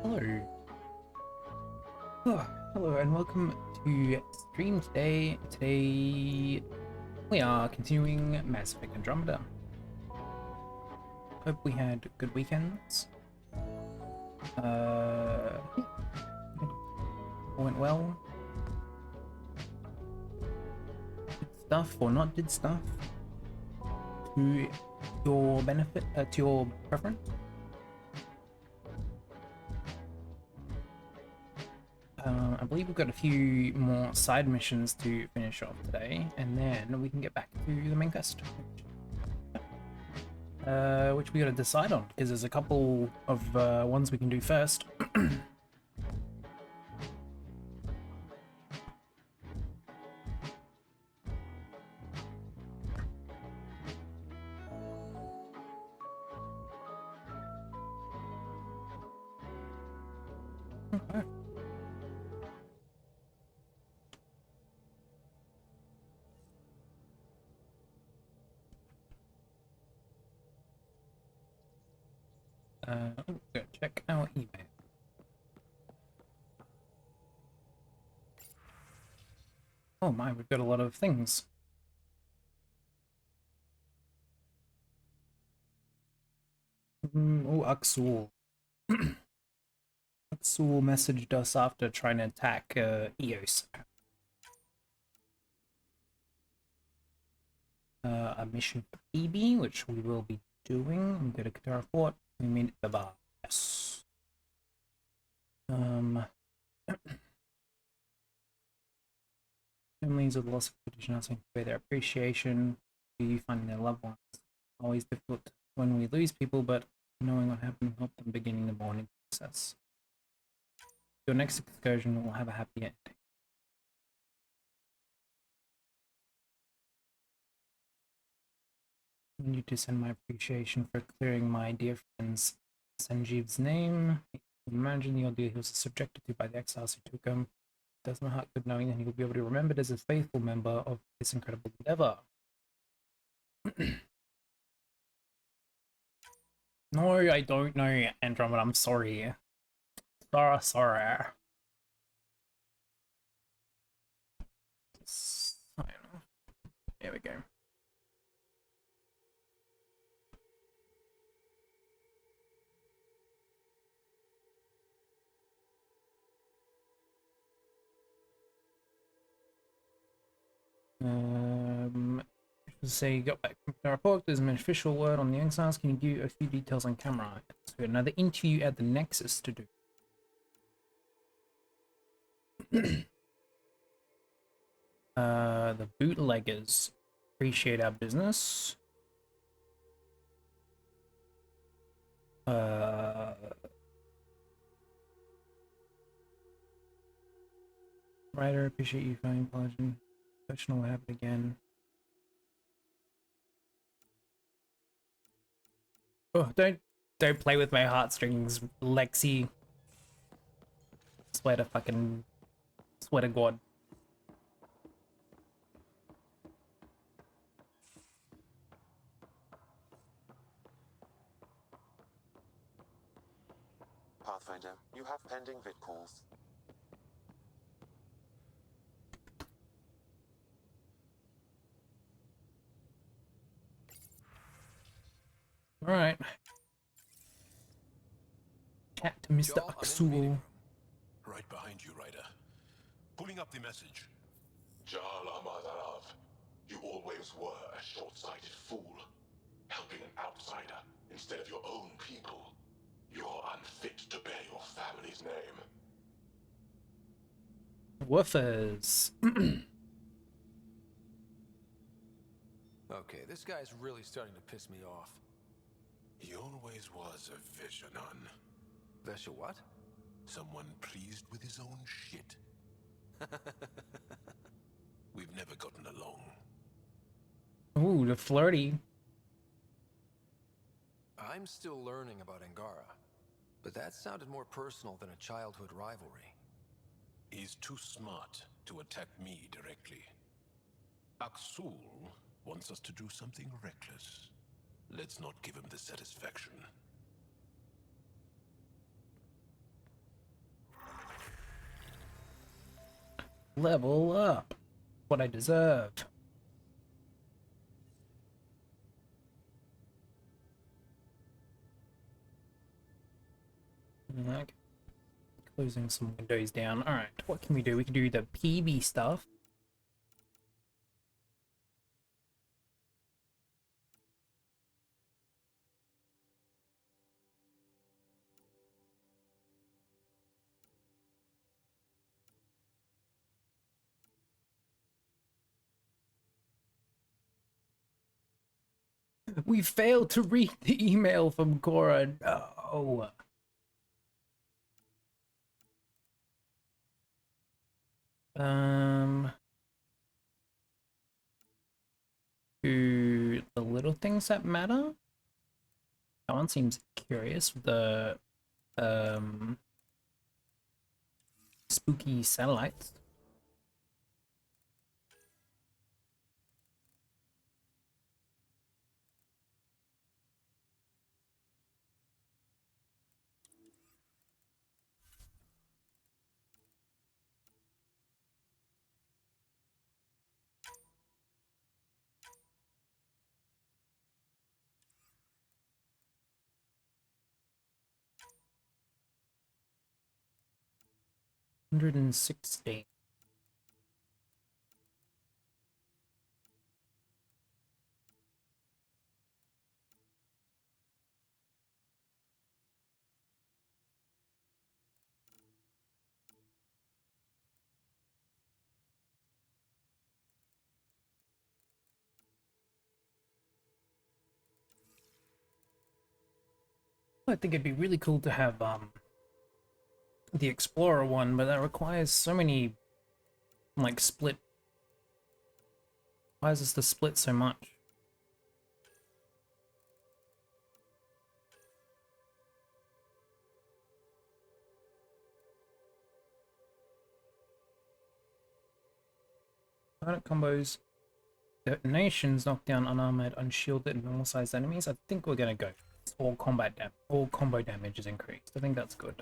Hello. Hello and welcome to stream today. Today we are continuing Mass Effect Andromeda. Hope we had good weekends. Went well. Did stuff or not did stuff to your benefit, to your preference. I believe we've got a few more side missions to finish off today, and then we can get back to the main quest. Which we gotta decide on, because there's a couple of ones we can do first. Okay. Go check our email. Oh my, we've got a lot of things. Oh, Aksul. Aksul messaged us after trying to attack Eos. A mission for BB, which we will be doing. I'm gonna get to our fort. We mean the bar. Yes. Families of the loss of tradition asking for their appreciation, you finding their loved ones. Always difficult when we lose people, but knowing what happened helped them beginning the mourning process. Your next excursion will have a happy ending. I need to send my appreciation for clearing my dear friend's Sanjeev's name. Imagine the ordeal he was subjected to by the exiles who took him. Does my heart good knowing that he will be able to be remembered as a faithful member of this incredible endeavor. No, I don't know, Andromeda. I'm sorry. Sorry. There we go. Say got back from the report. There's an official word on the exiles. Can you give a few details on camera? So we got another interview at the Nexus to do. The bootleggers appreciate our business. Writer, appreciate you finding Pelagian. Question will happen again. Oh, don't play with my heartstrings, Lexi. Swear to God. Pathfinder, you have pending vid calls. All right. Chat to Mr. Aksul. Right behind you, Ryder. Pulling up the message. Jala Madarav, you always were a short-sighted fool. Helping an outsider instead of your own people. You're unfit to bear your family's name. Woofers. Okay, this guy's really starting to piss me off. He always was a Veshanon. Vesha what? Someone pleased with his own shit. We've never gotten along. Ooh, the flirty. I'm still learning about Angara, but that sounded more personal than a childhood rivalry. He's too smart to attack me directly. Aksul wants us to do something reckless. Let's not give him the satisfaction. Level up. What I deserve. Okay. Closing some windows down. Alright, what can we do? We can do the PB stuff. We failed to read the email from Cora. No. To the little things that matter. That one seems curious. The spooky satellites. $160. I think it'd be really cool to have the Explorer one, but that requires so many like split. Why is this to split so much? Pilot combos. Detonations knock down unarmored, unshielded, and normal-sized enemies. I think we're gonna go. It's all all combo damage is increased. I think that's good.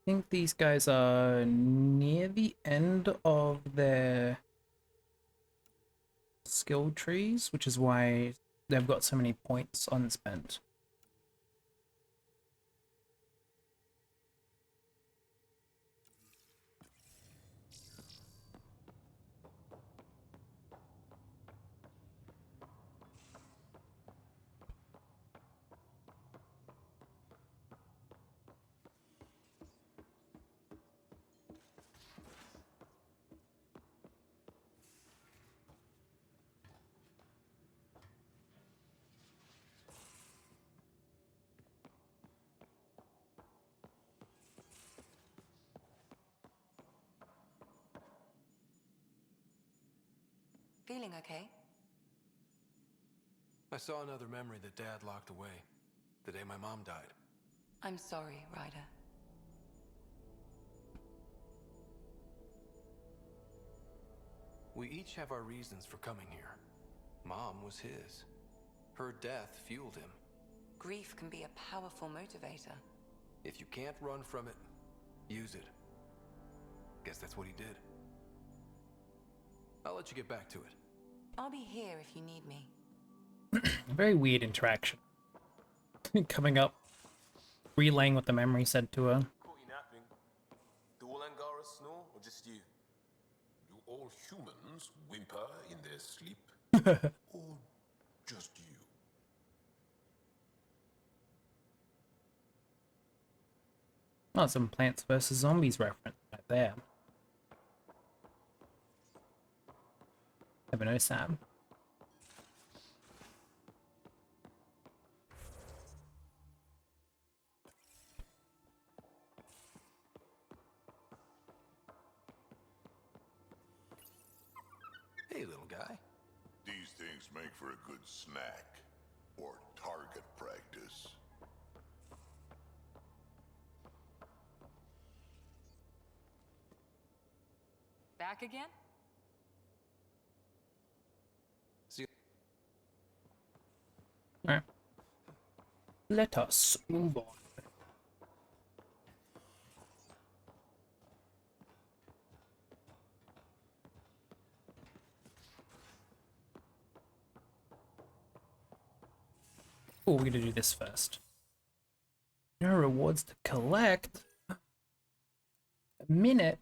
I think these guys are near the end of their skill trees, which is why they've got so many points unspent. Feeling okay? I saw another memory that Dad locked away the day my mom died. I'm sorry, Ryder. We each have our reasons for coming here. Mom was his. Her death fueled him. Grief can be a powerful motivator. If you can't run from it, use it. Guess that's what he did. I'll let you get back to it. I'll be here if you need me. Very weird interaction. Coming up, relaying what the memory said to her. Caught you napping. Do all Angara snore, or just you? Do all humans whimper in their sleep? Or just you? Oh, some Plants vs. Zombies reference right there. Never know, Sam. Hey, little guy. These things make for a good snack. Or target practice. back again? See, Alright. Let us move on. Oh, we're gonna do this first. No rewards to collect. A minute.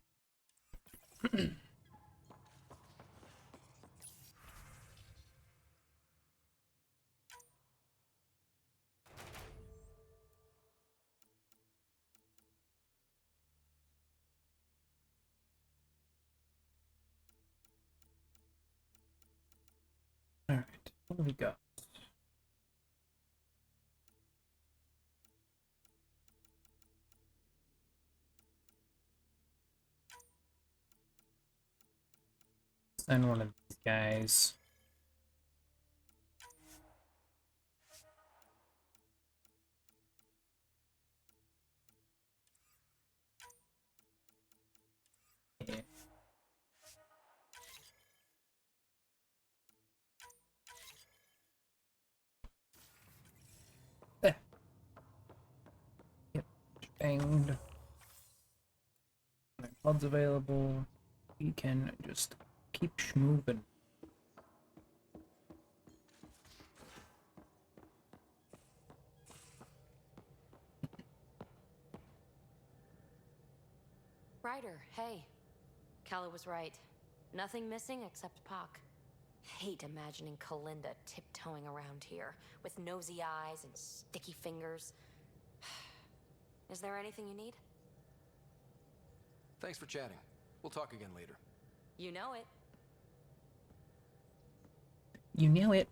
Alright, what do we got? Send one of these guys. Yeah. There. Yep. Banged. No pods available. We can just keep moving. Ryder, hey. Kala was right. Nothing missing except Pock. Hate imagining Kalinda tiptoeing around here, with nosy eyes and sticky fingers. Is there anything you need? thanks for chatting. We'll talk again later. You know it. You know it.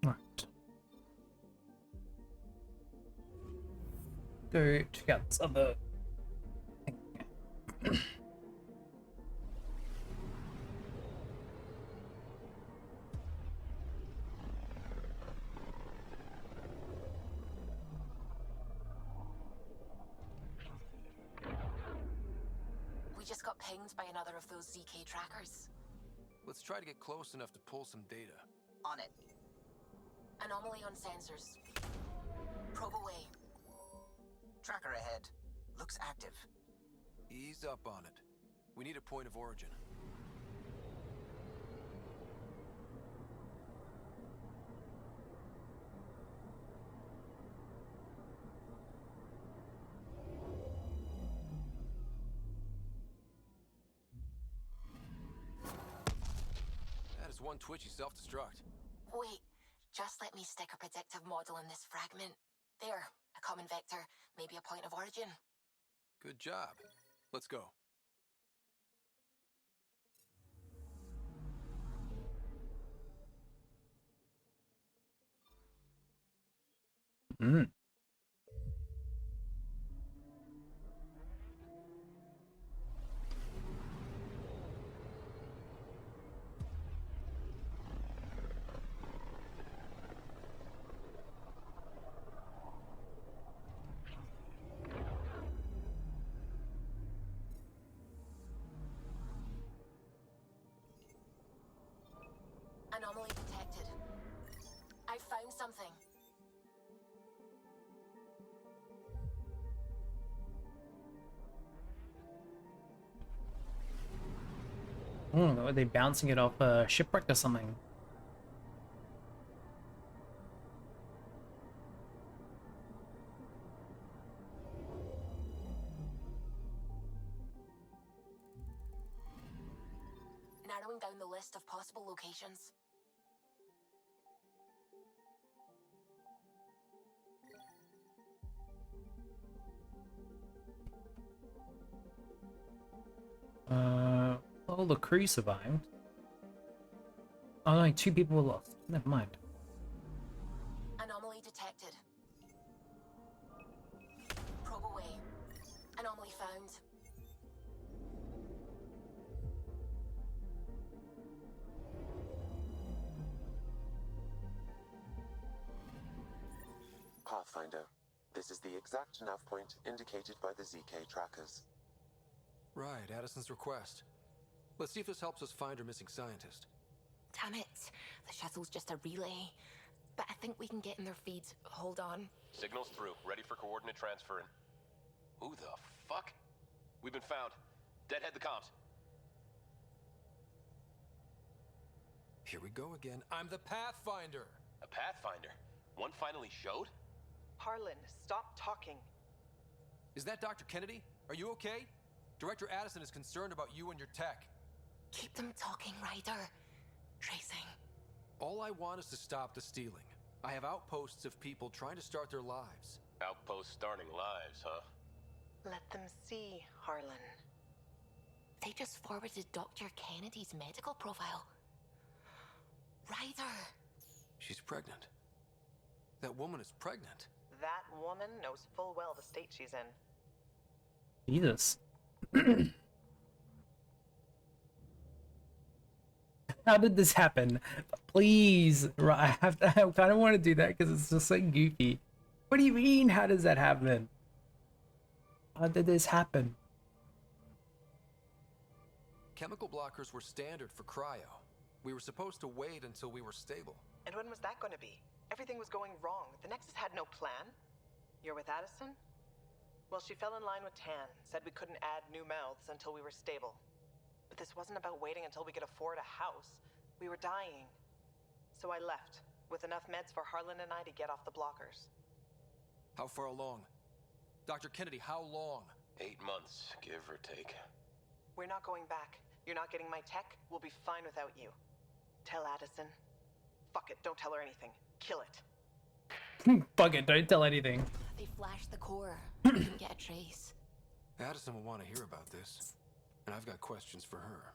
Right. Go check out this other thing. We just got pinged by another of those ZK trackers. Let's try to get close enough to pull some data. On it. Anomaly on sensors. Probe away. Tracker ahead. Looks active. Ease up on it. We need a point of origin. That is one twitchy self-destruct. Wait, just let me stick a predictive model in this fragment. There, a common vector, maybe a point of origin. Good job. Let's go. Hmm. Anomaly detected. I found something. Are they bouncing it off a shipwreck or something? Narrowing down the list of possible locations. Well, the crew survived. Oh no, 2 people were lost. Never mind. Anomaly detected. Probe away. Anomaly found. Pathfinder, this is the exact nav point indicated by the ZK trackers. Right, Addison's request. Let's see if this helps us find her missing scientist. Damn it. The shuttle's just a relay. But I think we can get in their feeds. Hold on. Signal's through. Ready for coordinate transferring. Who the fuck? We've been found. Deadhead the comms. Here we go again. I'm the Pathfinder. A Pathfinder? One finally showed? Harlan, stop talking. Is that Dr. Kennedy? Are you okay? Director Addison is concerned about you and your tech. Keep them talking, Ryder. Tracing. All I want is to stop the stealing. I have outposts of people trying to start their lives. Outpost starting lives, huh? Let them see, Harlan. They just forwarded Dr. Kennedy's medical profile. Ryder. She's pregnant. That woman is pregnant. That woman knows full well the state she's in. Jesus. How did this happen? Please, I kind of want to do that because it's just so goofy. What do you mean? How does that happen? How did this happen? Chemical blockers were standard for cryo. We were supposed to wait until we were stable. And when was that going to be? Everything was going wrong. The Nexus had no plan. You're with Addison? Well, she fell in line with Tan, said we couldn't add new mouths until we were stable. But this wasn't about waiting until we could afford a house. We were dying. So I left, with enough meds for Harlan and I to get off the blockers. How far along? Dr. Kennedy, how long? 8 months, give or take. We're not going back. You're not getting my tech. We'll be fine without you. Tell Addison. Fuck it, don't tell her anything. Kill it. Fuck it, don't tell anything. They flashed the core. We didn't get a trace. Addison will want to hear about this. And I've got questions for her.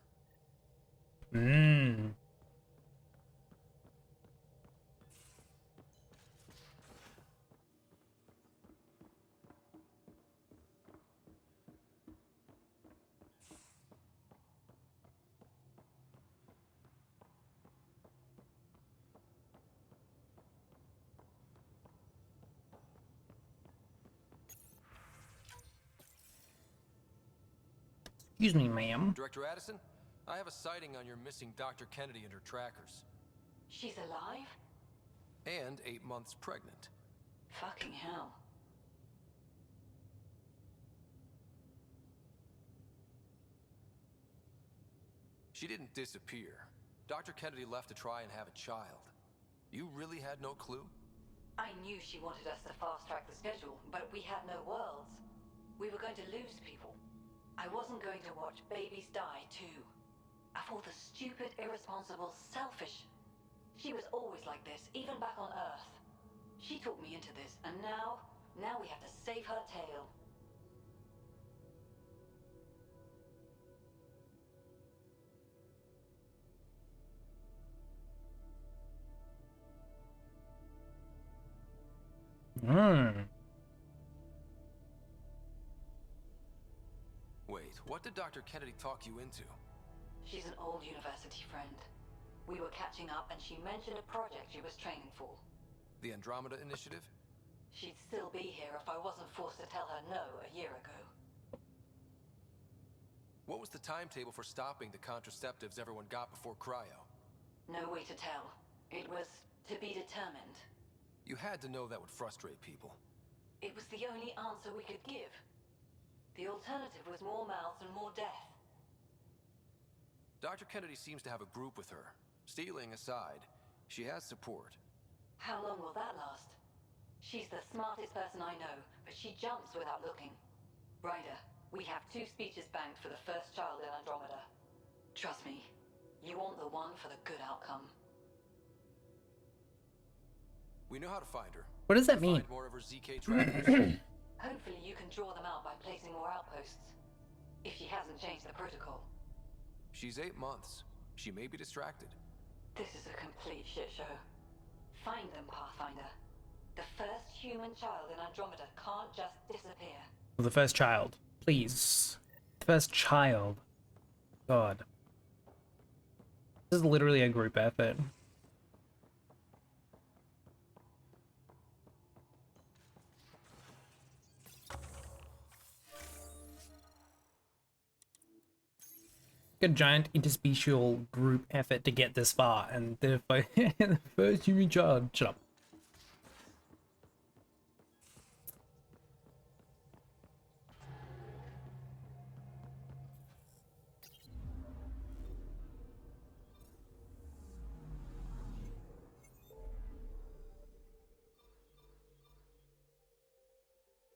Excuse me, ma'am. Director Addison, I have a sighting on your missing Dr. Kennedy and her trackers. She's alive? And 8 months pregnant. Fucking hell. She didn't disappear. Dr. Kennedy left to try and have a child. You really had no clue? I knew she wanted us to fast-track the schedule, but we had no worlds. We were going to lose people. I wasn't going to watch babies die, too. Of all the stupid, irresponsible, selfish... She was always like this, even back on Earth. She talked me into this, and now we have to save her tail. Wait, what did Dr. Kennedy talk you into? She's an old university friend. We were catching up and she mentioned a project she was training for. The Andromeda Initiative? She'd still be here if I wasn't forced to tell her no a year ago. What was the timetable for stopping the contraceptives everyone got before cryo? No way to tell. It was to be determined. You had to know that would frustrate people. It was the only answer we could give. The alternative was more mouths and more death. Dr. Kennedy seems to have a group with her. Stealing aside, she has support. How long will that last? She's the smartest person I know, but she jumps without looking. Ryder, we have 2 speeches banked for the first child in Andromeda. Trust me, you want the one for the good outcome. We know how to find her. What does that mean? Find more of her ZK trackers. Hopefully you can draw them out by placing more outposts. If she hasn't changed the protocol. She's 8 months. She may be distracted. This is a complete shit show. Find them, Pathfinder. The first human child in Andromeda can't just disappear. The first child. Please. First child. God. This is literally a group effort. A giant interspecial group effort to get this far, and the first human child. Shut up.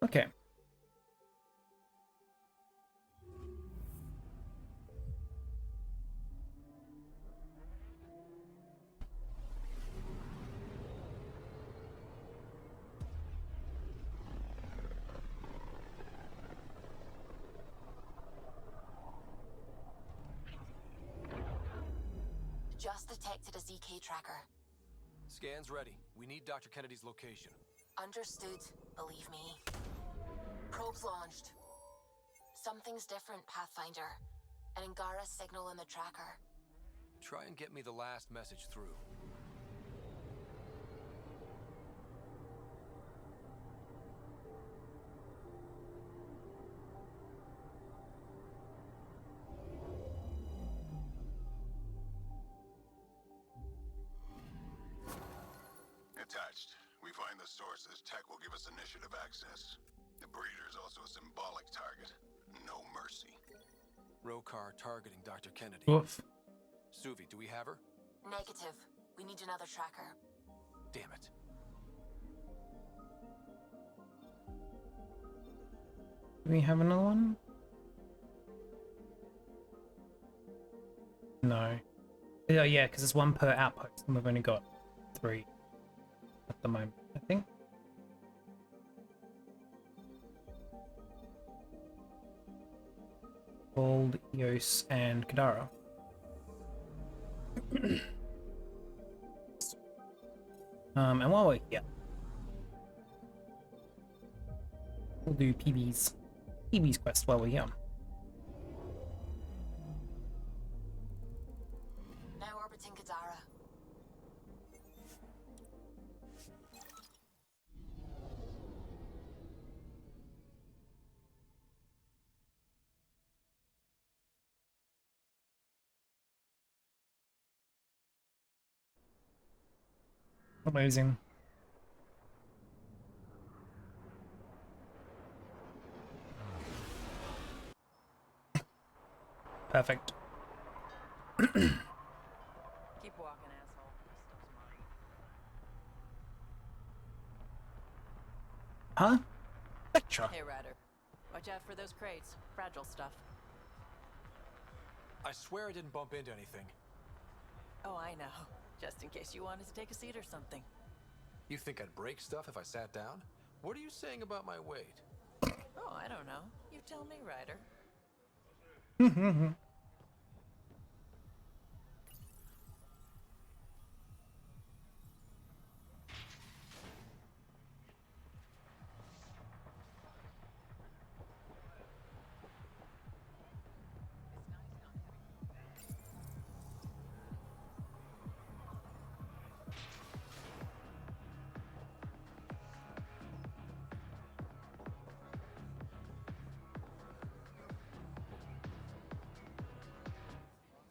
Okay. Just detected a ZK tracker. Scan's ready. We need Dr. Kennedy's location. Understood, believe me. Probes launched. Something's different, Pathfinder. An Angara signal in the tracker. Try and get me the last message through. Attached. We find the sources. Tech will give us initiative access. The breeder is also a symbolic target. No mercy. Rokar targeting Dr. Kennedy. Oof. Suvi, do we have her? Negative. We need another tracker. Damn it. Do we have another one? No. Oh yeah, because it's one per outpost, and we've only got 3 at the moment, I think. Gold, Eos, and Kadara. And while we're here, we'll do PB's quest while we're here. Now orbiting Kadara. Amazing. Perfect. Keep walking, asshole. This stuff's mine. Huh? Lecture. Hey, Ryder. Watch out for those crates. Fragile stuff. I swear I didn't bump into anything. Oh, I know. Just in case you wanted to take a seat or something. You think I'd break stuff if I sat down? What are you saying about my weight? Oh, I don't know. You tell me, Ryder.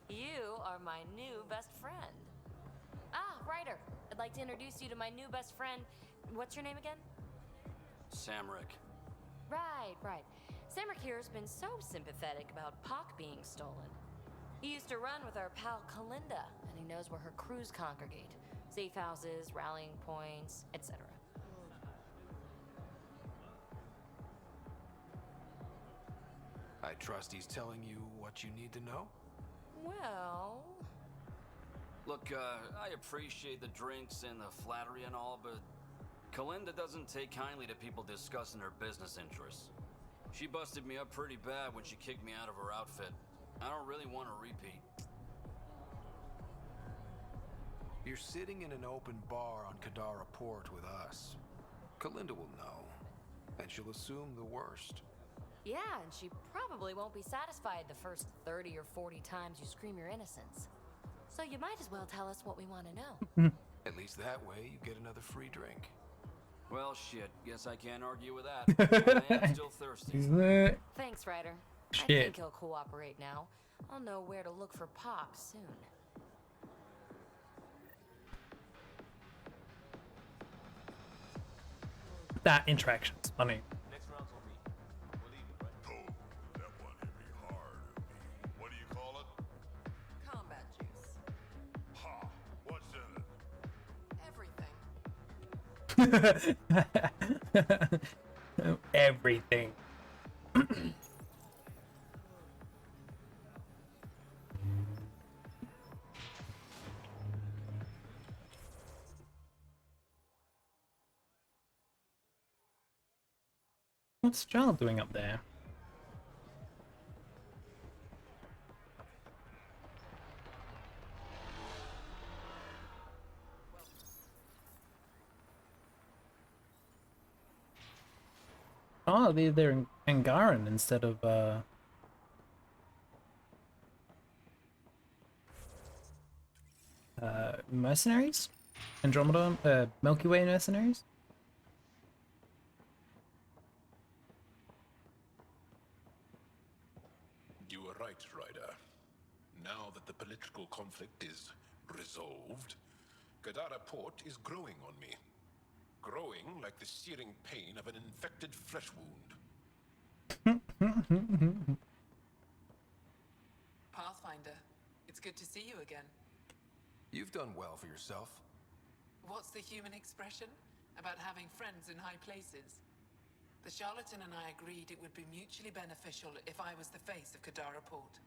You are my new best friend. Ah, Ryder. I'd like to introduce you to my new best friend. What's your name again? Samric. Right. Samric here has been so sympathetic about Pock being stolen. He used to run with our pal Kalinda, and he knows where her crews congregate. Safe houses, rallying points, etc. I trust he's telling you what you need to know? Well... Look, I appreciate the drinks and the flattery and all, but Kalinda doesn't take kindly to people discussing her business interests. She busted me up pretty bad when she kicked me out of her outfit. I don't really want to repeat. You're sitting in an open bar on Kadara Port with us. Kalinda will know, and she'll assume the worst. Yeah, and she probably won't be satisfied the first 30 or 40 times you scream your innocence. So you might as well tell us what we want to know. At least that way you get another free drink. Well, shit. Guess I can't argue with that. I am still thirsty. Isn't it? Thanks, Ryder. I Shit. think he'll cooperate now. I'll know where to look for Pop soon. That interaction's funny. Next rounds will be. We'll leave it, right? Oh, that one hit me hard. What do you call it? Combat juice. Ha! What's in it? Everything. Everything. What's Charles doing up there? Oh, they're in Angaran instead of mercenaries? Andromeda, Milky Way mercenaries? You were right, Ryder. Now that the political conflict is resolved, Kadara Port is growing on me. Growing like the searing pain of an infected flesh wound. Pathfinder, it's good to see you again. You've done well for yourself. What's the human expression about having friends in high places? The charlatan and I agreed it would be mutually beneficial if I was the face of Kadara Port.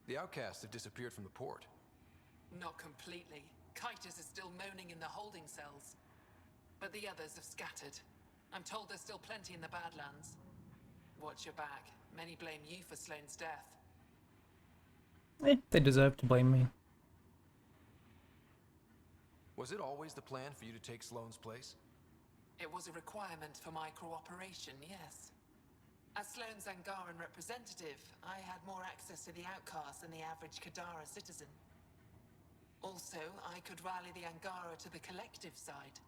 The outcasts have disappeared from the port. Not completely. Kitus is still moaning in the holding cells. But the others have scattered. I'm told there's still plenty in the Badlands. Watch your back. Many blame you for Sloane's death. They deserve to blame me. Was it always the plan for you to take Sloane's place? It was a requirement for my cooperation, yes. As Sloane's Angaran representative, I had more access to the outcasts than the average Kadara citizen. Also, I could rally the Angara to the collective side.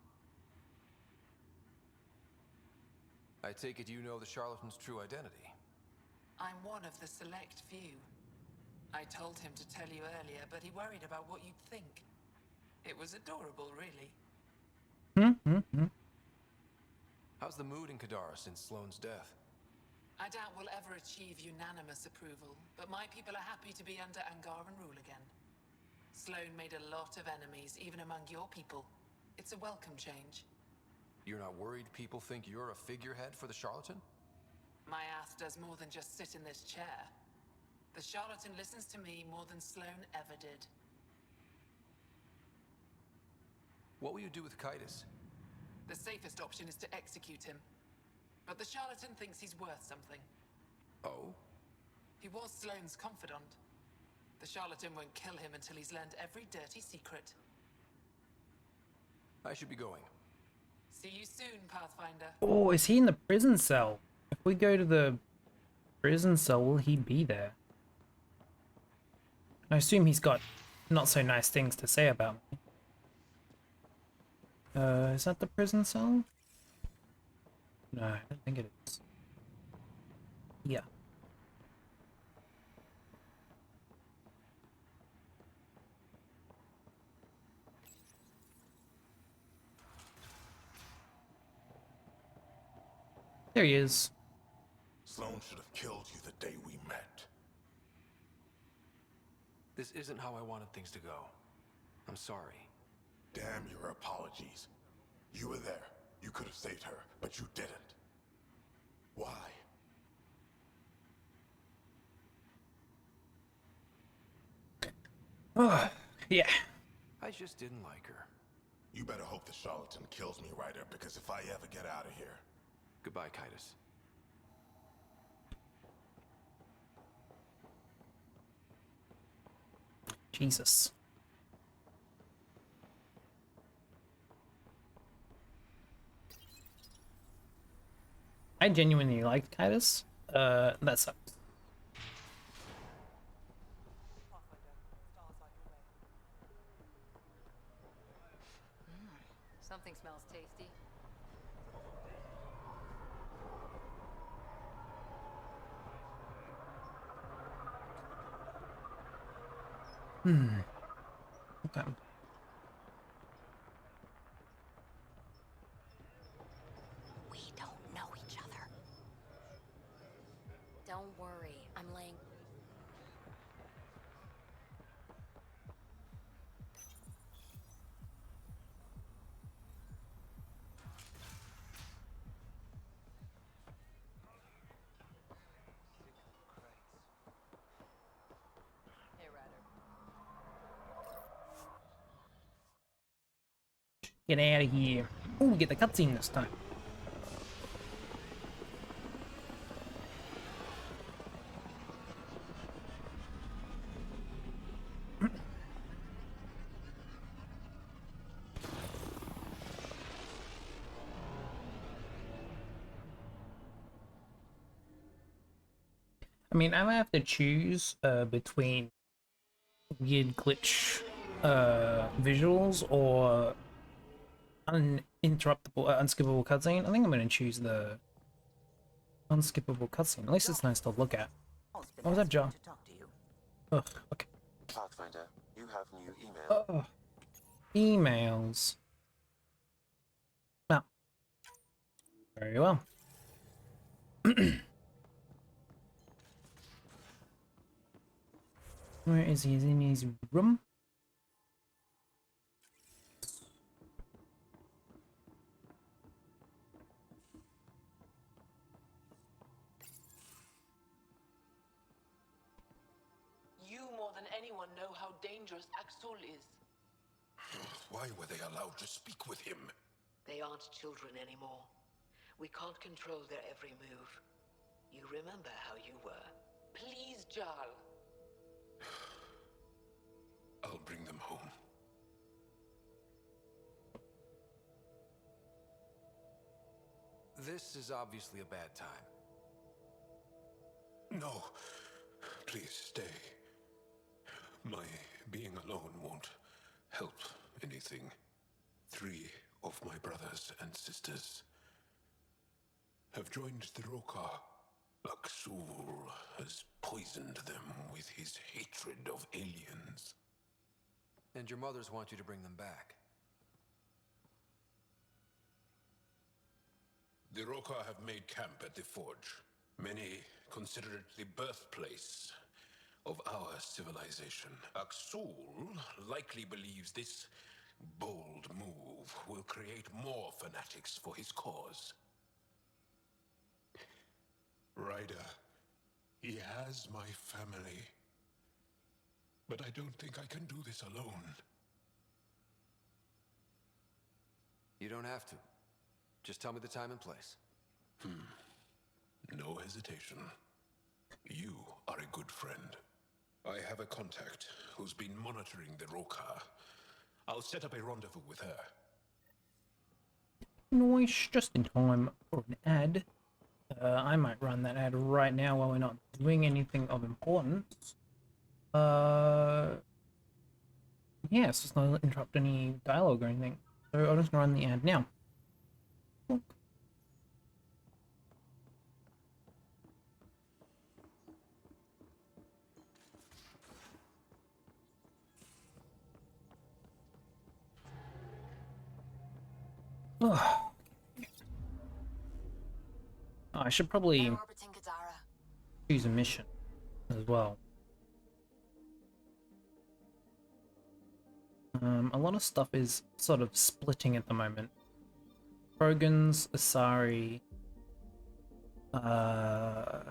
I take it you know the charlatan's true identity. I'm one of the select few. I told him to tell you earlier, but he worried about what you'd think. It was adorable, really. How's the mood in Kadara since Sloane's death? I doubt we'll ever achieve unanimous approval, but my people are happy to be under Angaran rule again. Sloane made a lot of enemies, even among your people. It's a welcome change. You're not worried people think you're a figurehead for the charlatan? My ass does more than just sit in this chair. The charlatan listens to me more than Sloane ever did. What will you do with Kitus? The safest option is to execute him. But the charlatan thinks he's worth something. Oh? He was Sloane's confidant. The charlatan won't kill him until he's learned every dirty secret. I should be going. See you soon, Pathfinder. Oh, is he in the prison cell? If we go to the prison cell, will he be there? I assume he's got not so nice things to say about me. Is that the prison cell? No, I don't think it is. Yeah. There he is. Sloane should have killed you the day we met. This isn't how I wanted things to go. I'm sorry. Damn your apologies. You were there. You could have saved her, but you didn't. Why? Oh, yeah. I just didn't like her. You better hope the charlatan kills me, Ryder, because if I ever get out of here... Goodbye, Kitus. Jesus. I genuinely liked Titus. That sucks. Something smells tasty. Okay. We don't know each other. Don't worry, I'm laying. Hey, Ryder. Get out of here. Oh, we get the cutscene this time. I mean, I might have to choose between weird glitch visuals or uninterruptible, unskippable cutscene. I think I'm going to choose the unskippable cutscene. At least it's nice to look at. What was that, Joe? Ugh, okay. Pathfinder, you have new email. Ugh. Emails. Ah. Very well. Where is he? Is he in his room? You more than anyone know how dangerous Axul is. Why were they allowed to speak with him? They aren't children anymore. We can't control their every move. You remember how you were. Please, Jarl. I'll bring them home. This is obviously a bad time. No. Please stay. My being alone won't help anything. 3 of my brothers and sisters have joined the Roka. Axul has poisoned them with his hatred of aliens. And your mothers want you to bring them back. The Roka have made camp at the Forge. Many consider it the birthplace of our civilization. Axul likely believes this bold move will create more fanatics for his cause. Ryder, he has my family. But I don't think I can do this alone. You don't have to. Just tell me the time and place. No hesitation. You are a good friend. I have a contact who's been monitoring the Roka. I'll set up a rendezvous with her. Nice, just in time for an ad. I might run that ad right now while we're not doing anything of importance. Yeah, it's just not interrupt any dialogue or anything. So I'll just run the ad now. Look. Ugh. Oh, I should probably choose a mission as well. A lot of stuff is sort of splitting at the moment. Krogans, Asari, I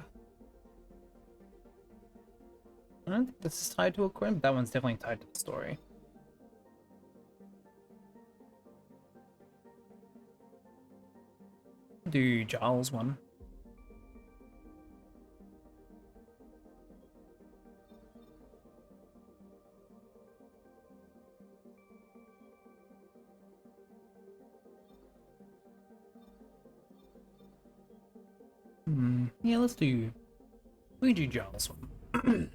don't think this is tied to a queen, but that one's definitely tied to the story. Do Giles one. Yeah, let's do Luigi Giles one.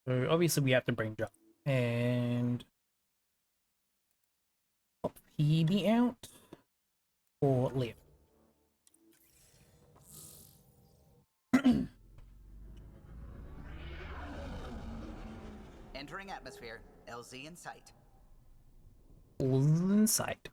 So obviously we have to bring John and pop Phoebe out or Liv. Entering atmosphere. LZ in sight. In sight.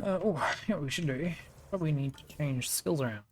Oh, yeah, we should do. Probably need to change skills around.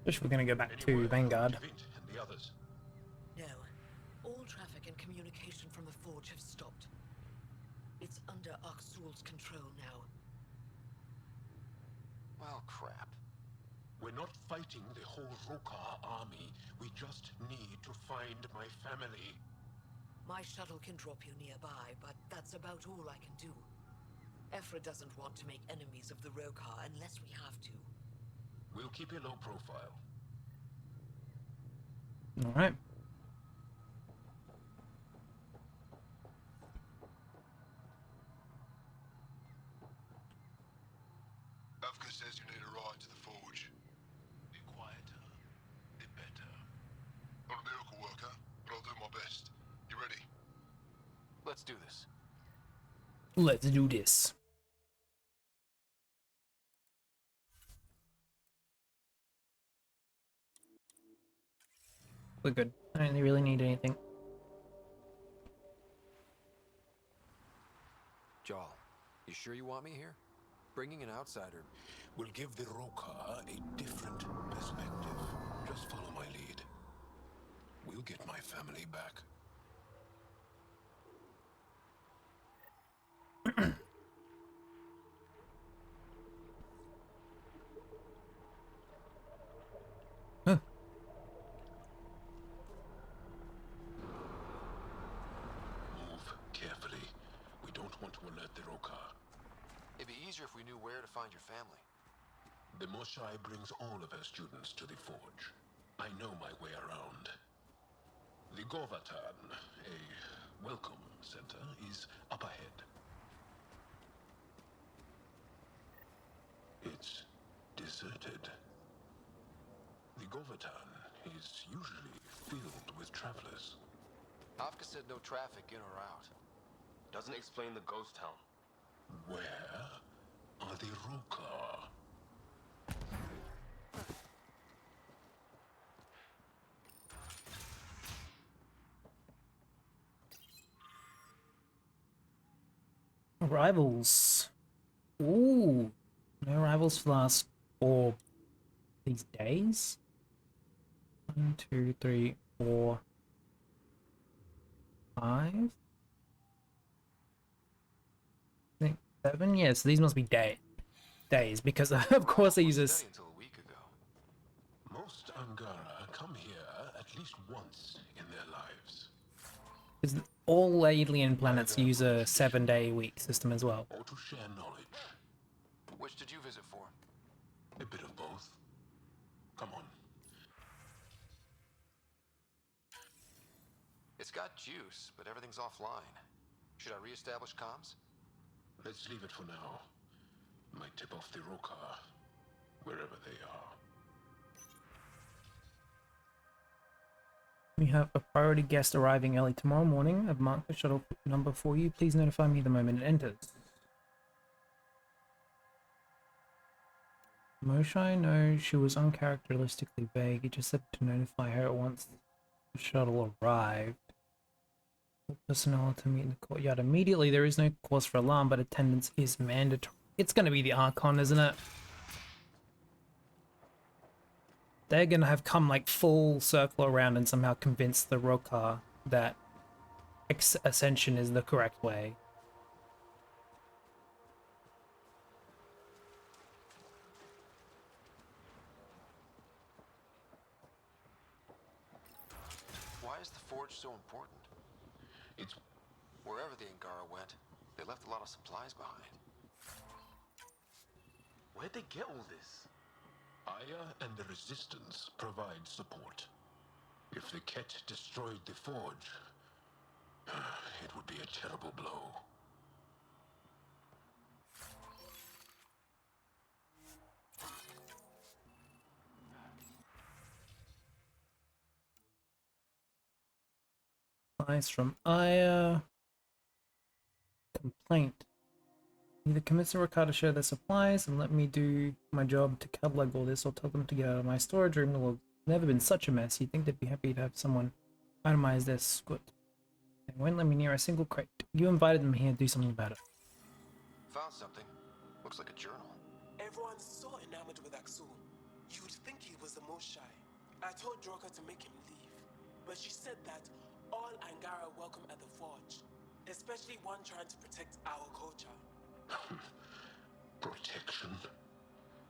Wish we're gonna go back to Vanguard. And the others. No. All traffic and communication from the forge have stopped. It's under Aksul's control now. Well, crap. We're not fighting the whole Rokar army. We just need to find my family. My shuttle can drop you nearby, but that's about all I can do. Ephra doesn't want to make enemies of the Rokar unless we have to. We'll keep a low profile. Alright. Avka says you need a ride to the forge. Be quieter. Be better. Not a miracle worker, but I'll do my best. You ready? Let's do this. Let's do this. We're good. I don't really need anything. Jarl, you sure you want me here? Bringing an outsider will give the Rokar a different perspective. Just follow my lead. We'll get my family back. Move carefully. easier if we knew where to find your family. The Moshai brings all of her students to the forge. I know my way around. The Govatan, a welcome center, is up ahead. It's deserted. The Govatan is usually filled with travelers. Afka said no traffic in or out. Doesn't explain the ghost town. Where are the Rokar? Arrivals. Ooh. No arrivals for the last 4 these days. 1, 2, 3, 4, 5, 6, 7. Yeah, so these must be days because of course they use this. Until a week ago. Most Angara come here at least once in their lives. Because all alien planets use a 7-day week system as well. Or to share knowledge. Which did you visit for? A bit of both. Come on. It's got juice, but everything's offline. Should I reestablish comms? Let's leave it for now. Might tip off the Rokar, wherever they are. We have a priority guest arriving early tomorrow morning. I've marked the shuttle number for you. Please notify me the moment it enters. Moshai, no, she was uncharacteristically vague. It just said to notify her once the shuttle arrived. Personnel to meet in the courtyard immediately. There is no cause for alarm, but attendance is mandatory. It's going to be the Archon, isn't it? They're going to have come like full circle around and somehow convince the Rokar that Ascension is the correct way. Why is the forge so important? It's wherever the Angara went, they left a lot of supplies behind. Where'd they get all this? Aya and the Resistance provide support. If the Ket destroyed the forge, it would be a terrible blow. Supplies from Aya. Complaint. Either convince the Rokar to share their supplies and let me do my job to catalog all this, or tell them to get out of my storage room. It will never been such a mess. You'd think they'd be happy to have someone itemize their squid. They won't let me near a single crate. You invited them here to do something about it. Found something. Looks like a journal. Everyone's so enamored with Axel. You'd think he was the Moshai. I told Droka to make him leave, but she said that all Angara are welcome at the forge, especially one trying to protect our culture. Protection?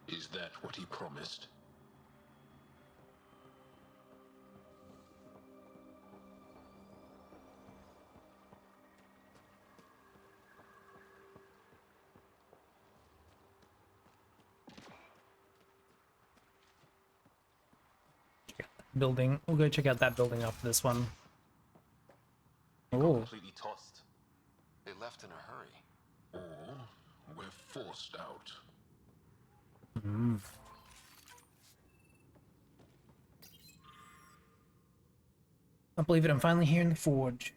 Is that what he promised? Building. We'll go check out that building after this one. Oh. Completely tossed. They left in a hurry. Or we're forced out. I believe it, I'm finally here in the forge.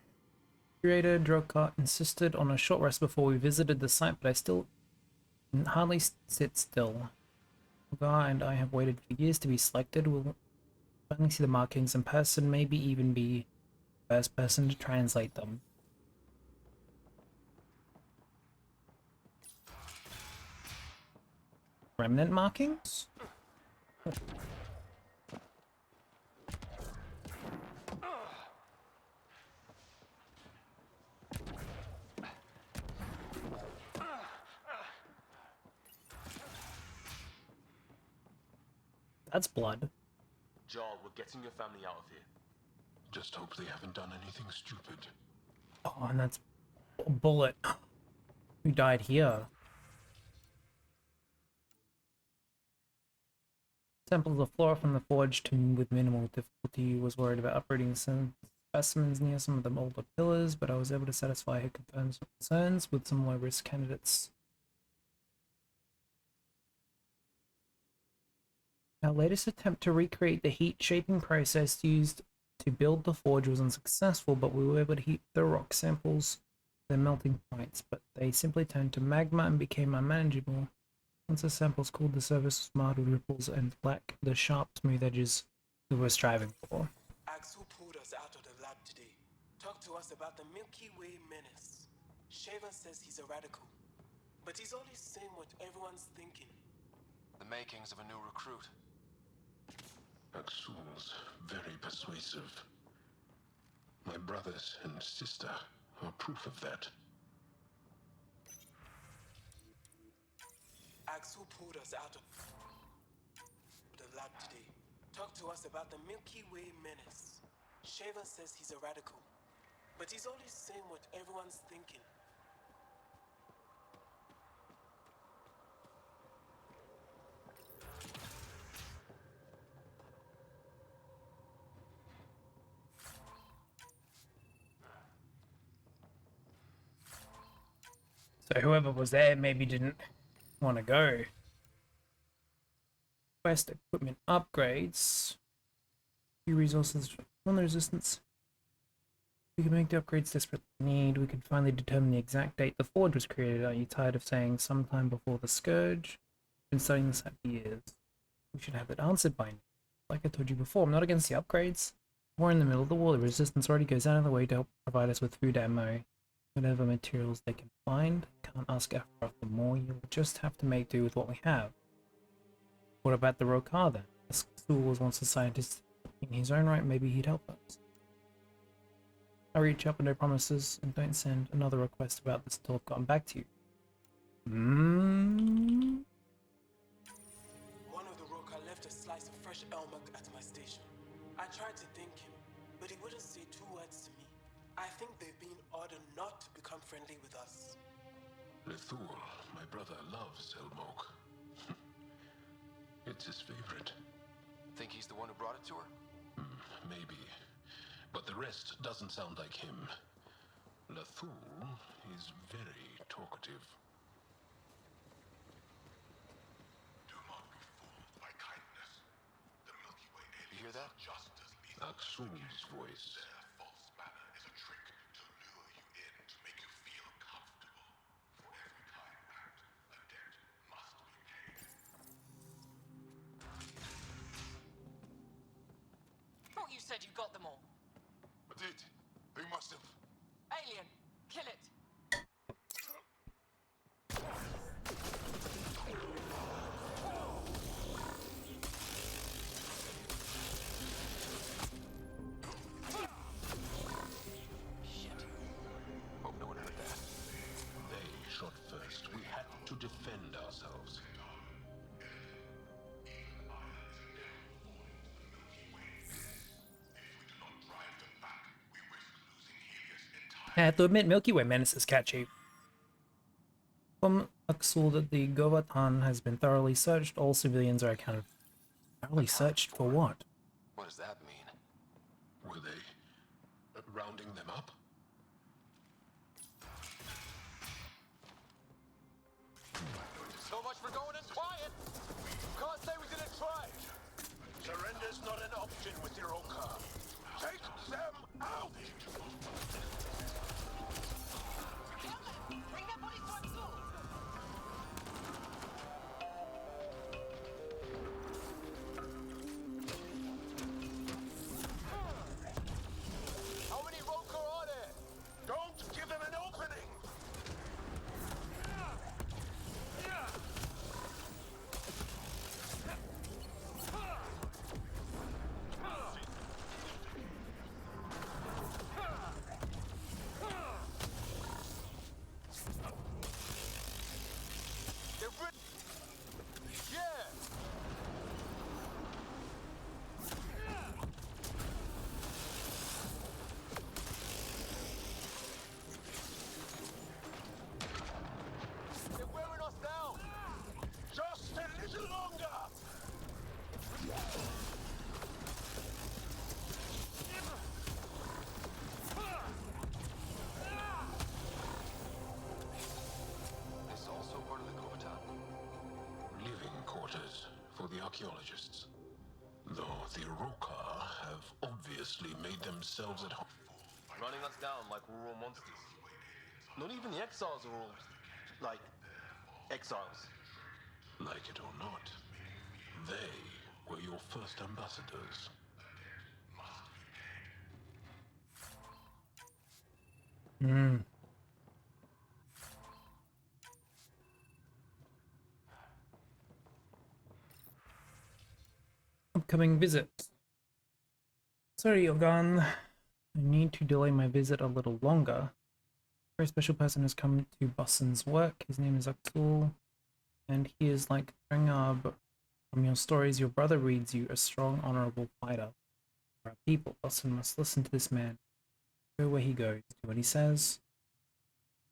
Curator Drokar insisted on a short rest before we visited the site, but I still hardly sit still. Guy and I have waited for years to be selected. We'll finally see the markings in person, maybe even be the first person to translate them. Remnant markings? That's blood. Jarl, we're getting your family out of here. Just hope they haven't done anything stupid. Oh, and that's a bullet. Who died here? Samples of flora from the forge with minimal difficulty. Was worried about uprooting some specimens near some of the older pillars, but I was able to satisfy her concerns with some low-risk candidates. Our latest attempt to recreate the heat-shaping process used to build the forge was unsuccessful, but we were able to heat the rock samples to their melting points, but they simply turned to magma and became unmanageable. Once the samples cooled, the surface was marred with ripples and lacked the sharp, smooth edges we were striving for. Ask who pulled us out of the lab today. Talk to us about the Milky Way menace. Shaven says he's a radical, but he's only saying what everyone's thinking. The makings of a new recruit. Axul's very persuasive. My brothers and sister are proof of that. Ask who pulled us out of the lab today. Talk to us about the Milky Way menace. Shaven says he's a radical, but he's only saying what everyone's thinking. So whoever was there maybe didn't want to go. Quest equipment upgrades. Few resources from the resistance. We can make the upgrades desperately need. We can finally determine the exact date the forge was created. Are you tired of saying sometime before the Scourge? Been studying this for years. We should have it answered by now. Like I told you before, I'm not against the upgrades. We're in the middle of the war. The resistance already goes out of the way to help provide us with food, ammo, whatever materials they can find. Can't ask Aphra for more. You'll just have to make do with what we have. What about the Rokar then? Axul was once a scientist in his own right. Maybe he'd help us. I reach out with no promises and don't send another request about this until I've gotten back to you. One of the Rokar left a slice of fresh elmuk at my station. I tried to thank him, but he wouldn't say two words to me. I think they've been ordered not to become friendly with us. Lethul, my brother, loves Elmok. It's his favorite. Think he's the one who brought it to her? Maybe. But the rest doesn't sound like him. Lethul is very talkative. Do not be fooled by kindness. The Milky Way aliens You hear that? are just as lethal. Axul's voice. Their false banner is a trick to lure you in to make you feel comfortable. For every kind act, a debt must be paid. Thought you said you got them all. I did. They must have. Alien, kill it. Shit. Hope no one heard that. They shot first. We had to defend ourselves. I have to admit, Milky Way Menace is catchy. From Axul that the Govatan has been thoroughly searched, all civilians are accounted for. Thoroughly searched for what? What does that mean? Were they rounding them up? So much for going in quiet! Can't say we didn't try! Surrender's not an option with your Rokar. Take them out! Bring that body to Axul. How many Rokar are there? Don't give them an opening! obviously made themselves at home. Running us down like we're all monsters. Not even the exiles are all, like, exiles. Like it or not, they were your first ambassadors. Hmm. Upcoming visit. Sorry, Yogan. I need to delay my visit a little longer. A very special person has come to Bussen's work. His name is Aktul, and he is like Rengab. From your stories, your brother reads you a strong, honorable fighter. For our people, Bussen must listen to this man. Go where he goes, do what he says.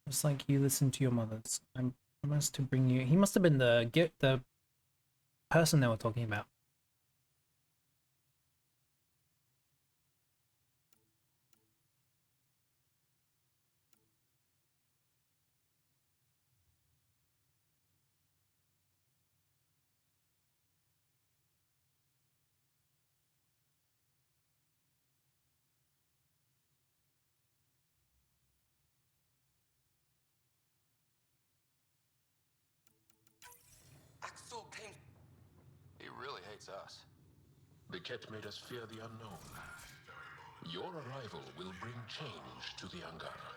Just like you listen to your mothers. I promise to bring you. He must have been the person they were talking about. Axel came. He really hates us. The Ket made us fear the unknown. Your arrival will bring change to the Angara.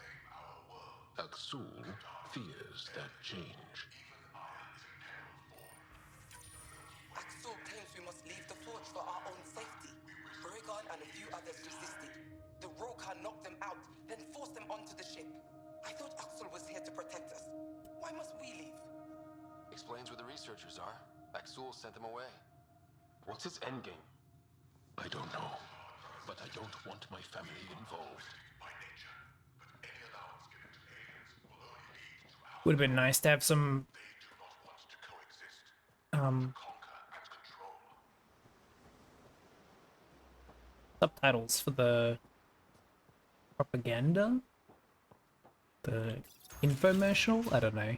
Aksul fears that change. Axel claims we must leave the forge for our own safety. Krogan and a few others resisted. The Roka knocked them out, then forced them onto the ship. I thought Axel was here to protect us. Why must we leave? Explains where the researchers are. Axul sent them away. What's its endgame? I don't know, but I don't want my family involved. Would have been nice to have some subtitles for the propaganda, the infomercial. I don't know.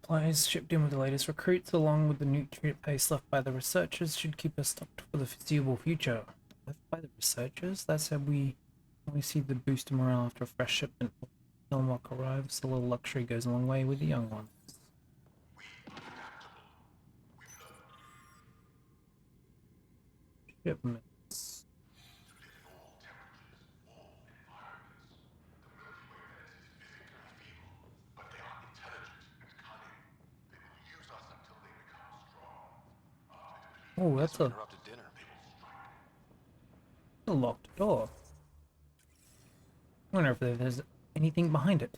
Supplies shipped in with the latest recruits, along with the nutrient paste left by the researchers, should keep us stocked for the foreseeable future. Left by the researchers? That said, we only see the boost in morale after a fresh shipment. Elmok arrives, a little luxury goes a long way with the young ones. Shipments. Oh, that's a locked door. I wonder if there's anything behind it.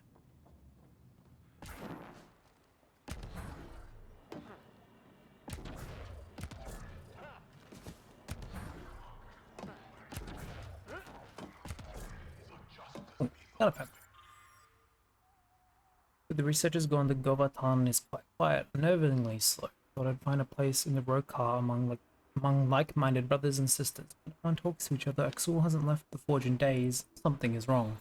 Oh, got a pen. With the researchers gone, the Govatan is quite quiet, nervingly slow. Thought I'd find a place in the Rokar among like-minded brothers and sisters. But no one talks to each other. Axul hasn't left the forge in days. Something is wrong.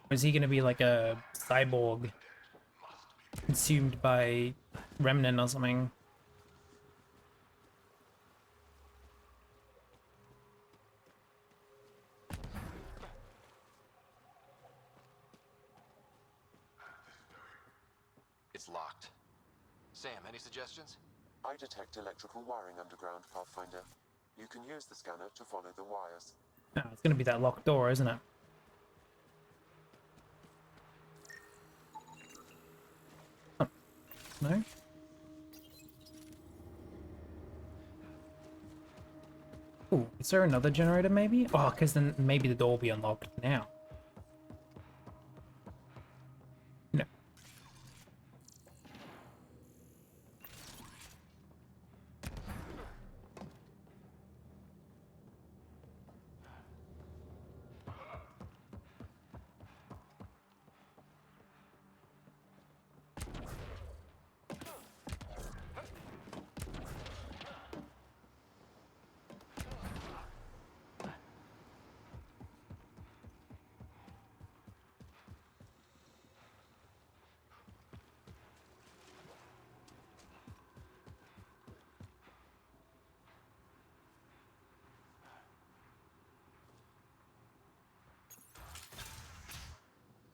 Or is he going to be like a cyborg consumed by remnant or something? It's locked. Sam, any suggestions? I detect electrical wiring underground, Pathfinder. You can use the scanner to follow the wires. Oh, it's going to be that locked door, isn't it? Oh. No? Oh, is there another generator maybe? Oh, because then maybe the door will be unlocked now. No.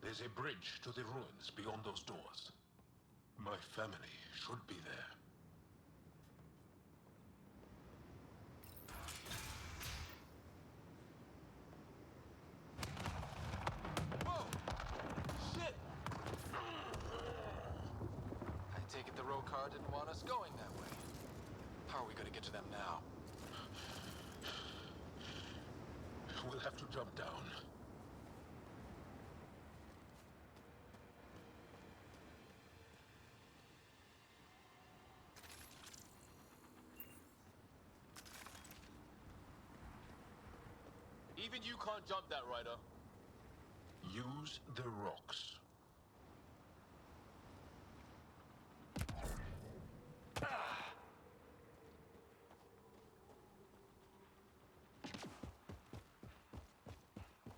There's a bridge to the ruins beyond those doors. My family should be there. Whoa! Shit! I take it the Rokar didn't want us going that way. How are we gonna get to them now? We'll have to jump down. Even you can't jump that, Ryder. Use the rocks.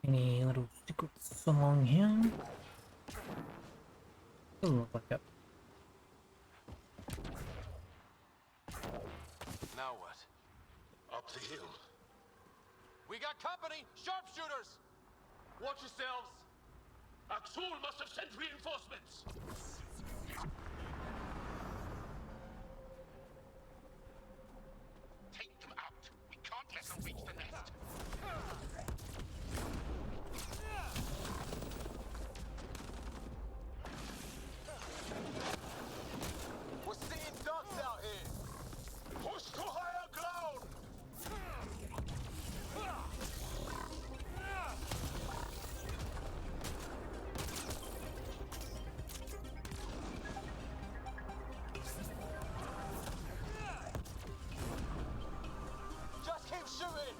Any little secrets along here? Doesn't look like it. Now what? Up the hill. We got company! Sharpshooters! Watch yourselves! Axul must have sent reinforcements! Take them out. We can't let them reach the nest. We're seeing ducks out here! Push to higher ground! Just keep shooting!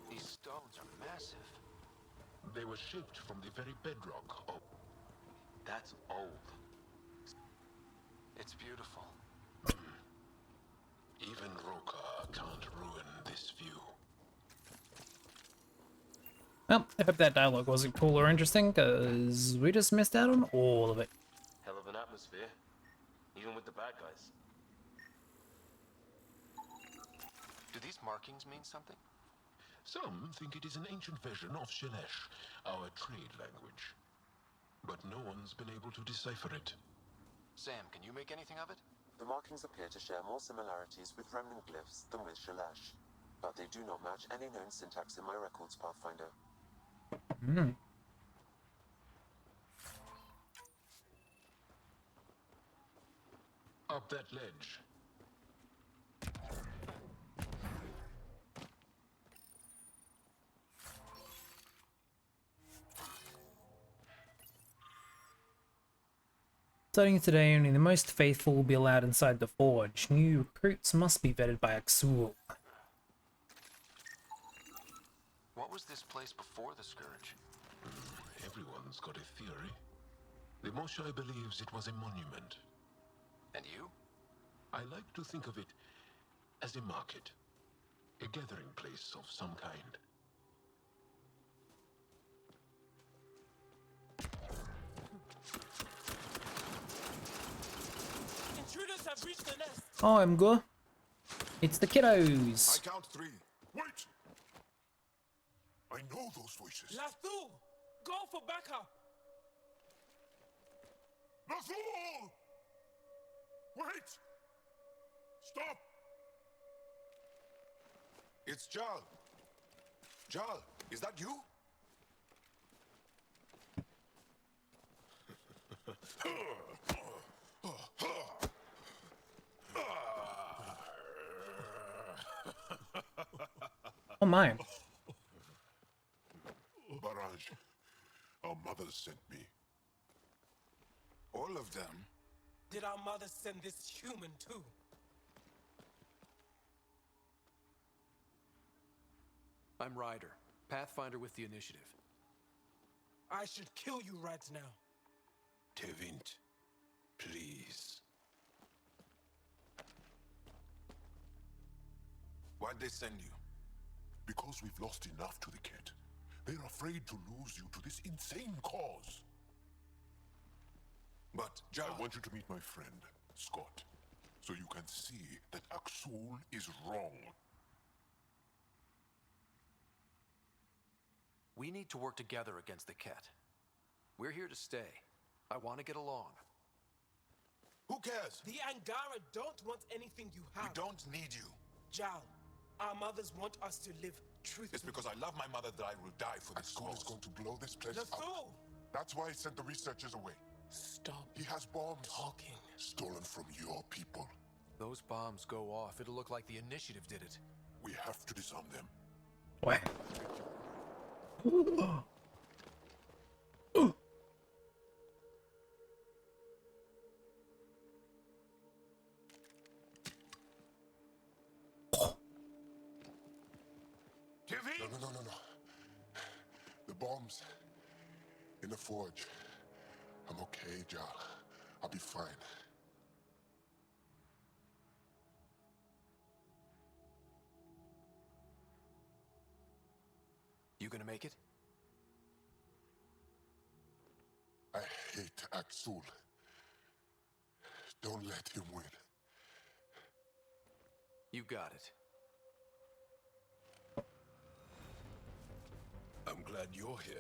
These stones are massive. They were shaped from the very bedrock of... That's old. It's beautiful. Even Rokar can't ruin this view. Well, I hope that dialogue wasn't cool or interesting, because we just missed out on all of it. Hell of an atmosphere. Even with the bad guys. Do these markings mean something? Some think it is an ancient version of Shelesh, our trade language. But no one's been able to decipher it. Sam, can you make anything of it? The markings appear to share more similarities with remnant glyphs than with Shalash, but they do not match any known syntax in my records, Pathfinder. Hmm. Up that ledge. Starting today, only the most faithful will be allowed inside the forge. New recruits must be vetted by Axul. What was this place before the Scourge? Everyone's got a theory. The Moshai believes it was a monument. And you? I like to think of it as a market. A gathering place of some kind. Intruders have reached the nest. Oh, I'm good. It's the kiddos. I count 3. Wait! I know those voices. Lathu, go for backup. Nazul! Wait! Stop! It's Jal. Jal, is that you? Oh my. Barrage, our mothers sent me. All of them? Did our mother send this human too? I'm Ryder, Pathfinder with the Initiative. I should kill you right now. Tevint, please. Why'd they send you? Because we've lost enough to the kid. They're afraid to lose you to this insane cause. But, Jal, I want you to meet my friend, Scott, so you can see that Aksul is wrong. We need to work together against the Ket. We're here to stay. I want to get along. Who cares? The Angara don't want anything you have. We don't need you. Jal, our mothers want us to live truthfully. It's because I love my mother that I will die for this cause. Aksul is going to blow this place up. That's why he sent the researchers away. Stop. He has bombs. Talking. Stolen from your people. Those bombs go off, it'll look like the Initiative did it. We have to disarm them. What? No. The bombs in the forge. I'm okay, Jal. I'll be fine. You gonna make it? I hate Aksul. Don't let him win. You got it. I'm glad you're here.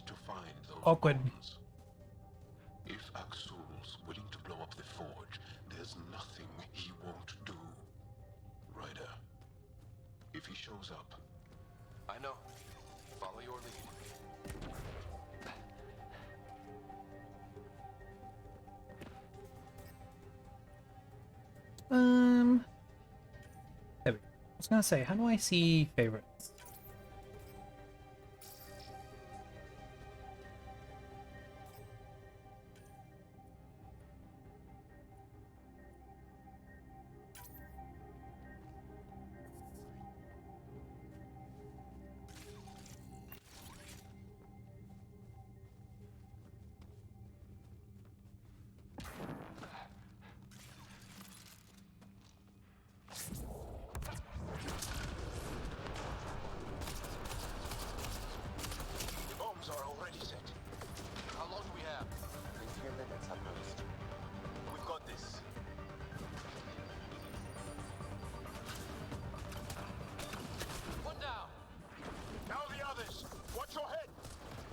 To find those Awkward. bombs. If Aksul's willing to blow up the forge, there's nothing he won't do. Ryder, if he shows up... I know. Follow your lead. There we go. I was gonna say, how do I see favorites?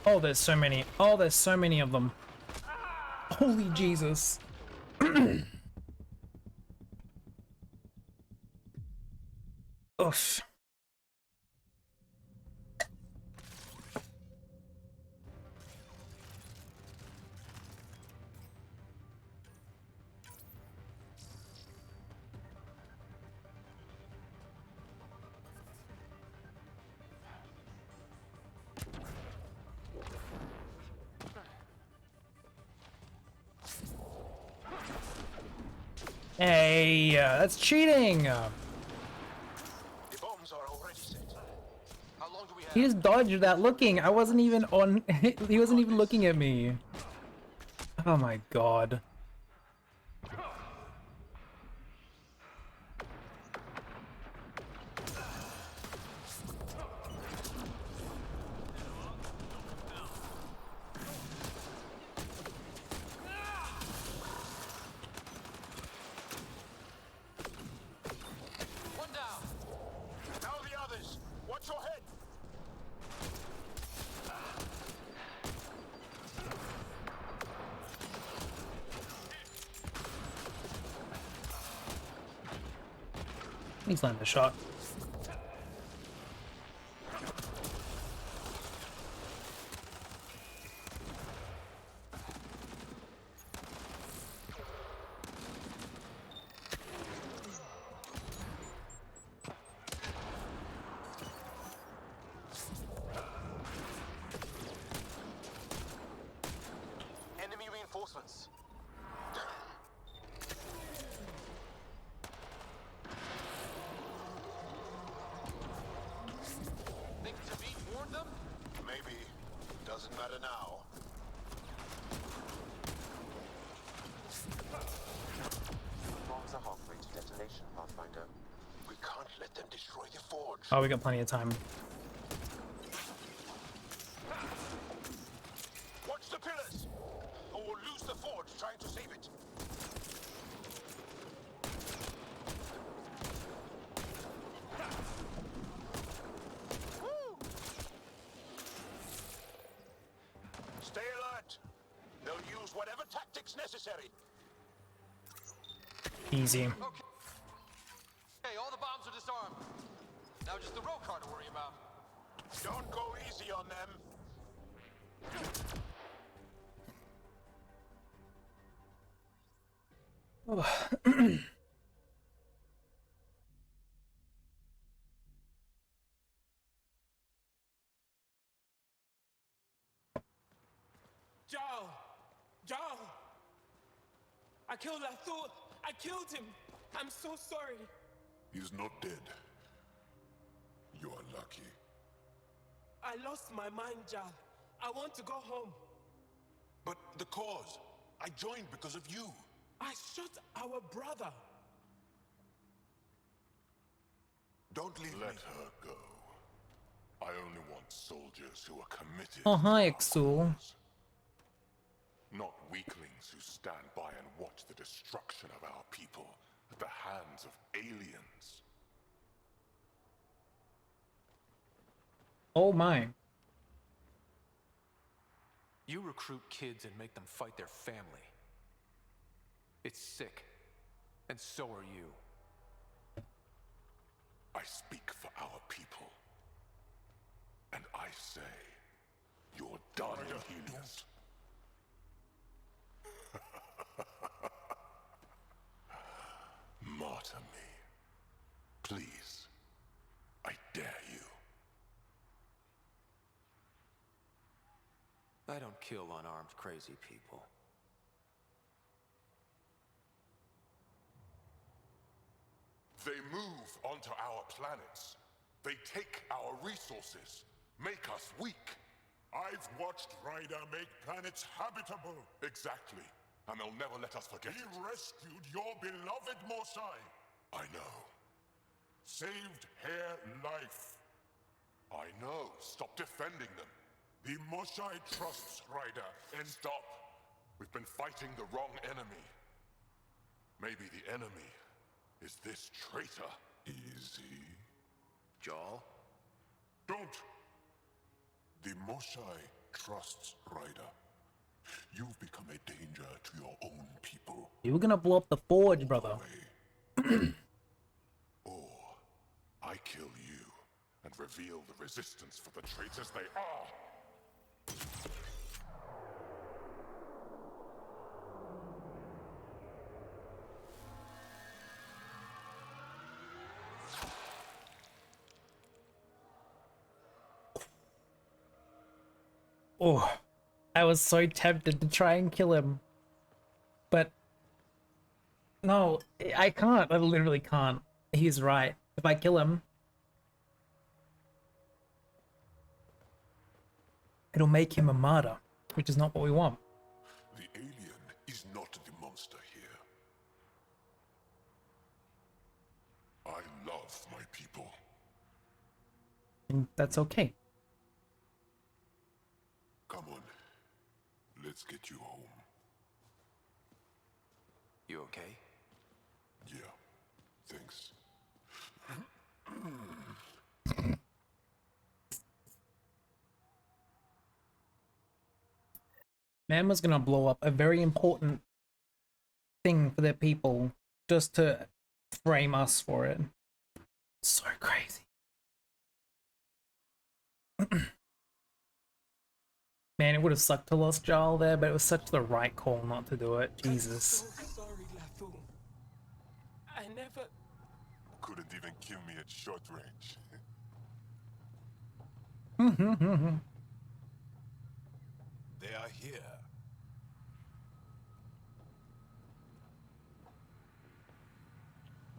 Oh, there's so many. Oh, there's so many of them. Holy Jesus. Oof. Hey, that's cheating! The bombs are already set. How long do we have? He just dodged without looking. I wasn't even on. He wasn't even looking at me. Oh my god. Watch your head! He's landed a shot. Enemy reinforcements. Think Tabit warned them? Maybe. Doesn't matter now. Bombs are halfway to detonation, Pathfinder. We can't let them destroy the forge. Oh, we got plenty of time. Watch the pillars! Or we'll lose the forge trying to save it. Stay alert. They'll use whatever tactics necessary. Easy. Okay, all the bombs are disarmed. Now just the road car to worry about. Don't go easy on them. Jarl! Jarl! I killed Lathor! I killed him! I'm so sorry! He's not dead. You are lucky. I lost my mind, Jarl. I want to go home. But the cause. I joined because of you. I shot our brother. Don't leave Let me. her go. I only want soldiers who are committed. Oh, hi, to our Exul. cause. Not weaklings who stand by and watch the destruction of our people at the hands of aliens. Oh my. You recruit kids and make them fight their family. It's sick. And so are you. I speak for our people. And I say, you're done, Helios. Martyr me. Please. I dare you. I don't kill unarmed crazy people. They move onto our planets. They take our resources, make us weak. I've watched Ryder make planets habitable. Exactly. And they'll never let us forget He it. rescued your beloved Mosai. I know. Saved her life. I know. Stop defending them. The Mosai trusts Ryder and... Stop. We've been fighting the wrong enemy. Maybe the enemy is this traitor. Easy. Jarl? Don't! The Mosai trusts Ryder. You've become a danger to your own people. You were gonna blow up the forge, brother. Or I kill you and reveal the resistance for the traitors they are. Oh, I was so tempted to try and kill him. But no, I can't. I literally can't. He's right. If I kill him, it'll make him a martyr, which is not what we want. The alien is not the monster here. I love my people. And that's okay. Come on. Let's get you home. You okay? Yeah. Thanks. Man was gonna blow up a very important thing for their people just to frame us for it. So crazy. Man, it would have sucked to lost Jarl there, but it was such the right call not to do it. Jesus. I'm so sorry, Lathu. I never... Couldn't even kill me at short range. They are here.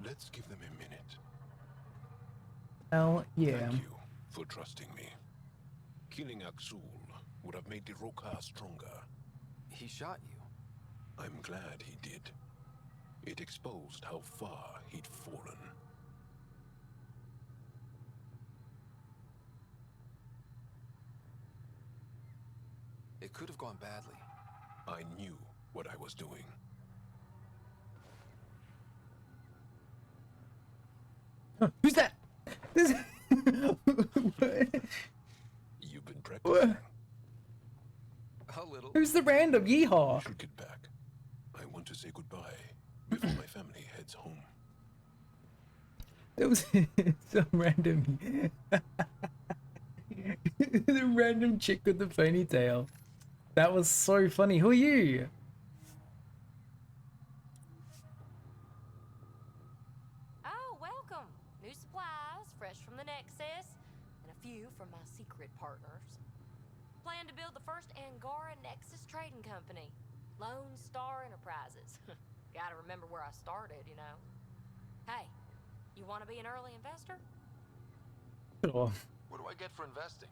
Let's give them a minute. Hell yeah. Thank you for trusting me. Killing Aksul would have made the Roka stronger. He shot you. I'm glad he did. It exposed how far he'd fallen. It could have gone badly. I knew what I was doing. Who's that? You've been practicing. A little. Who's the random yeehaw? We should get back. I want to say goodbye before my family heads home. That was some random. The random chick with the ponytail. That was so funny. Who are you? Oh, welcome. New supplies, fresh from the Nexus, and a few from my secret partners. Plan to build the first Angara Nexus trading company. Lone Star Enterprises. Gotta remember where I started, you know. Hey, you want to be an early investor? Sure. What do I get for investing?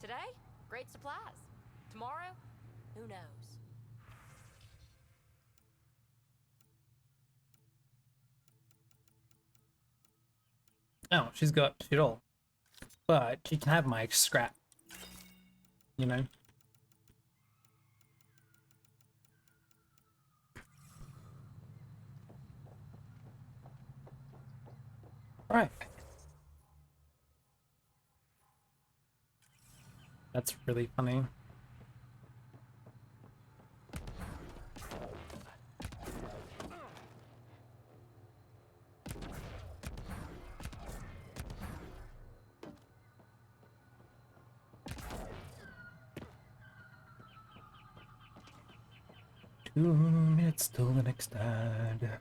Today, great supplies. Tomorrow, who knows? Oh, she's got shit all. But she can have my scrap. You know? Right. That's really funny. Two minutes till the next ad.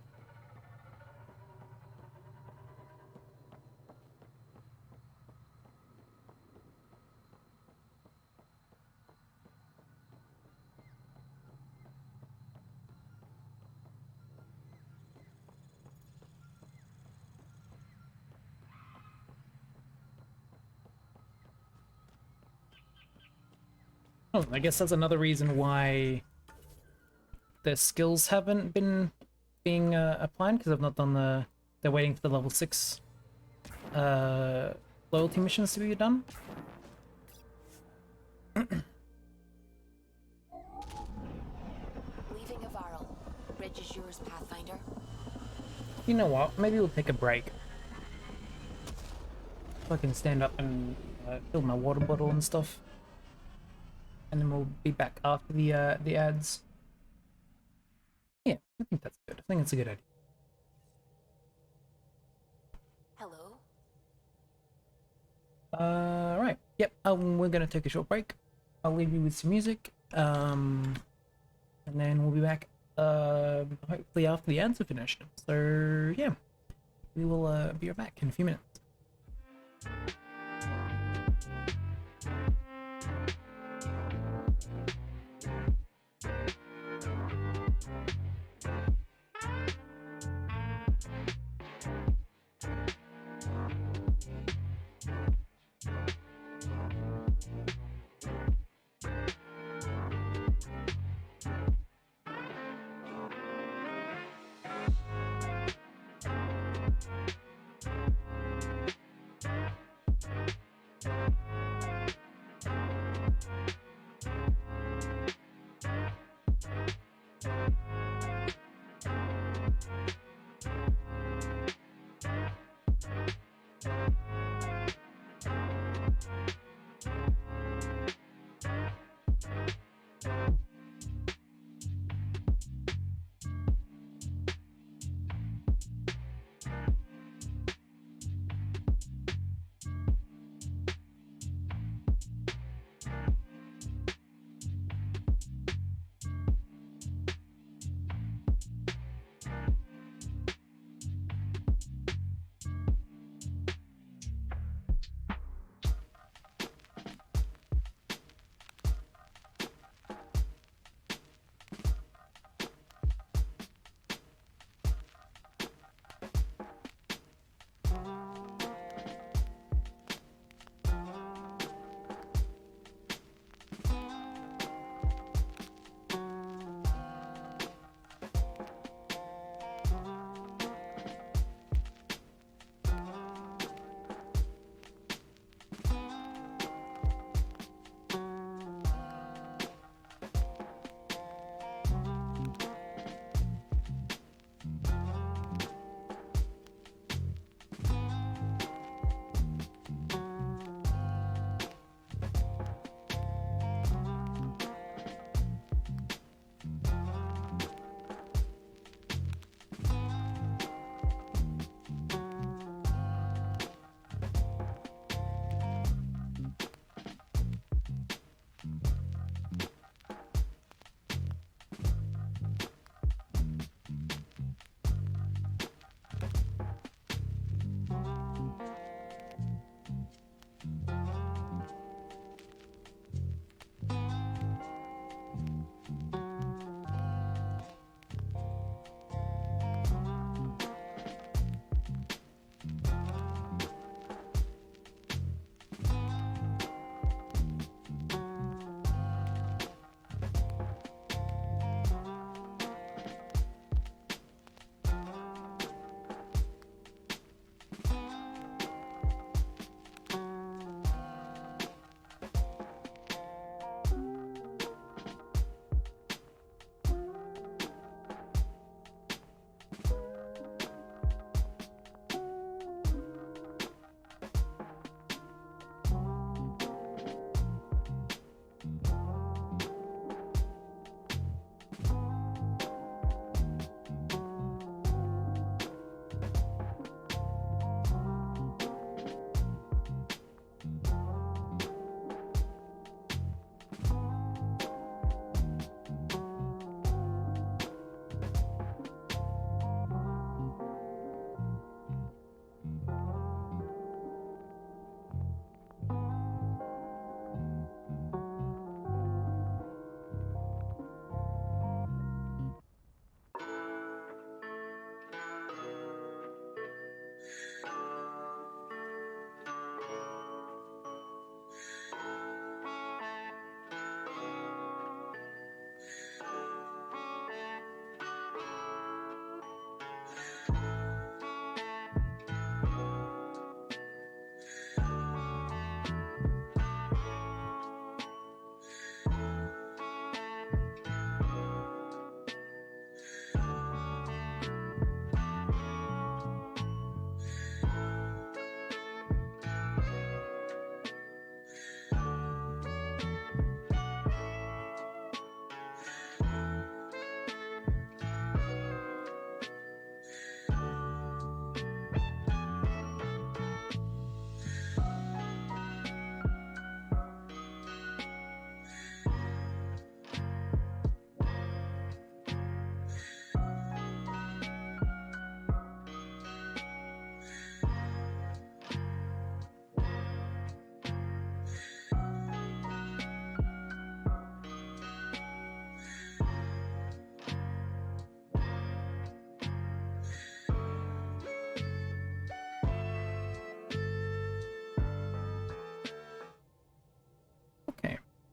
Oh, I guess that's another reason why the skills haven't been being applied, because I've not done the... They're waiting for the level 6 loyalty missions to be done. Leaving Avarl. Bridge is yours, Pathfinder. You know what? Maybe we'll take a break. So I can stand up and fill my water bottle and stuff. And then we'll be back after the ads. Yeah, I think that's good. I think it's a good idea. Hello? Right. Yep, we're gonna take a short break. I'll leave you with some music. And then we'll be back hopefully after the ads are finished. So yeah. We will be right back in a few minutes.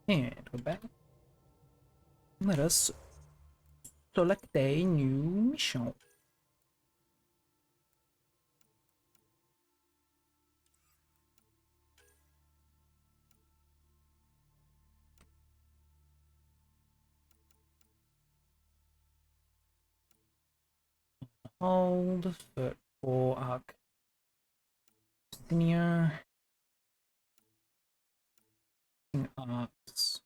And we're back. Let us select a new mission. Hold for Arc. Arcs.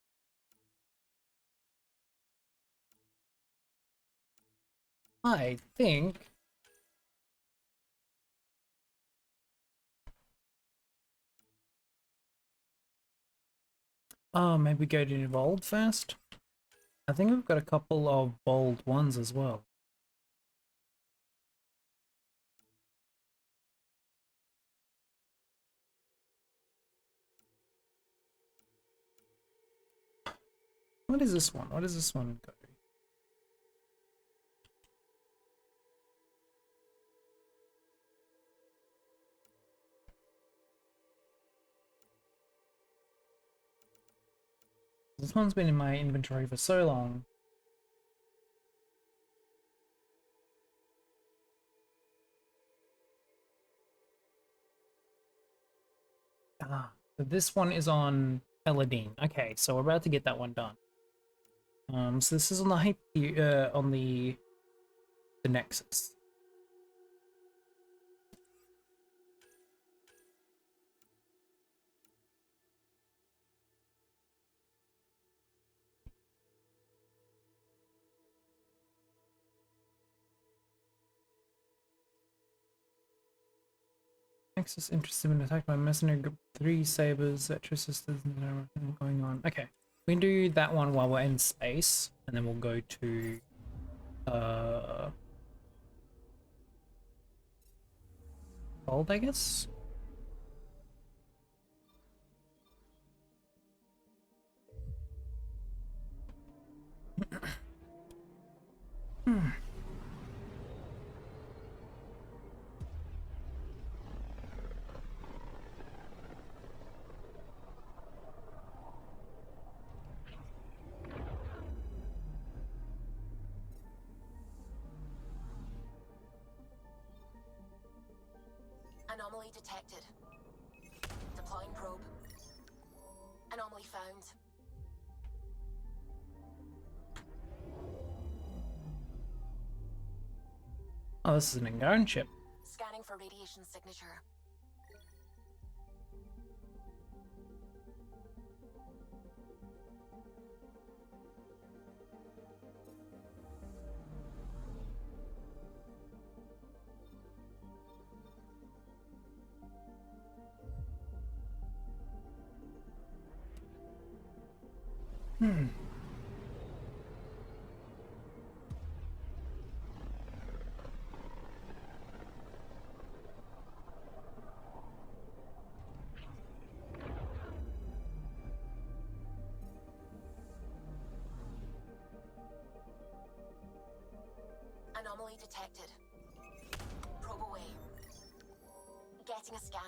I think maybe go to Evolved first. I think we've got a couple of bold ones as well. What is this one? What does this one go? This one's been in my inventory for so long. So this one is on Eladine. Okay, so we're about to get that one done. So this is on the Nexus. Nexus interested in attacked by mercenary group 3 sabers, Etro sisters, and everything going on. Okay, we can do that one while we're in space, and then we'll go to Gold, I guess. Anomaly detected. Deploying probe. Anomaly found. Oh, this is an Angaran ship. Scanning for radiation signature. Anomaly detected. Probe away. Getting a scan.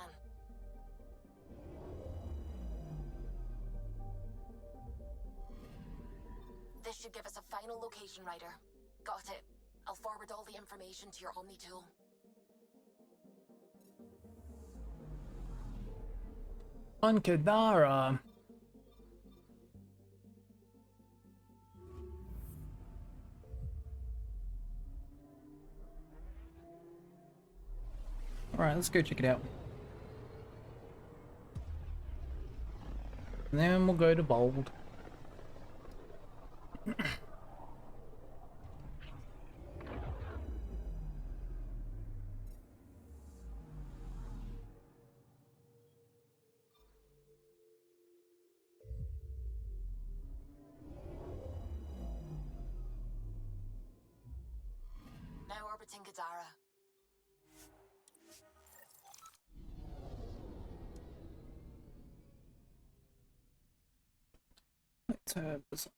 This should give us a final location, Ryder. Got it. I'll forward all the information to your Omni tool. On Kadara. Alright, let's go check it out. And then we'll go to Bold. Now orbiting Gadara. Let's have this on.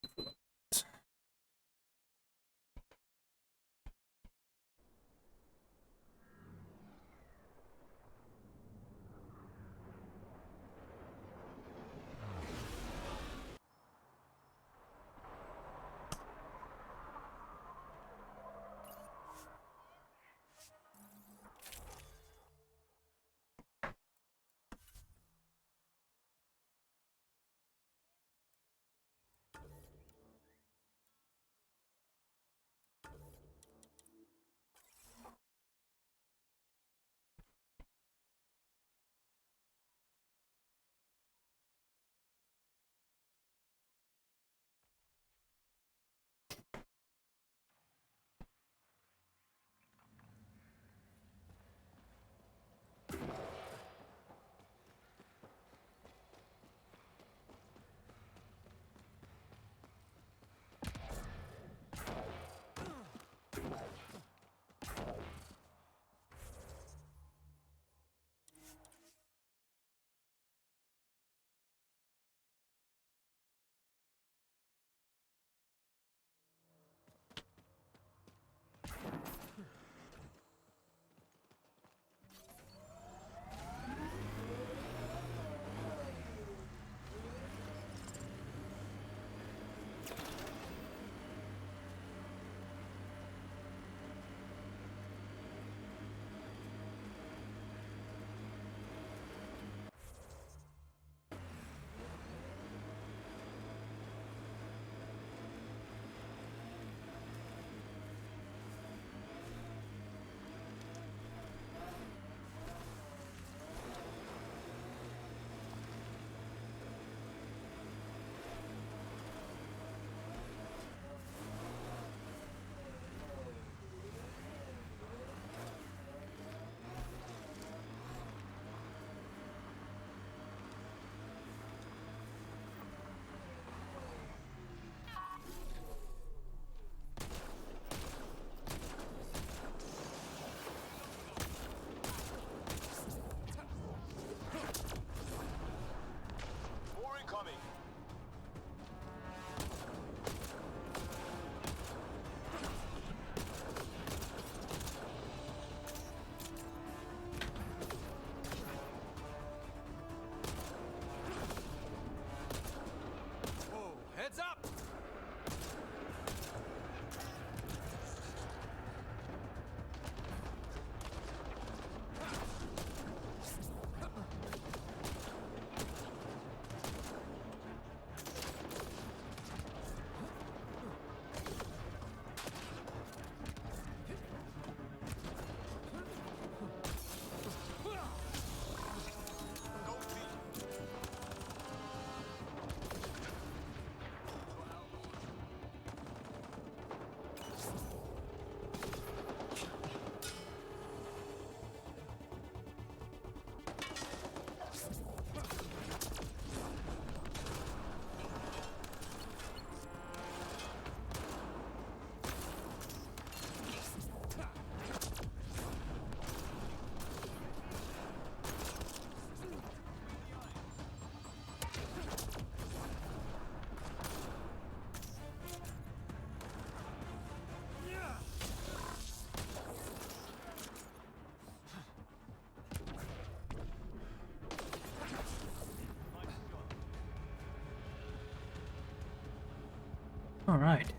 Alright.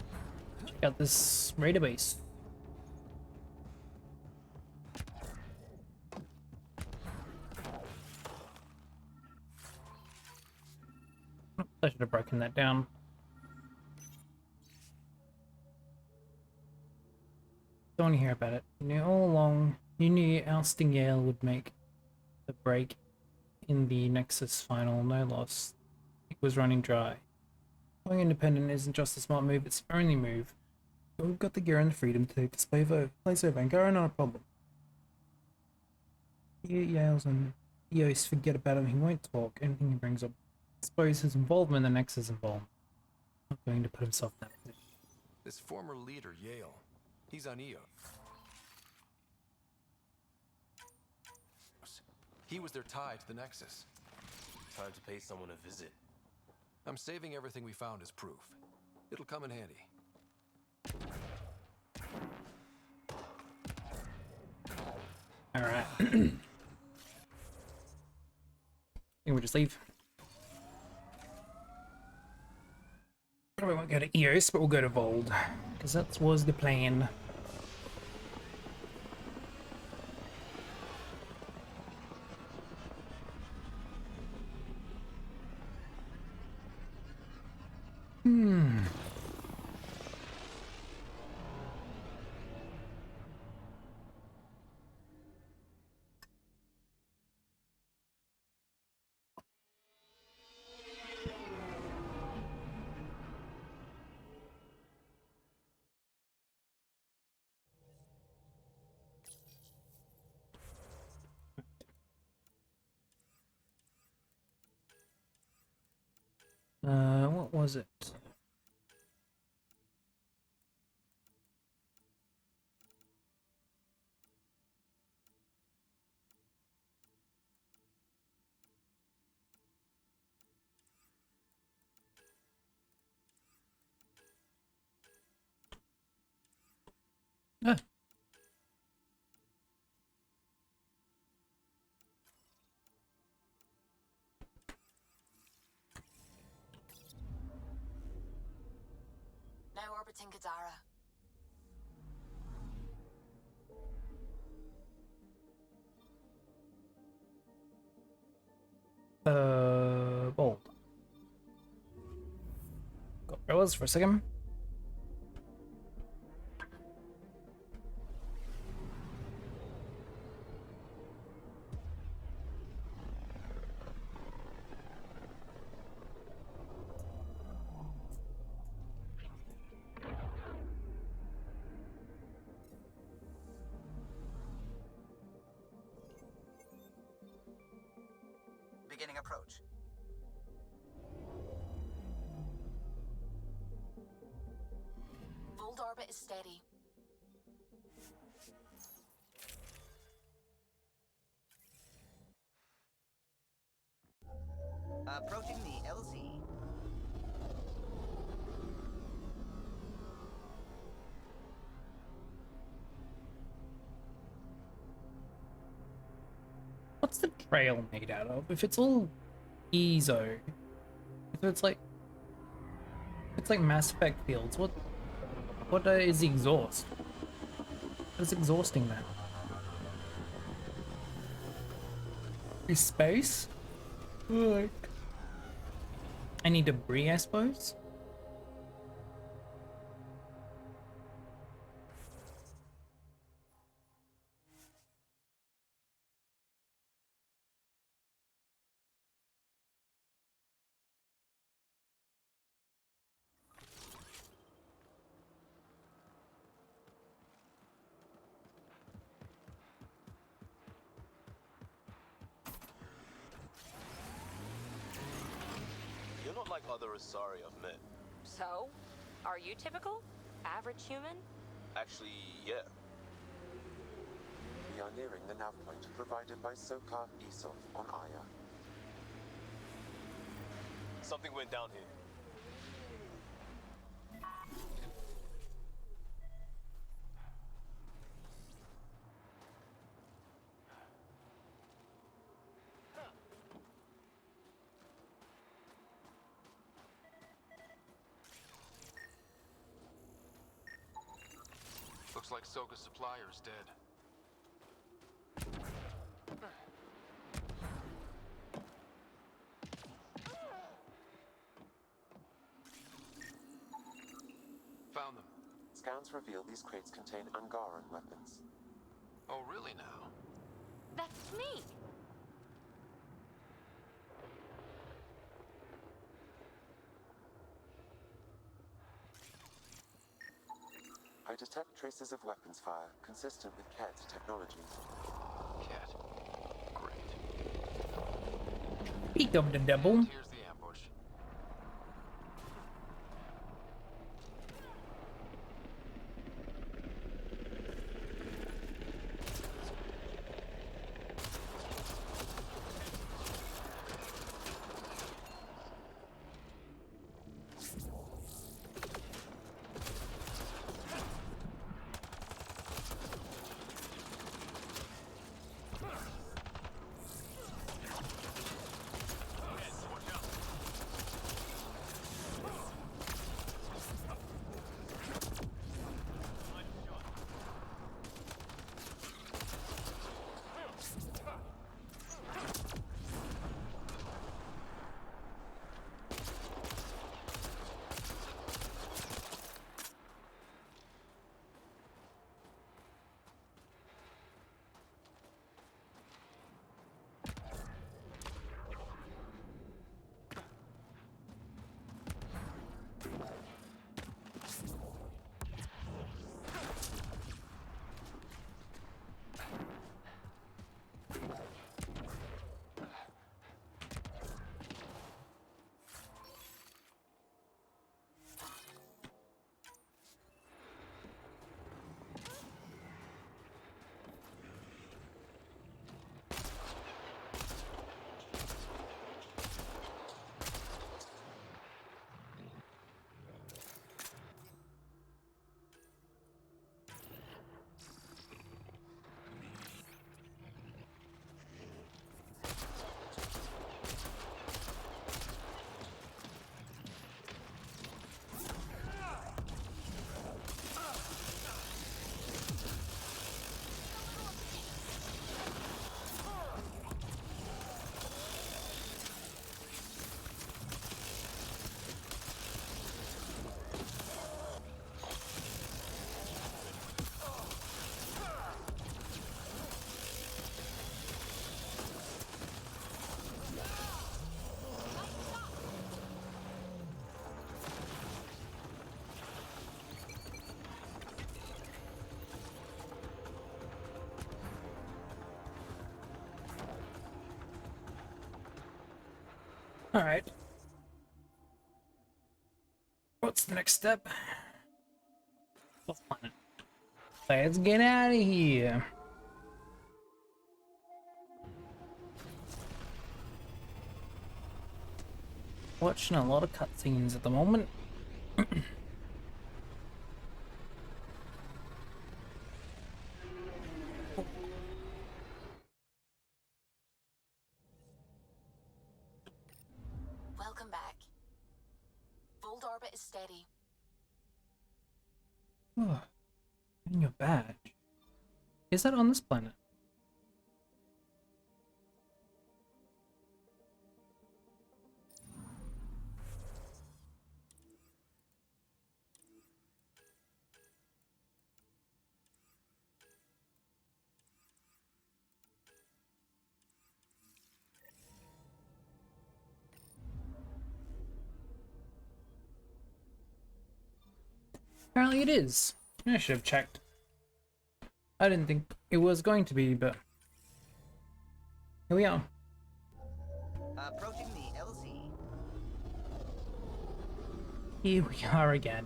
Check out this raider base. I should have broken that down. Don't want to hear about it. You knew all along, you knew ousting Yale would make the break in the Nexus final no loss. It was running dry. Going independent isn't just a smart move, it's the only move. But we've got the gear and the freedom to take this place over. Angara, not a problem. Yales and Eos forget about him, he won't talk. Anything he brings up. I suppose his involvement in the Nexus involvement. Not going to put himself in that position. This former leader, Yale, he's on EO. He was their tie to the Nexus. Time to pay someone a visit. I'm saving everything we found as proof. It'll come in handy. Alright. I think we'll just leave. We won't go to Eos, but we'll go to Vold. Because that was the plan. What was it? Ah. Now orbiting Gadara. Bold. Got Rose for a second. Beginning approach. Vold orbit is steady. Approaching the LZ. What's the trail made out of? If it's all EZO, if it's like Mass Effect fields, what is the exhaust? What is exhausting that? Is space? Like any debris, I suppose? You're not like other Asari I've met. So? Are you typical? Average human? Actually, yeah. We are nearing the nav point provided by Sokar Isov on Aya. Something went down here. like Soga's supplier's dead. Found them. Scans reveal these crates contain Angaran weapons. Oh, really now? That's me! I detect traces of weapons fire, consistent with Ket's technology. Cat. Great. Peek of the devil. And here's the ambush. Alright. What's the next step? Let's get out of here. Watching a lot of cutscenes at the moment. Welcome back. Fold orbit is steady. Oh, and your badge. Is that on this planet? Apparently it is. I should have checked. I didn't think it was going to be, but here we are. Approaching the LZ. Here we are again.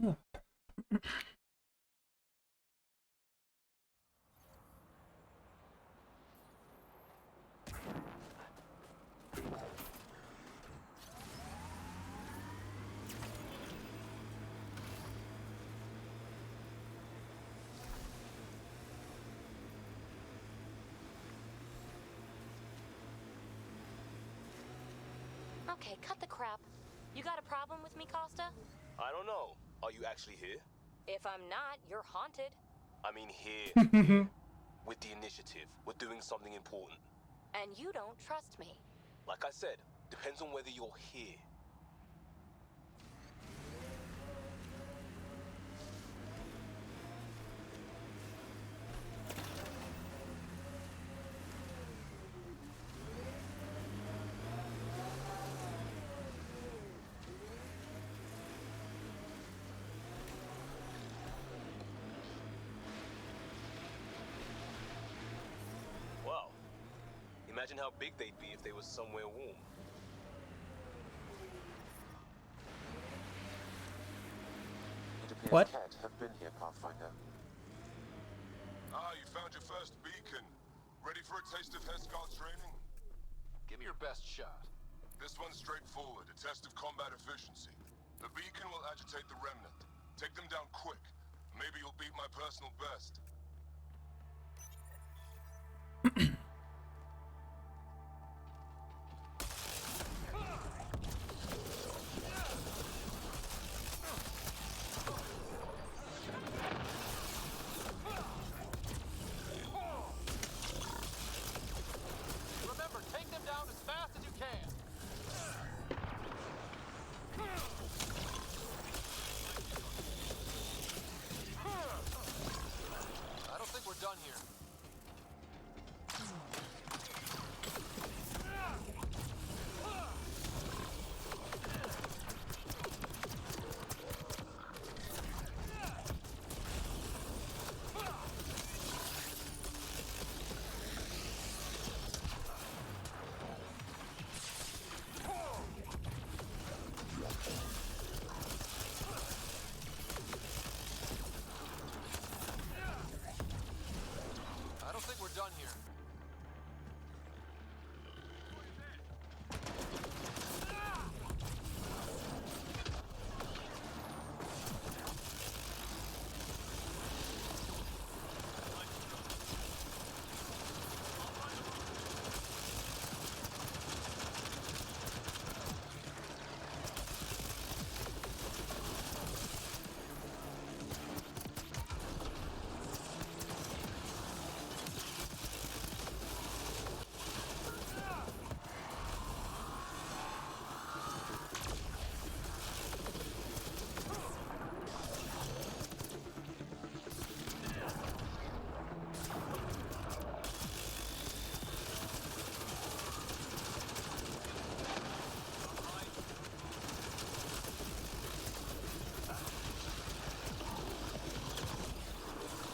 Okay, cut the crap. You got a problem with me, Costa? I don't know. Are you actually here? If I'm not, you're haunted. I mean here. With the initiative. We're doing something important. And you don't trust me. Like I said, depends on whether you're here. Wow. Imagine how big they'd be if they were somewhere warm. It appears What? Ket have been here, Pathfinder. Ah, you found your first beacon. Ready for a taste of Heskar training? Give me your best shot. This one's straightforward, a test of combat efficiency. The beacon will agitate the remnant. Take them down quick. Maybe you'll beat my personal best. Remember, take them down as fast as you can. I don't think we're done here. I don't think we're done here.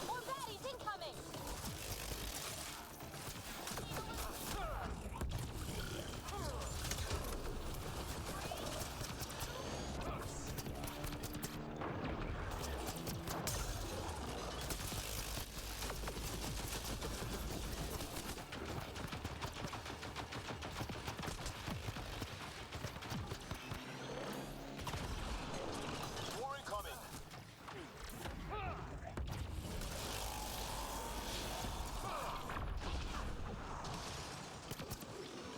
More baddies incoming! More incoming.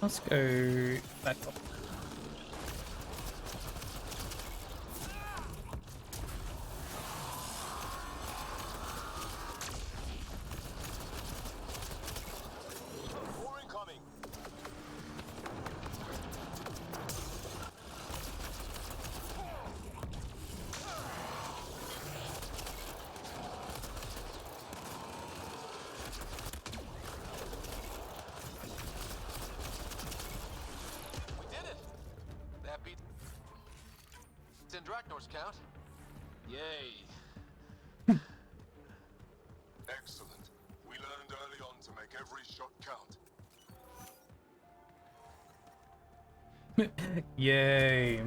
Let's go back up. More incoming. We did it! That beat Dracnor's count. Yay. Excellent. We learned early on to make every shot count. Yay.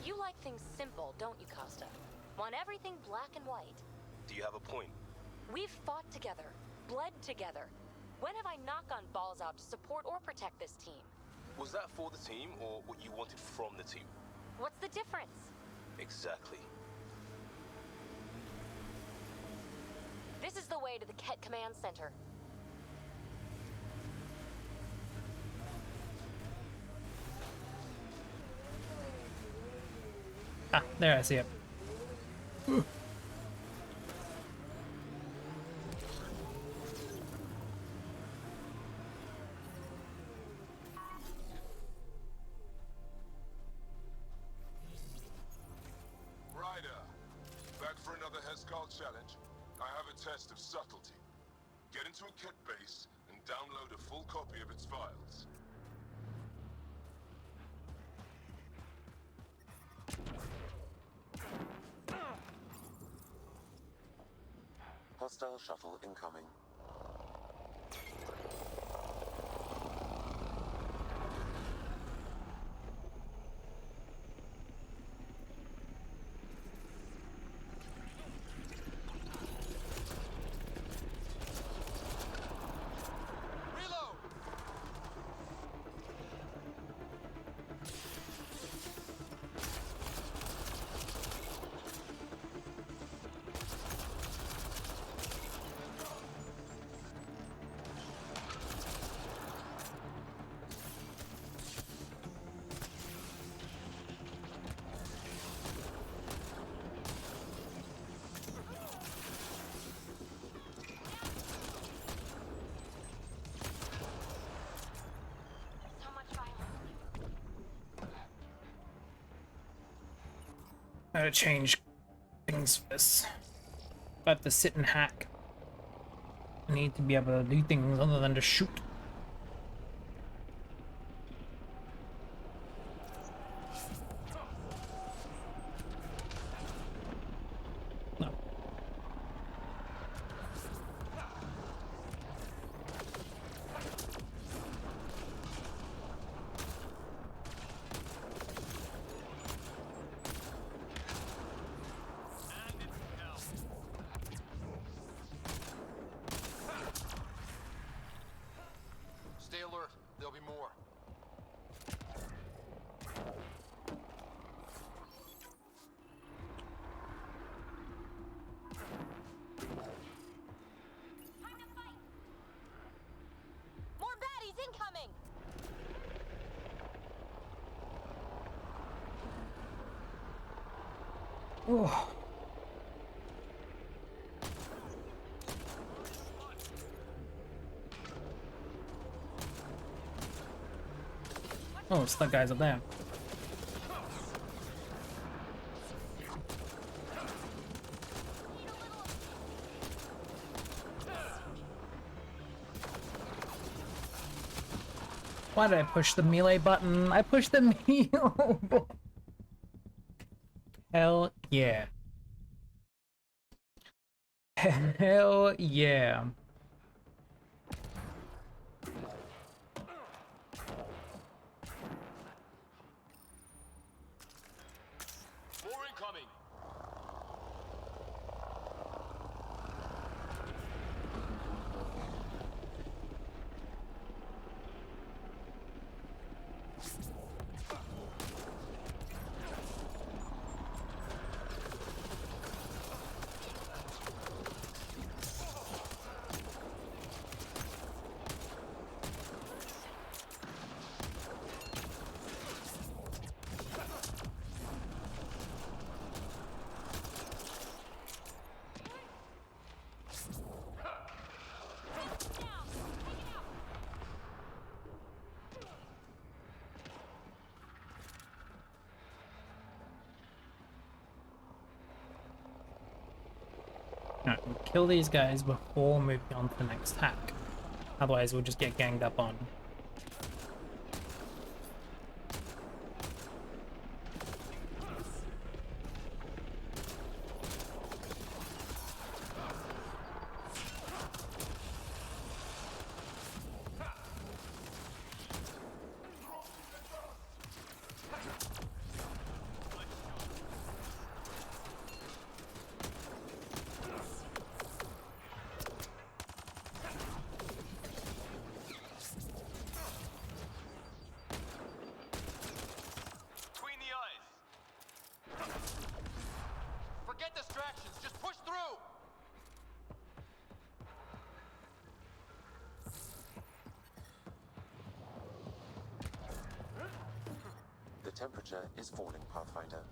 You like things simple, don't you, Costa? Want everything black and white. Do you have a point? We've fought together, bled together. When have I not gone balls out to support or protect this team? Was that for the team, or what you wanted from the team? What's the difference? Exactly. This is the way to the Ket Command Center. Ah, there, I see it. Ryder, back for another Heskal challenge. I have a test of subtlety. Get into a kit base and download a full copy of its files. Hostile shuttle incoming. Gotta change things for this. If I have to sit and hack, I need to be able to do things other than to shoot. No. Stay alert. There'll be more. More baddies incoming! Oh. Oh, it's the guys up there. Why did I push the melee button? I pushed the melee button. Hell yeah. Hell yeah. More incoming. Alright, we'll kill these guys before moving on to the next hack. Otherwise we'll just get ganged up on. temperature is falling, Pathfinder.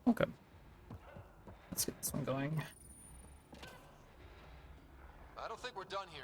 Okay. Let's get this one going. I don't think we're done here.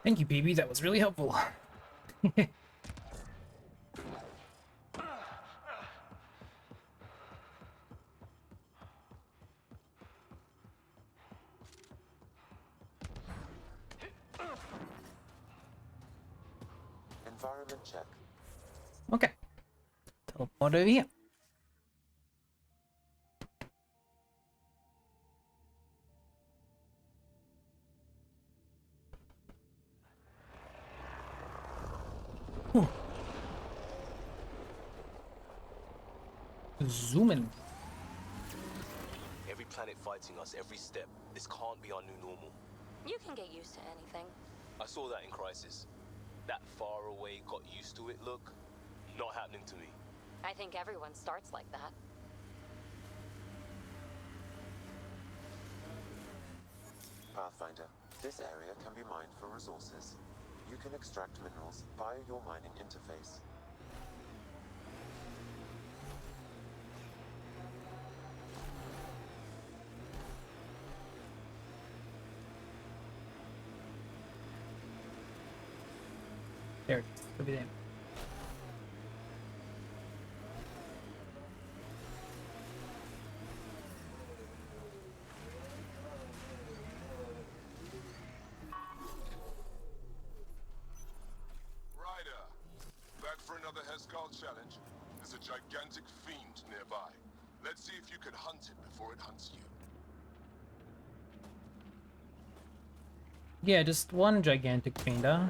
Thank you, BB. That was really helpful. Environment check. Okay. Teleport over here. Whew. Zoom in. Every planet fighting us every step. This can't be our new normal. You can get used to anything. I saw that in Crisis. That far away, got used to it look, not happening to me. I think everyone starts like that. Pathfinder, this area can be mined for resources. You can extract minerals via your mining interface. There it is. Over there. Ryder, back for another Heskal challenge. There's a gigantic fiend nearby. Let's see if you can hunt it before it hunts you. Yeah, just one gigantic fiend, huh?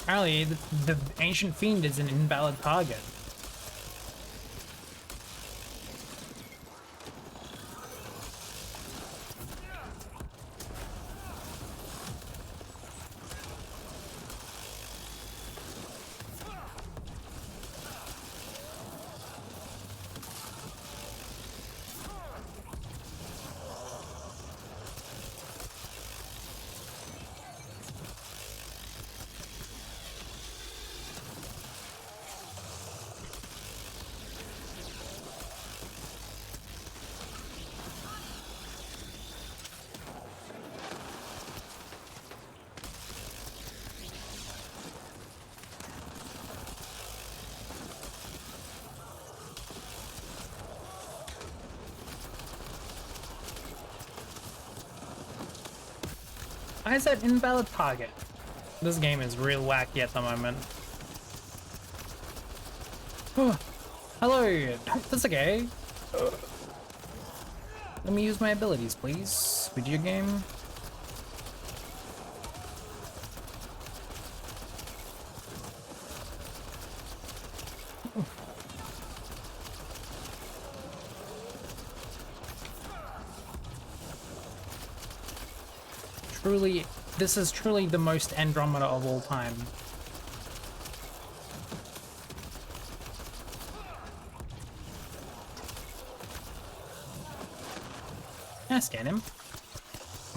Apparently, the ancient fiend is an invalid target. Why is that invalid target? This game is real wacky at the moment. Hello, that's okay. Let me use my abilities, please. Video game. Truly, this is truly the most Andromeda of all time. I scan him.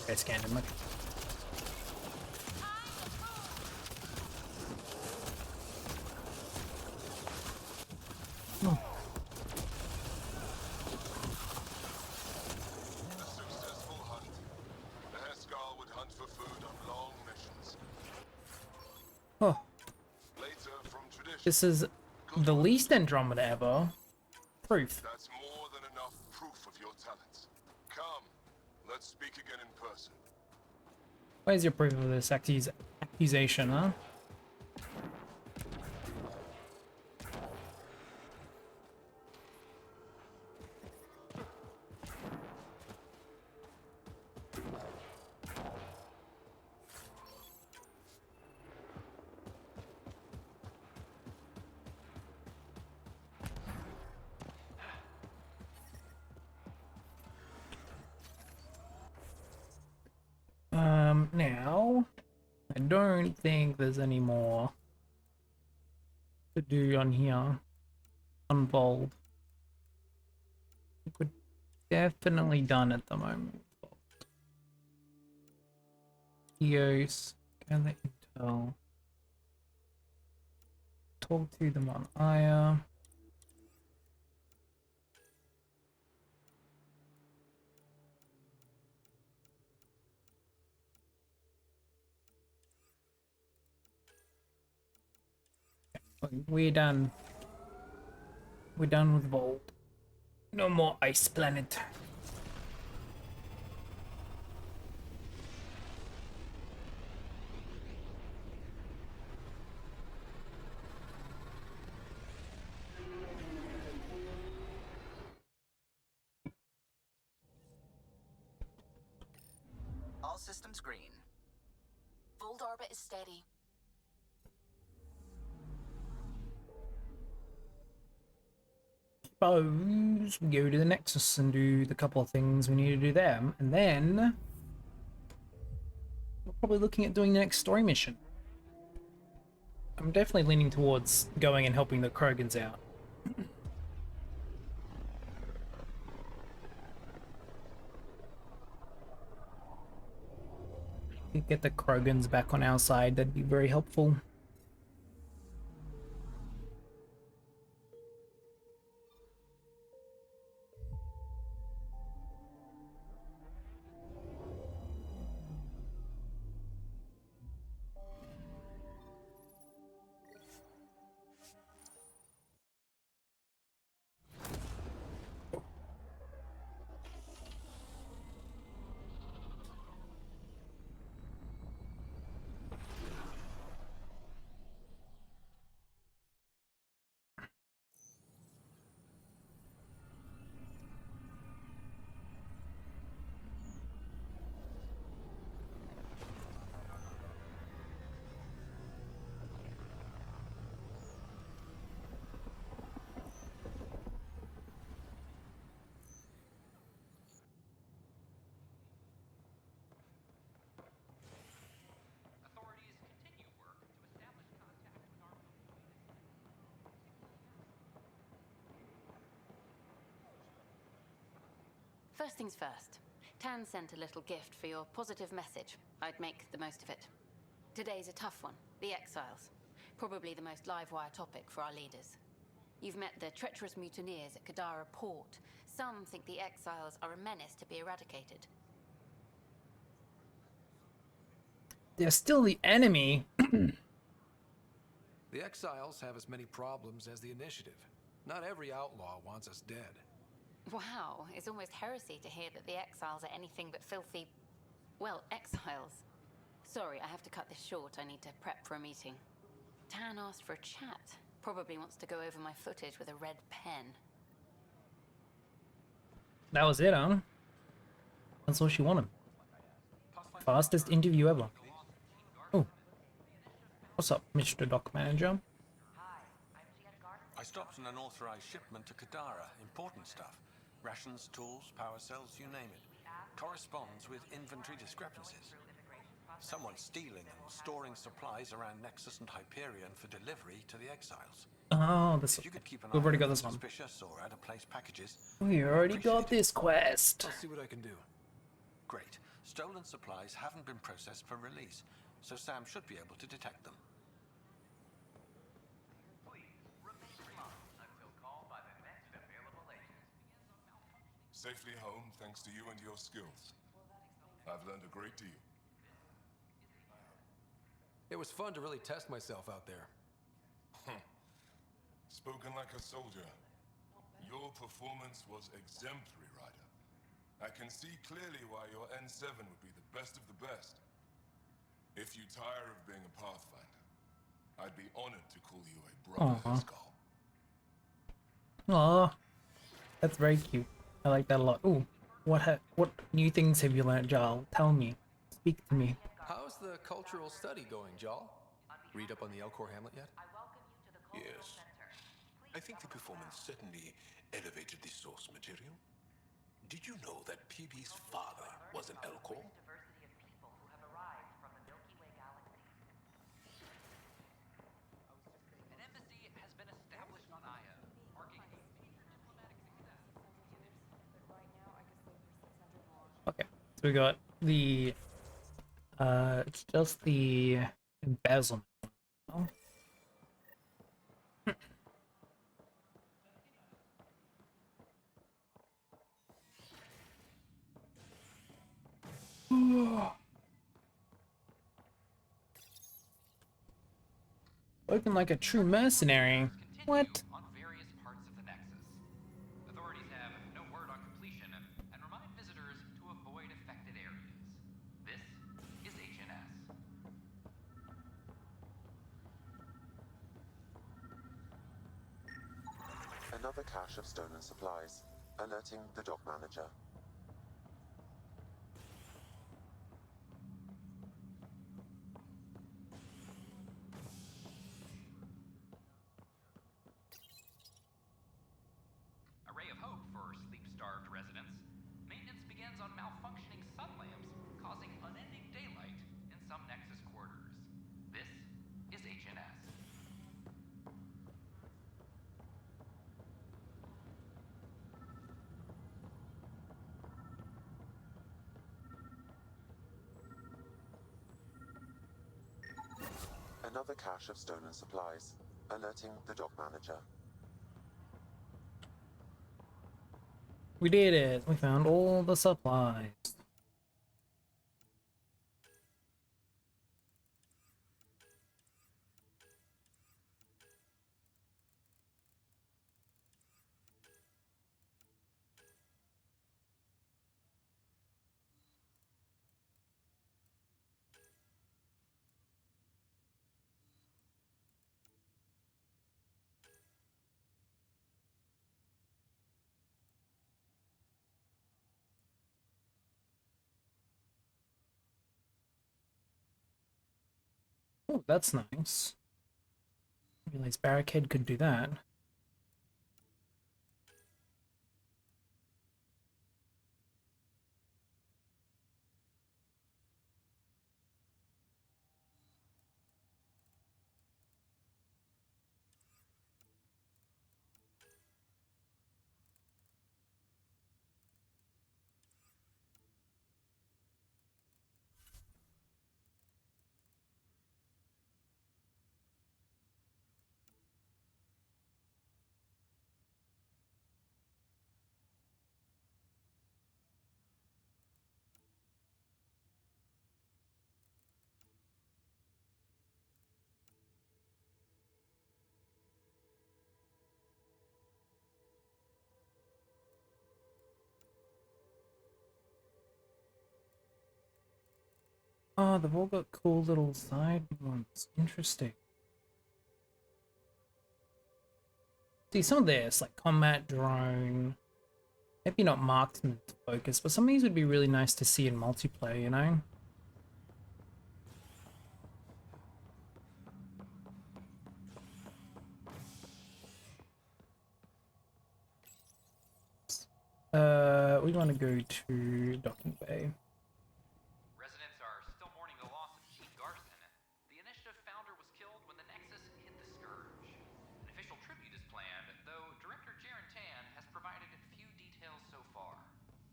Okay, scan him. Okay. Oh. A successful hunt. The Heskal would hunt for food on long missions. Oh. Later, from tradition, This is the least Andromeda ever. Proof. that's more than enough proof of your talents. Come, let's speak again in person. Where's your proof of this accusation, huh? Now, I don't think there's any more to do on here. Unfold. We're definitely done at the moment. EOS, gather intel. Talk to them on Aya. We're done. We're done with Vault. No more Ice Planet. All systems green. Vault orbit is steady. Suppose we go to the Nexus and do the couple of things we need to do there, and then we're probably looking at doing the next story mission. I'm definitely leaning towards going and helping the Krogans out. If we could get the Krogans back on our side, that'd be very helpful. First things first. Tan sent a little gift for your positive message. I'd make the most of it. Today's a tough one. The Exiles. Probably the most live-wire topic for our leaders. You've met the treacherous mutineers at Kadara Port. Some think the Exiles are a menace to be eradicated. They're still the enemy. The Exiles have as many problems as the Initiative. Not every outlaw wants us dead. Wow, it's almost heresy to hear that the Exiles are anything but filthy, well, exiles. Sorry, I have to cut this short. I need to prep for a meeting. Tan asked for a chat. Probably wants to go over my footage with a red pen. That was it, huh? That's all she wanted. Fastest interview ever. Oh. What's up, Mr. Dock Manager? I stopped an unauthorized shipment to Kadara. Important stuff. Rations, tools, power cells, you name it. Corresponds with inventory discrepancies. Someone's stealing and storing supplies around Nexus and Hyperion for delivery to the exiles. Oh, this If you could keep an we've eye already out got for this one. suspicious or out-of-place packages. We already got this quest. I'll see what I can do. Great. Stolen supplies haven't been processed for release, so Sam should be able to detect them. Safely home thanks to you and your skills. I've learned a great deal. It was fun to really test myself out there. Spoken like a soldier. Your performance was exemplary, Ryder. I can see clearly why your N7 would be the best of the best. If you tire of being a Pathfinder, I'd be honored to call you a brother Heskal. Aw, that's very cute. I like that a lot. Ooh, what new things have you learned, Jarl? Tell me. Speak to me. How's the cultural study going, Jarl? Read up on the Elcor Hamlet yet? Yes. I think the performance certainly elevated the source material. Did you know that PB's father was an Elcor? Okay, so we got the it's just the embezzlement. Oh. Looking like a true mercenary. What? On various parts of the Nexus. Authorities have no word on completion and remind visitors to avoid affected areas. This is HNS. Another cache of stolen supplies, alerting the dock manager. A ray of hope for sleep-starved residents. Maintenance begins on malfunctioning sun lamps, causing unending daylight in some Nexus quarters. This is HNS. Another cache of stolen supplies, alerting the dock manager. We did it. We found all the supplies. Oh, that's nice. I realized Barricade could do that. Oh, they've all got cool little side ones. Interesting. See, some of this, like combat drone, maybe not marksman focus, but some of these would be really nice to see in multiplayer, you know? We want to go to Docking Bay. Residents are still mourning the loss of Chief Garson. The initiative founder was killed when the Nexus hit the Scourge. An official tribute is planned, though Director Jaren Tan has provided few details so far.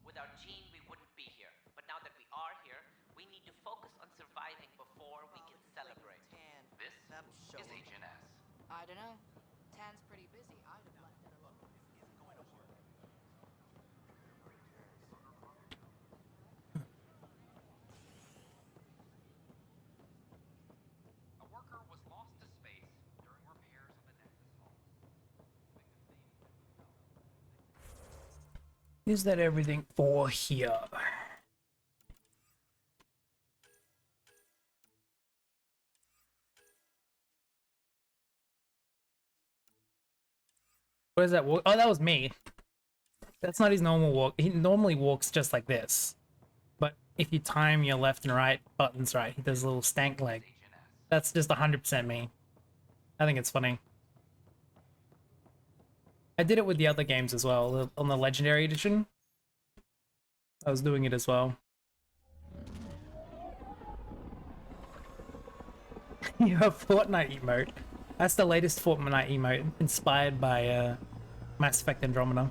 Without Jean, we wouldn't be here. But now that we are here, we need to focus on surviving before we can celebrate. This is HNS. I don't know. Tan's pretty busy. I'd have left it alone. A worker was lost to space during repairs of the Nexus hull. Is that everything for here? What is that walk? Oh, that was me. That's not his normal walk. He normally walks just like this. But if you time your left and right buttons right, he does a little stank leg. That's just 100% me. I think it's funny. I did it with the other games as well, on the Legendary Edition. I was doing it as well. Your Fortnite emote. That's the latest Fortnite emote, inspired by Mass Effect Andromeda.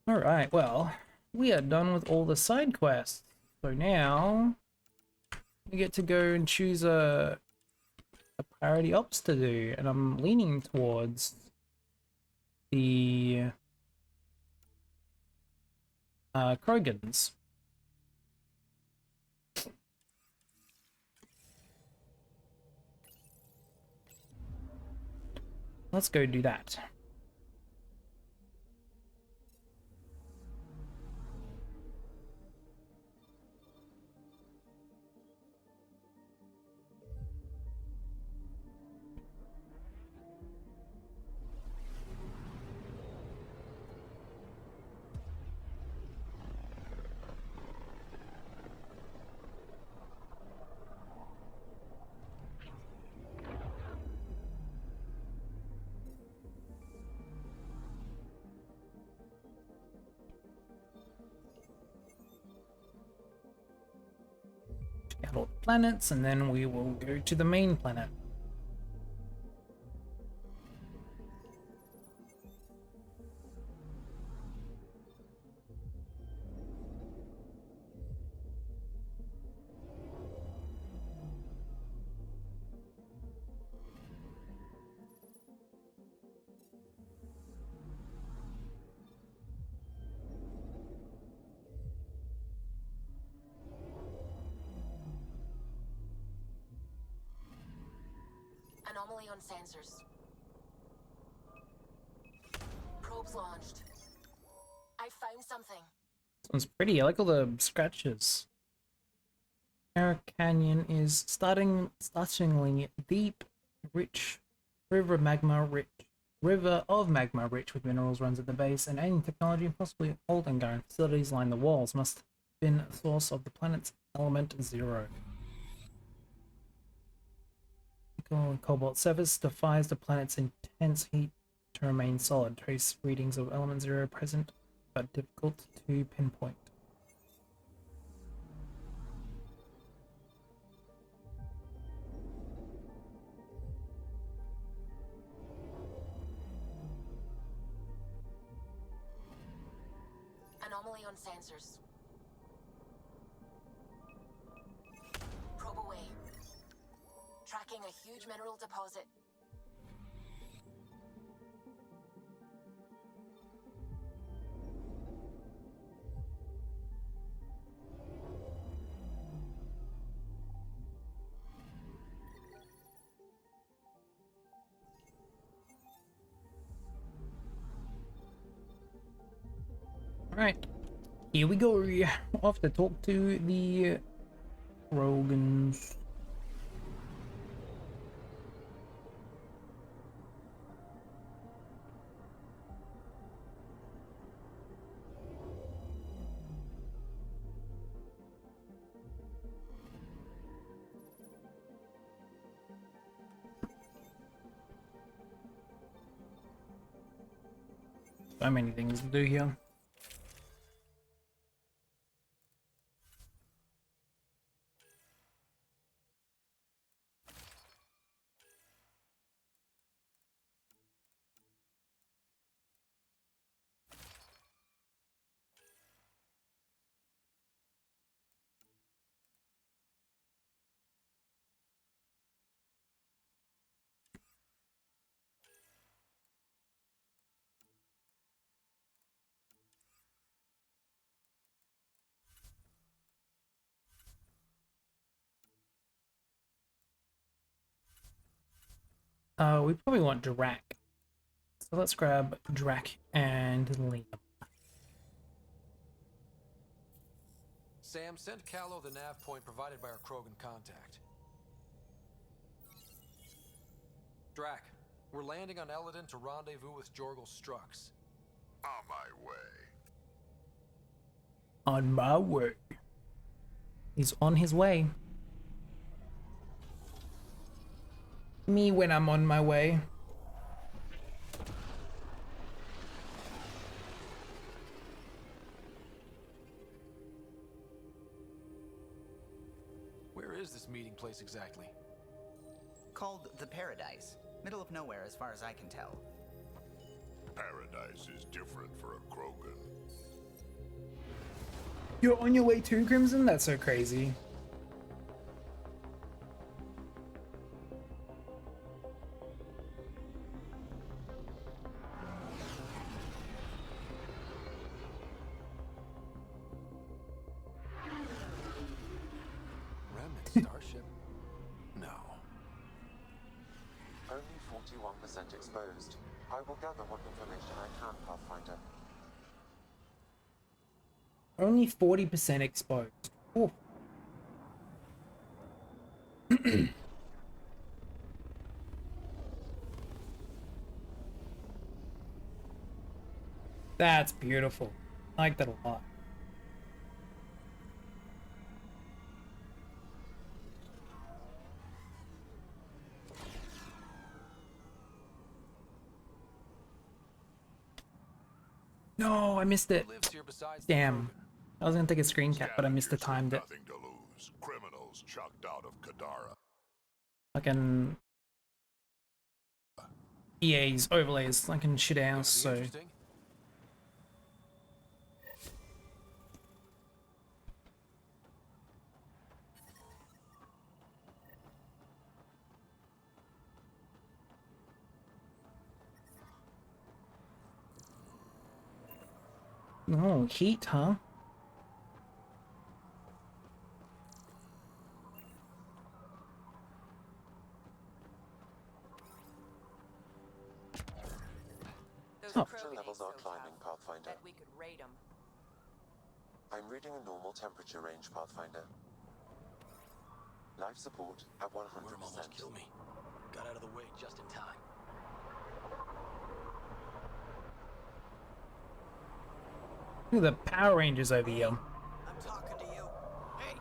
Alright, well, we are done with all the side quests. So now we get to go and choose a priority ops to do, and I'm leaning towards the Krogans. Let's go do that. Check out all the planets, and then we will go to the main planet. Anomaly on sensors. Probes launched. I found something. This one's pretty. I like all the scratches. Air Canyon is startlingly deep, rich, river of magma rich with minerals runs at the base, and alien technology and possibly old and Angaran facilities line the walls. Must have been a source of the planet's element zero. Cobalt surface defies the planet's intense heat to remain solid. Trace readings of element zero present, but difficult to pinpoint. Anomaly on sensors. Probe away. Tracking a huge mineral deposit. Alright, here we go. Off to talk to the Krogans. So many things to do here. We probably want Drac. So let's grab Drac and Liam. Sam, send Callow the nav point provided by our Krogan contact. Drac, we're landing on Eladin to rendezvous with Jorgal Strux. On my way. On my way. He's on his way. Me when I'm on my way. Where is this meeting place exactly? Called the Paradise. Middle of nowhere as far as I can tell. Paradise is different for a Krogan. You're on your way to Crimson? That's so crazy. Remnant starship? No. Only 41% exposed. I will gather what information I can, Pathfinder. Only 40% exposed. Ooh. That's beautiful. I like that a lot. No, I missed it. Damn. I was gonna take a screen cap, but I missed the time that Nothing to lose. Criminals chucked out of Kadara. fucking EA's overlays fucking shit out, so oh, heat, huh? Temperature levels are climbing, Pathfinder. Bet we could raid them. I'm reading a normal temperature range, Pathfinder. Life support at 100%. Worm almost killed me. Got out of the way just in time. Look at the Power Rangers over here. I'm talking to you. Hey!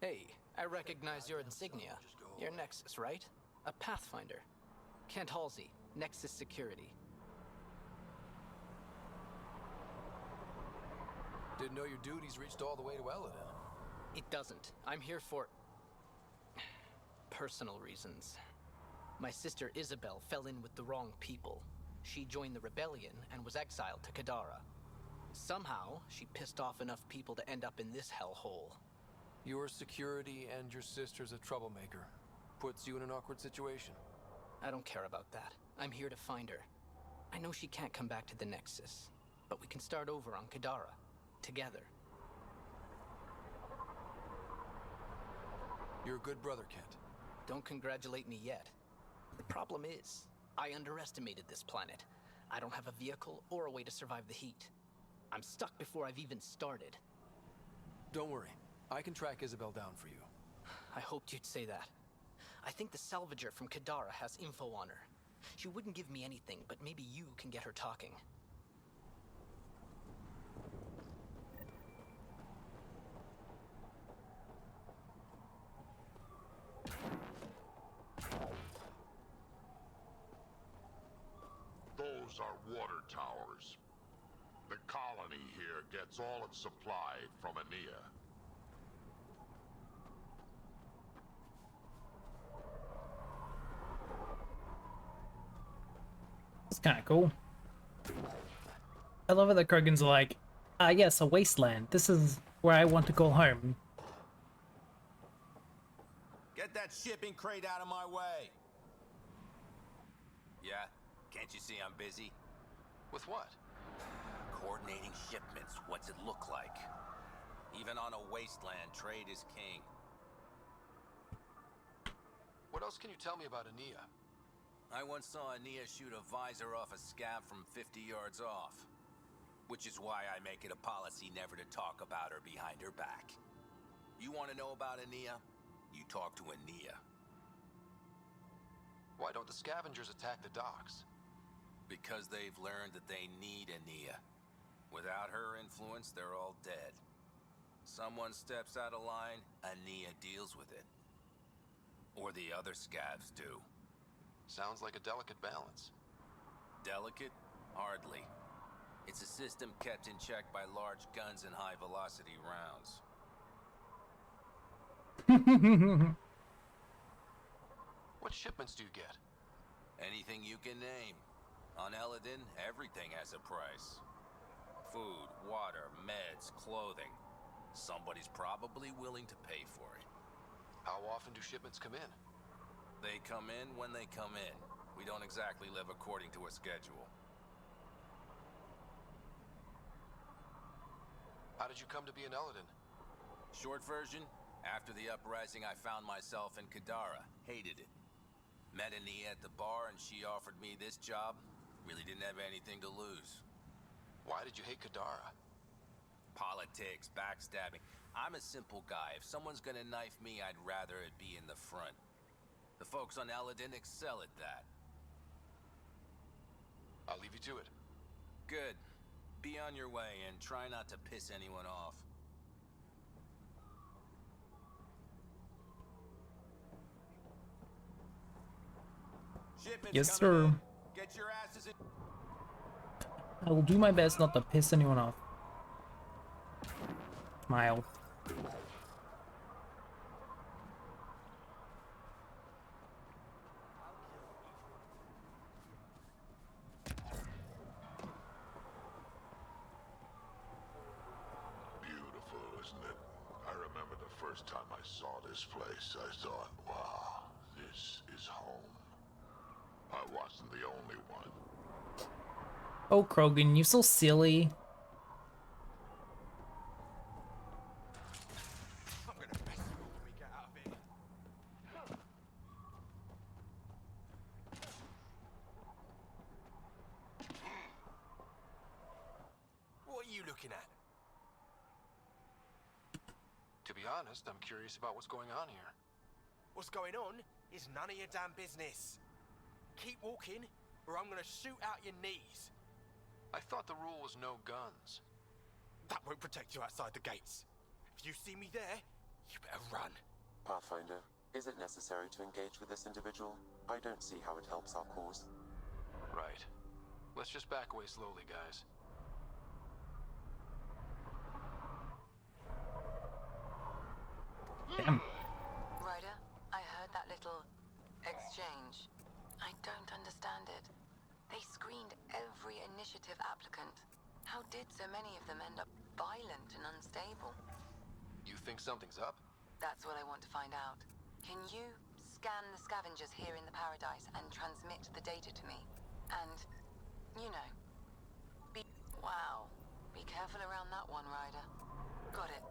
Hey, I recognize your insignia. Your Nexus, right? A Pathfinder. Kent Halsey, Nexus Security. Didn't know your duties reached all the way to Eladin. It doesn't. I'm here for personal reasons. My sister Isabel fell in with the wrong people. She joined the rebellion and was exiled to Kadara. Somehow, she pissed off enough people to end up in this hellhole. Your security and your sister's a troublemaker. Puts you in an awkward situation. I don't care about that. I'm here to find her. I know she can't come back to the Nexus, but we can start over on Kadara. Together. You're a good brother, Kent. Don't congratulate me yet. The problem is, I underestimated this planet. I don't have a vehicle or a way to survive the heat. I'm stuck before I've even started. Don't worry. I can track Isabel down for you. I hoped you'd say that. I think the salvager from Kadara has info on her. She wouldn't give me anything, but maybe you can get her talking. Those are water towers. The colony here gets all its supply from Ania. It's kind of cool. I love it that Krogans are like, yes, a wasteland. This is where I want to go home. Get that shipping crate out of my way! Yeah? Can't you see I'm busy? With what? Coordinating shipments. What's it look like? Even on a wasteland, trade is king. What else can you tell me about Ania? I once saw Ania shoot a visor off a scav from 50 yards off. Which is why I make it a policy never to talk about her behind her back. You want to know about Ania? You talk to Ania. Why don't the scavengers attack the docks? Because they've learned that they need Ania. Without her influence, they're all dead. Someone steps out of line, Ania deals with it. Or the other scavs do. Sounds like a delicate balance. Delicate? Hardly. It's a system kept in check by large guns and high-velocity rounds. What shipments do you get? Anything you can name. On Eladin, everything has a price. Food, water, meds, clothing. Somebody's probably willing to pay for it. How often do shipments come in? They come in when they come in. We don't exactly live according to a schedule. How did you come to be in Eladin? Short version, after the uprising I found myself in Kadara. Hated it. Met Ania at the bar and she offered me this job. Really didn't have anything to lose. Why did you hate Kadara? Politics, backstabbing. I'm a simple guy. If someone's gonna knife me, I'd rather it be in the front. The folks on Eladin excel at that. I'll leave you to it. Good. Be on your way and try not to piss anyone off. Yes, sir. Get your asses in. I will do my best not to piss anyone off. Smile. Beautiful, isn't it? I remember the first time I saw this place, I thought, wow, this is home. I wasn't the only one. Oh, Krogan, you're so silly. I'm gonna mess you up when we get out of here. What are you looking at? To be honest, I'm curious about what's going on here. What's going on is none of your damn business. Keep walking, or I'm gonna shoot out your knees. I thought the rule was no guns. That won't protect you outside the gates. If you see me there, you better run. Pathfinder, is it necessary to engage with this individual? I don't see how it helps our cause. Right. Let's just back away slowly, guys. Damn. Ryder, I heard that little exchange. I don't understand it. They screened every initiative applicant. How did so many of them end up violent and unstable? You think something's up? That's what I want to find out. Can you scan the scavengers here in the Paradise and transmit the data to me? And, you know, wow. Be careful around that one, Ryder. Got it.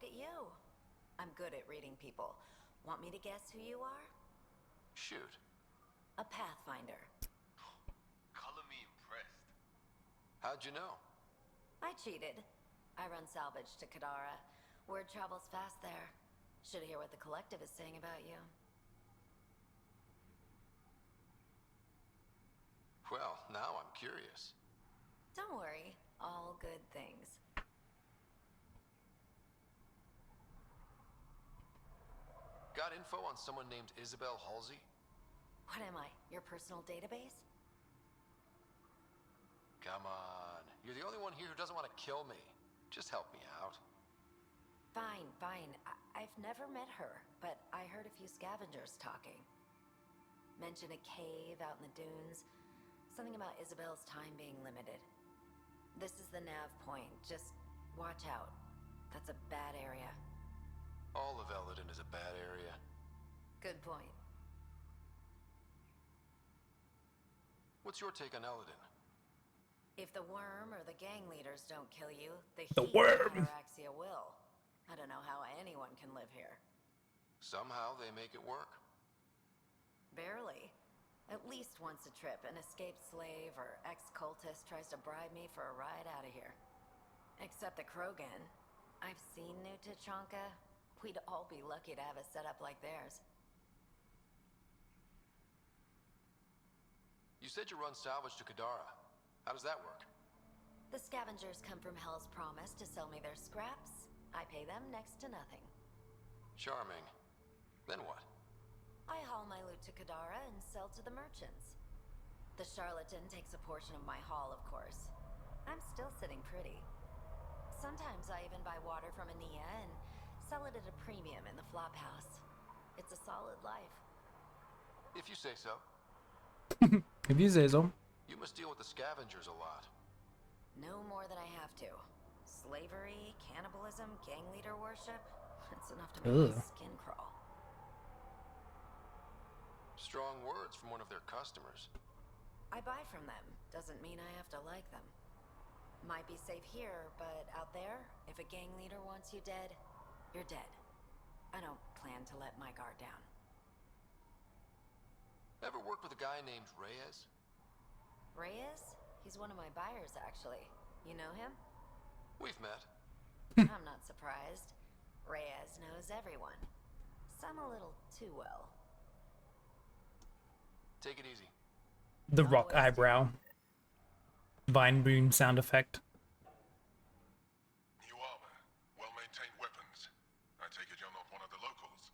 at you. I'm good at reading people. Want me to guess who you are? Shoot. A Pathfinder. Color me impressed. How'd you know? I cheated. I run salvage to Kadara. Word travels fast there. Should hear what the Collective is saying about you. Well, now I'm curious. Don't worry. All good things. Got info on someone named Isabel Halsey? What am I? Your personal database? Come on. You're the only one here who doesn't want to kill me. Just help me out. Fine, fine. I've never met her, but I heard a few scavengers talking. Mention a cave out in the dunes. Something about Isabel's time being limited. This is the nav point. Just watch out. That's a bad area. All of Eldon is a bad area. Good point. What's your take on Eldon? If the worm or the gang leaders don't kill you, the The heat worm! of Ataraxia will. I don't know how anyone can live here. Somehow they make it work. Barely. At least once a trip, an escaped slave or ex-cultist tries to bribe me for a ride out of here. Except the Krogan. I've seen New Tachanka. We'd all be lucky to have a setup like theirs. You said you run salvage to Kadara. How does that work? The scavengers come from Hell's Promise to sell me their scraps. I pay them next to nothing. Charming. Then what? I haul my loot to Kadara and sell to the merchants. The charlatan takes a portion of my haul, of course. I'm still sitting pretty. Sometimes I even buy water from Ania and sell it at a premium in the flop house. It's a solid life. If you say so. If you say so. You must deal with the scavengers a lot. No more than I have to. Slavery, cannibalism, gang leader worship. It's enough to make my skin crawl. Strong words from one of their customers. I buy from them. Doesn't mean I have to like them. Might be safe here, but out there, if a gang leader wants you dead, you're dead. I don't plan to let my guard down. Ever work with a guy named Reyes? Reyes? He's one of my buyers, actually. You know him? We've met. I'm not surprised. Reyes knows everyone. Some a little too well. Take it easy. The rock eyebrow. Vine boon sound effect. New armor, well-maintained weapons. I take it you're not one of the locals.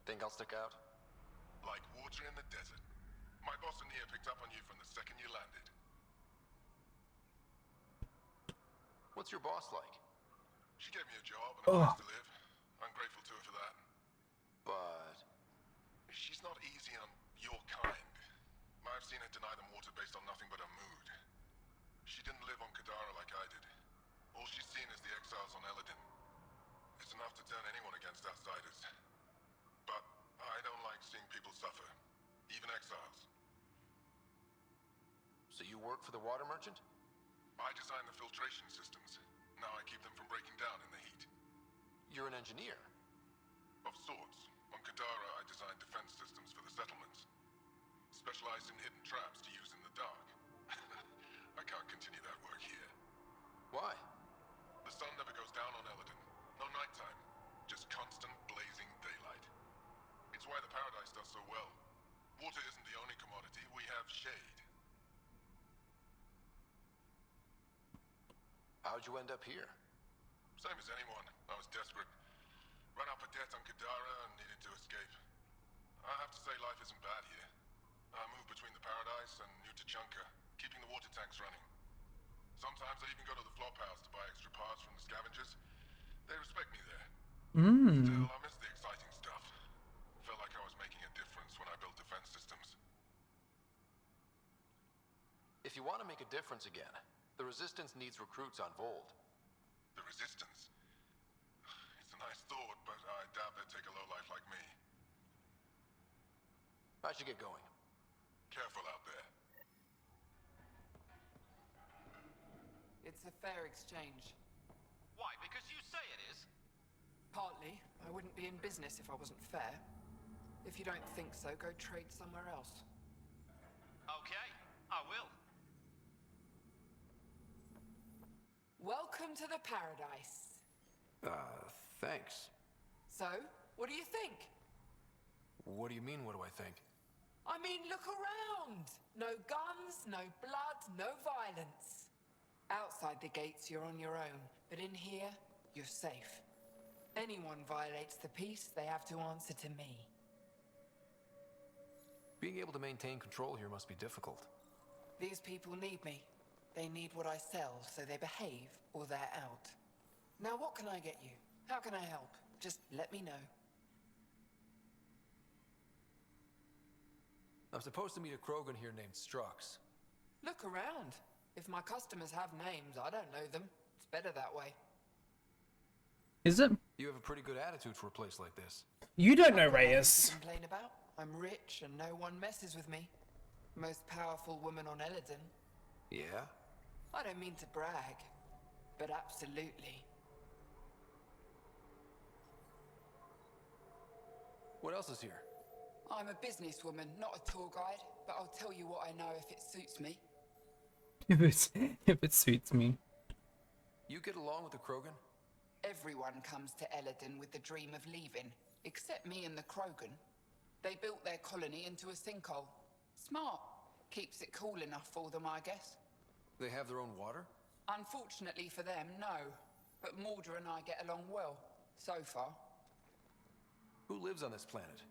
Think I'll stick out? Like water in the desert. My boss Ania picked up on you from the second you landed. What's your boss like? She gave me a job and a place to live. I'm grateful to her for that. But she's not easy on your kind. I've seen her deny them water based on nothing but her mood. She didn't live on Kadara like I did. All she's seen is the exiles on Eladin. It's enough to turn anyone against outsiders. But I don't like seeing people suffer, even exiles. So you work for the water merchant? I design the filtration systems. Now I keep them from breaking down in the heat. You're an engineer? Of sorts. On Kadara, I design defense systems for the settlements. Specialized in hidden traps to use in the dark. I can't continue that work here. Why? The sun never goes down on Eladin. No nighttime. Just constant blazing daylight. It's why the Paradise does so well. Water isn't the only commodity. We have shade. How'd you end up here? Same as anyone. I was desperate. Ran up a debt on Kadara and needed to escape. I have to say life isn't bad here. I move between the Paradise and New Tachanka, keeping the water tanks running. Sometimes I even go to the flop house to buy extra parts from the scavengers. They respect me there. Still, I miss the exciting stuff. Felt like I was making a difference when I built defense systems. If you want to make a difference again, the Resistance needs recruits on Vold. The Resistance? It's a nice thought, but I doubt they'd take a lowlife like me. I should get going. Careful out there. It's a fair exchange. Why? Because wouldn't be in business if I wasn't fair. If you don't think so, go trade somewhere else. Okay, I will. Welcome to the paradise. Thanks. So, what do you think? What do you mean, what do I think? I mean, look around! No guns, no blood, no violence. Outside the gates, you're on your own, but in here, you're safe. Anyone violates the peace, they have to answer to me. Being able to maintain control here must be difficult. These people need me. They need what I sell, so they behave or they're out. Now what can I get you? How can I help? Just let me know. I'm supposed to meet a Krogan here named Strux. Look around. If my customers have names, I don't know them. It's better that way. Is it? You have a pretty good attitude for a place like this. You don't know I've got nothing Reyes. to complain about. I'm rich and no one messes with me. Most powerful woman on Eladin. Yeah? I don't mean to brag, but absolutely. What else is here? I'm a businesswoman, not a tour guide, but I'll tell you what I know if it suits me. If it suits me. You get along with the Krogan? Everyone comes to Eladin with the dream of leaving, except me and the Krogan. They built their colony into a sinkhole. Smart. Keeps it cool enough for them, I guess. They have their own water? Unfortunately for them, no. But Mordor and I get along well, so far. Who lives on this planet?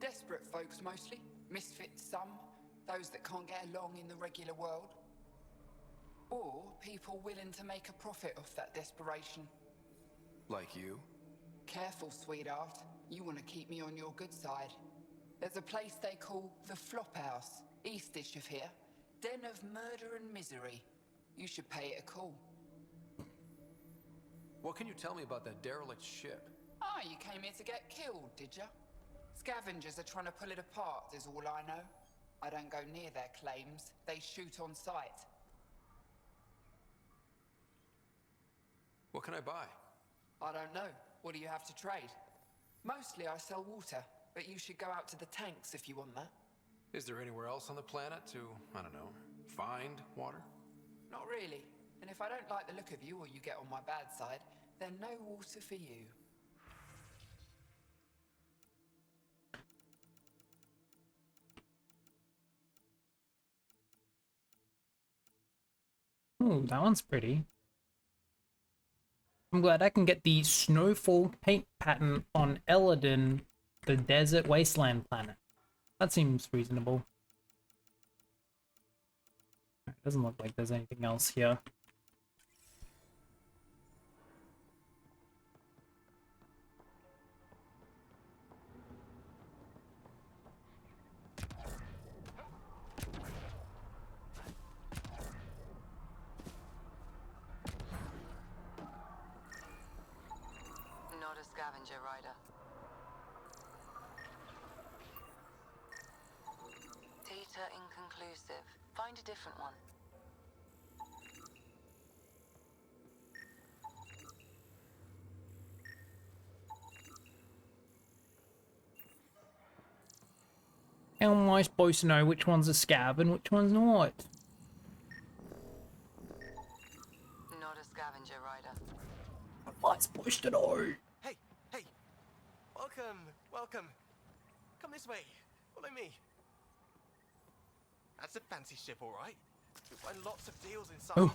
Desperate folks mostly. Misfits some. Those that can't get along in the regular world. Or people willing to make a profit off that desperation. Like you? Careful, sweetheart. You want to keep me on your good side. There's a place they call the Flop House, eastish of here. Den of murder and misery. You should pay it a call. What can you tell me about that derelict ship? Ah, you came here to get killed, did ya? Scavengers are trying to pull it apart, is all I know. I don't go near their claims. They shoot on sight. What can I buy? I don't know. What do you have to trade? Mostly I sell water, but you should go out to the tanks if you want that. Is there anywhere else on the planet to, I don't know, find water? Not really. And if I don't like the look of you or you get on my bad side, then no water for you. Ooh, that one's pretty. I'm glad I can get the snowfall paint pattern on Eladin, the desert wasteland planet. That seems reasonable. It doesn't look like there's anything else here. Not a scavenger rider. Data inconclusive. Find a different one. How am I supposed to know which one's a scav and which one's not? Not a scavenger rider. Am I supposed to know? Hey, hey! Welcome! Come this way. Follow me. That's a fancy ship, all right. You'll find lots of deals inside. Oh.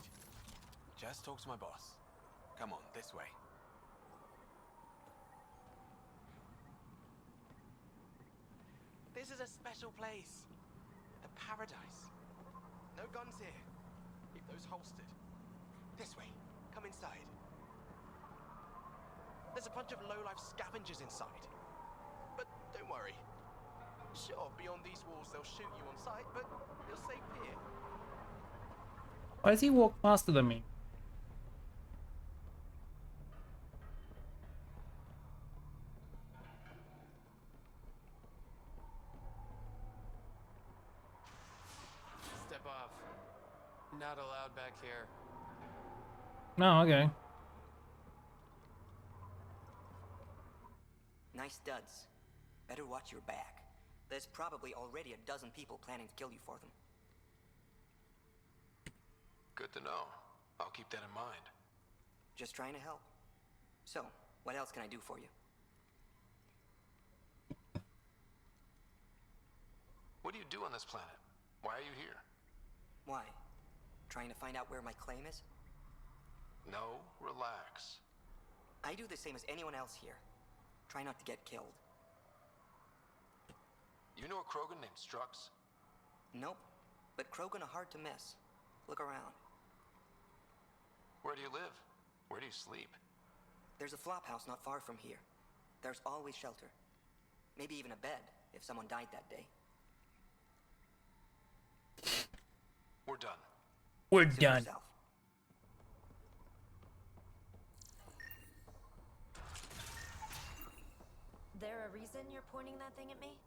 Just talk to my boss. Come on, this way. This is a special place. The paradise. No guns here. Keep those holstered. This way. Come inside. There's a bunch of low-life scavengers inside. But don't worry. Sure, beyond these walls they'll shoot you on sight, but you're safe here. Why does he walk faster than me? Step off. Not allowed back here. No, okay. Nice duds. Better watch your back. There's probably already a dozen people planning to kill you for them. Good to know. I'll keep that in mind. Just trying to help. So, what else can I do for you? What do you do on this planet? Why are you here? Why? Trying to find out where my claim is? No, relax. I do the same as anyone else here. Try not to get killed. You know a Krogan named Strux? Nope. But Krogan are hard to miss. Look around. Where do you live? Where do you sleep? There's a flop house not far from here. There's always shelter. Maybe even a bed, if someone died that day. We're done. We're Suit done. yourself. There a reason you're pointing that thing at me?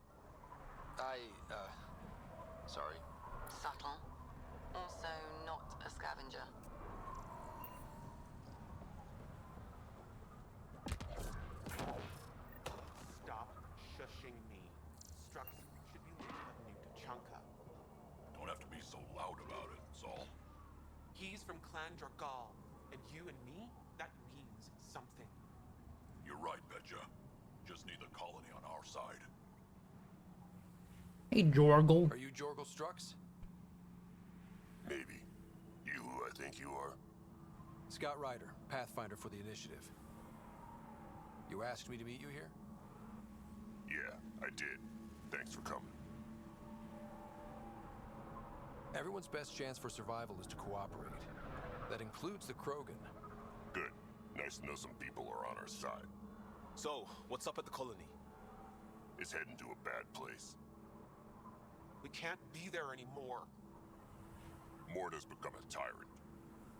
Sorry. Subtle. Also not a scavenger. Stop shushing me. Strux should be leaving you to Chunka. Don't have to be so loud about it, Saul. He's from Clan Dragal, and you and me, that means something. You're right, Betcha. Just need the colony on our side. Hey, Jorgle. Are you Jorgle Strux? Maybe. You who I think you are? Scott Ryder, Pathfinder for the Initiative. You asked me to meet you here? Yeah, I did. Thanks for coming. Everyone's best chance for survival is to cooperate. That includes the Krogan. Good. Nice to know some people are on our side. So, what's up at the colony? It's heading to a bad place. We can't be there anymore. Morta's become a tyrant.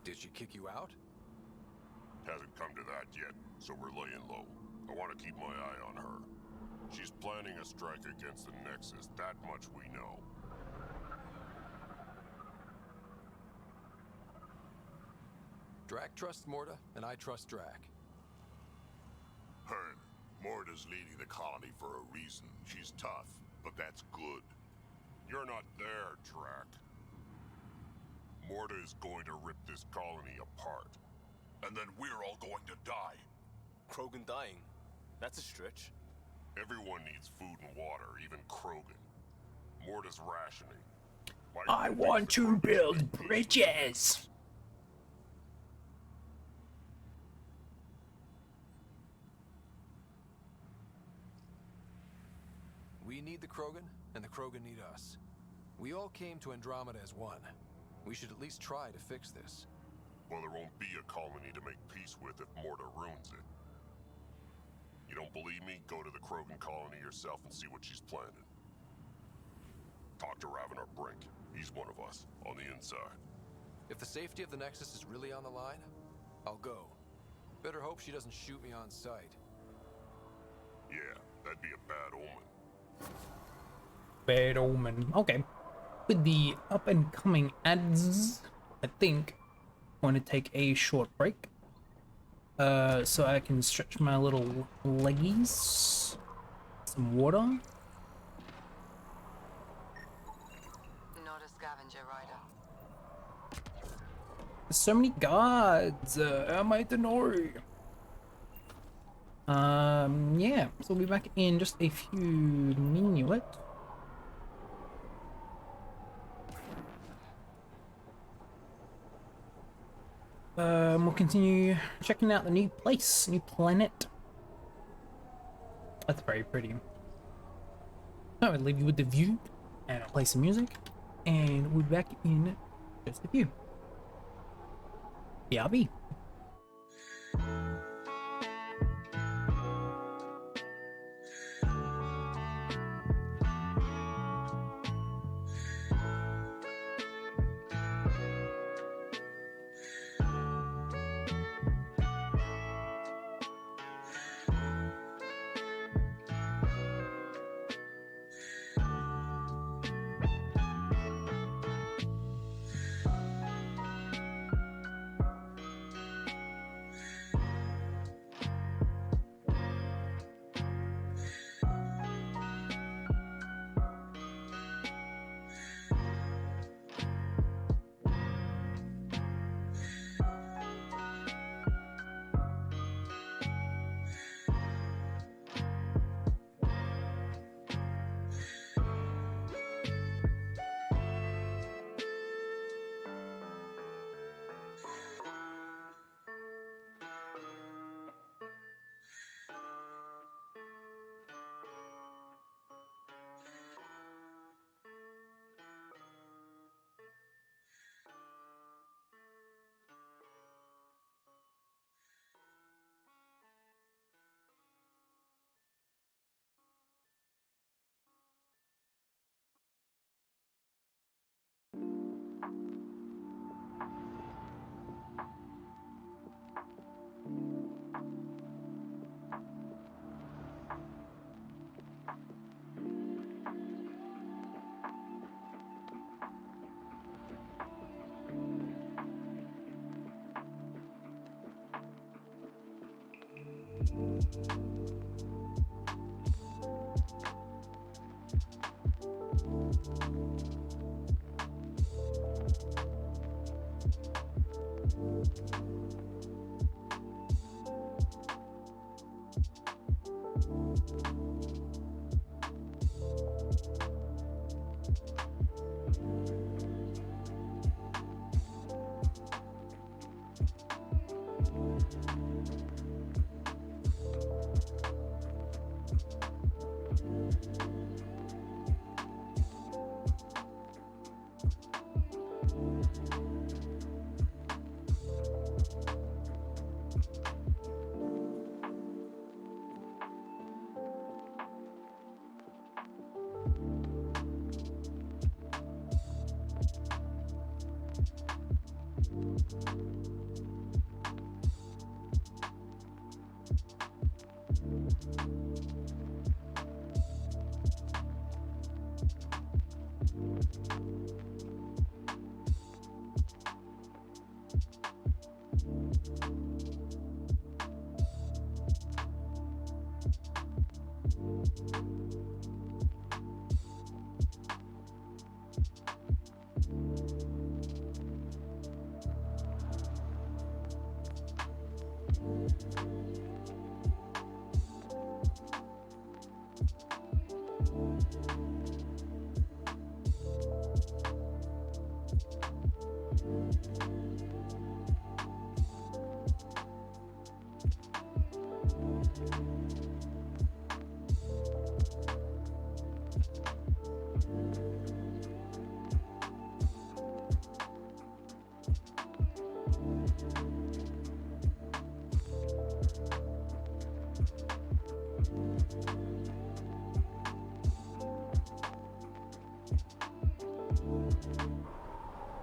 Did she kick you out? Hasn't come to that yet, so we're laying low. I want to keep my eye on her. She's planning a strike against the Nexus, that much we know. Drac trusts Morta, and I trust Drac. Hearn, Morta's leading the colony for a reason. She's tough, but that's good. You're not there, Drac. Morta is going to rip this colony apart. And then we're all going to die. Krogan dying? That's a stretch. Everyone needs food and water, even Krogan. Morta's rationing. Why I want to build bridges. We need the Krogan, and the Krogan need us. We all came to Andromeda as one. We should at least try to fix this. Well, there won't be a colony to make peace with if Morta ruins it. You don't believe me? Go to the Krogan colony yourself and see what she's planning. Talk to Ravenar Brink. He's one of us, on the inside. If the safety of the Nexus is really on the line, I'll go. Better hope she doesn't shoot me on sight. Yeah, that'd be a bad omen. Bad omen. Okay. With the up and coming ads, I think I want to take a short break. So I can stretch my little leggies. Some water. Not a scavenger rider. There's so many guards. Am I to know? Yeah. So we'll be back in just a few minutes. We'll continue checking out the new place, new planet. That's very pretty. So I'll leave you with the view, and I'll play some music, and we'll be back in just a few. BRB.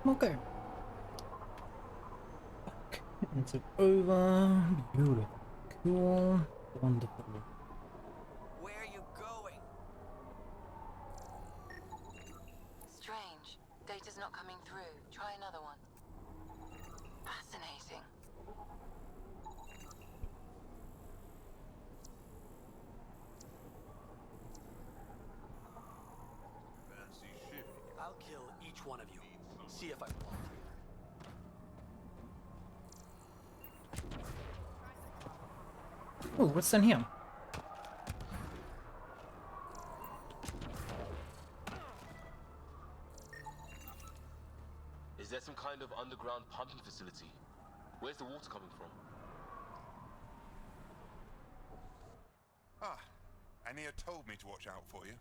Okay. It's over. Beautiful. Cool. Wonderful. Where are you going? Strange. Data's not coming through. Try another one. Fascinating. Fancy shivvy. I'll kill each one of you. See if I want to. Oh, what's in here? Is there some kind of underground pumping facility? Where's the water coming from? Ah, Ania told me to watch out for you.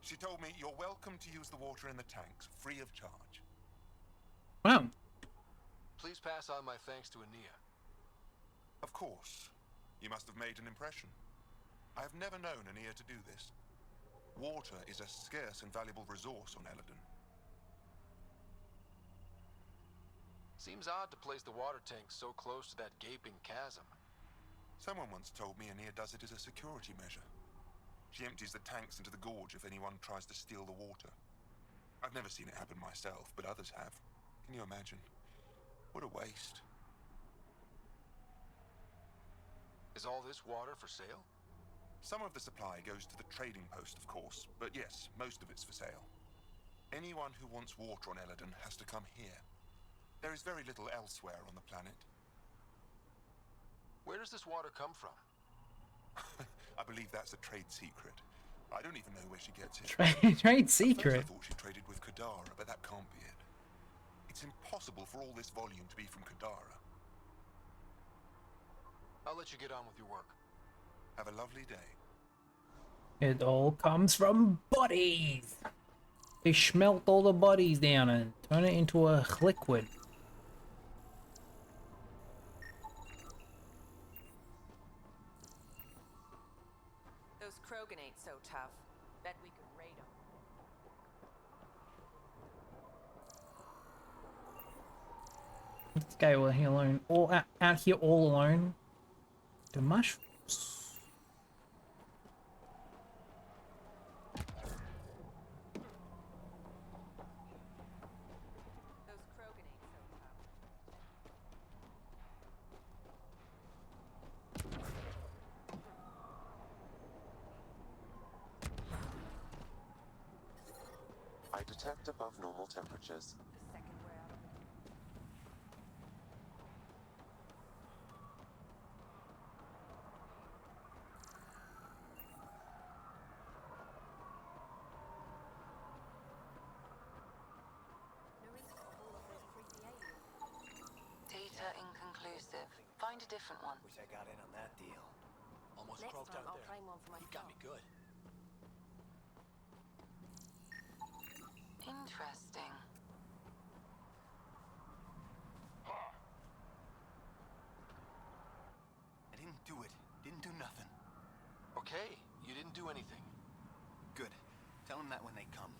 She told me you're welcome to use the water in the tanks, free of charge. Wow. Please pass on my thanks to Ania. Of course. You must have made an impression. I have never known Ania to do this. Water is a scarce and valuable resource on Eladon. Seems odd to place the water tank so close to that gaping chasm. Someone once told me Ania does it as a security measure. She empties the tanks into the gorge if anyone tries to steal the water. I've never seen it happen myself, but others have. Can you imagine? What a waste. Is all this water for sale? Some of the supply goes to the trading post, of course, but yes, most of it's for sale. Anyone who wants water on Eladon has to come here. There is very little elsewhere on the planet. Where does this water come from? I believe that's a trade secret. I don't even know where she gets it. Trade secret? I thought she traded with Kadara, but that can't be it. It's impossible for all this volume to be from Kadara. I'll let you get on with your work. Have a lovely day. It all comes from bodies. They smelt all the bodies down and turn it into a liquid. Those Krogan ain't so tough. Bet we could raid them. This guy will here alone, all out here all alone. The mushrooms. Those Krogan ain't so tough. Detect above normal temperatures. Data inconclusive. Find a different one. Wish I got in on that deal. Almost Next croaked time out I'll there. claim one for You got me good. Interesting. I didn't do it. Didn't do nothing. Okay, you didn't do anything. Good. Tell them that when they come.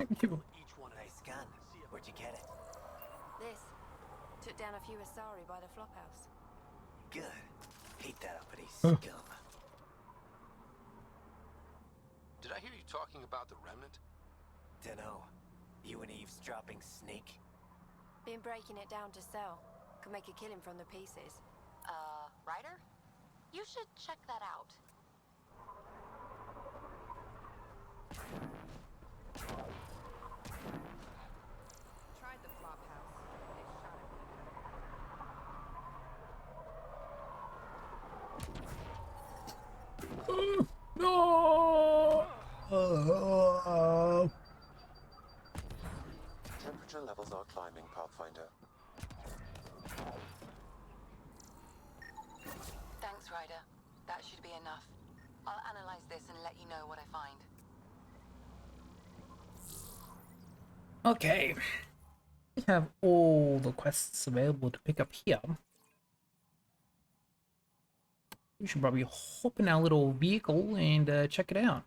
Each one of Nice gun. Where'd you get it? This. Took down a few Asari by the flophouse. Good. Hate that uppity Huh. scum. Did I hear you talking about the remnant? Dunno. You an eavesdropping snake? Been breaking it down to sell. Could make a killing from the pieces. Ryder? You should check that out. Tried the flop house. They shot at me. No! Temperature levels are climbing, Pathfinder. Thanks, Ryder. That should be enough. I'll analyze this and let you know what I find. Okay. We have all the quests available to pick up here. We should probably hop in our little vehicle and check it out.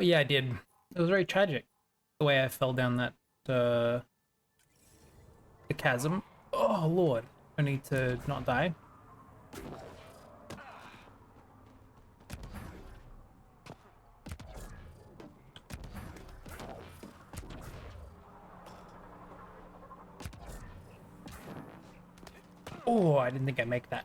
Yeah, I did. It was very tragic the way I fell down that the chasm. Oh lord, I need to not die. Oh, I didn't think I'd make that.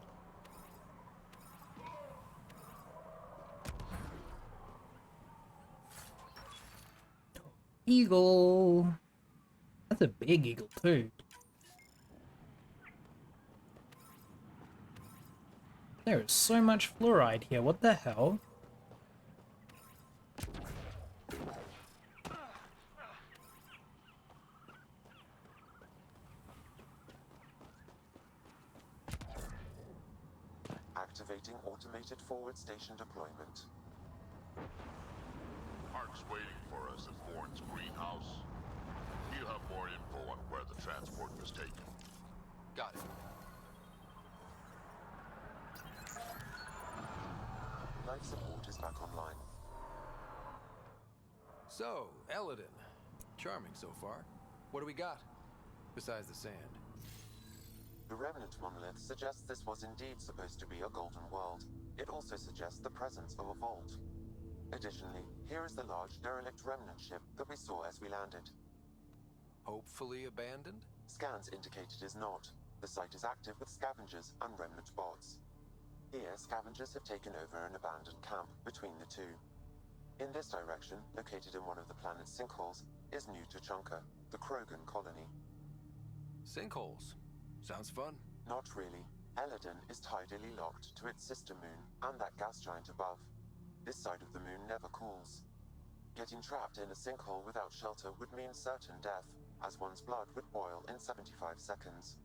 Eagle. That's a big eagle too. There is so much fluoride here. What the hell? Activating automated forward station deployment. Hark's waiting for us at Thorne's greenhouse. He'll have more info on where the transport was taken. Got it. Life support is back online. So, Eladin. Charming so far. What do we got? Besides the sand. The remnant monolith suggests this was indeed supposed to be a golden world. It also suggests the presence of a vault. Additionally, here is the large derelict remnant ship that we saw as we landed. Hopefully abandoned? Scans indicate it is not. The site is active with scavengers and remnant bots. Here, scavengers have taken over an abandoned camp between the two. In this direction, located in one of the planet's sinkholes, is New Tuchanka, the Krogan colony. Sinkholes. Sounds fun. Not really. Eladin is tidally locked to its sister moon and that gas giant above. This side of the moon never cools. Getting trapped in a sinkhole without shelter would mean certain death, as one's blood would boil in 75 seconds.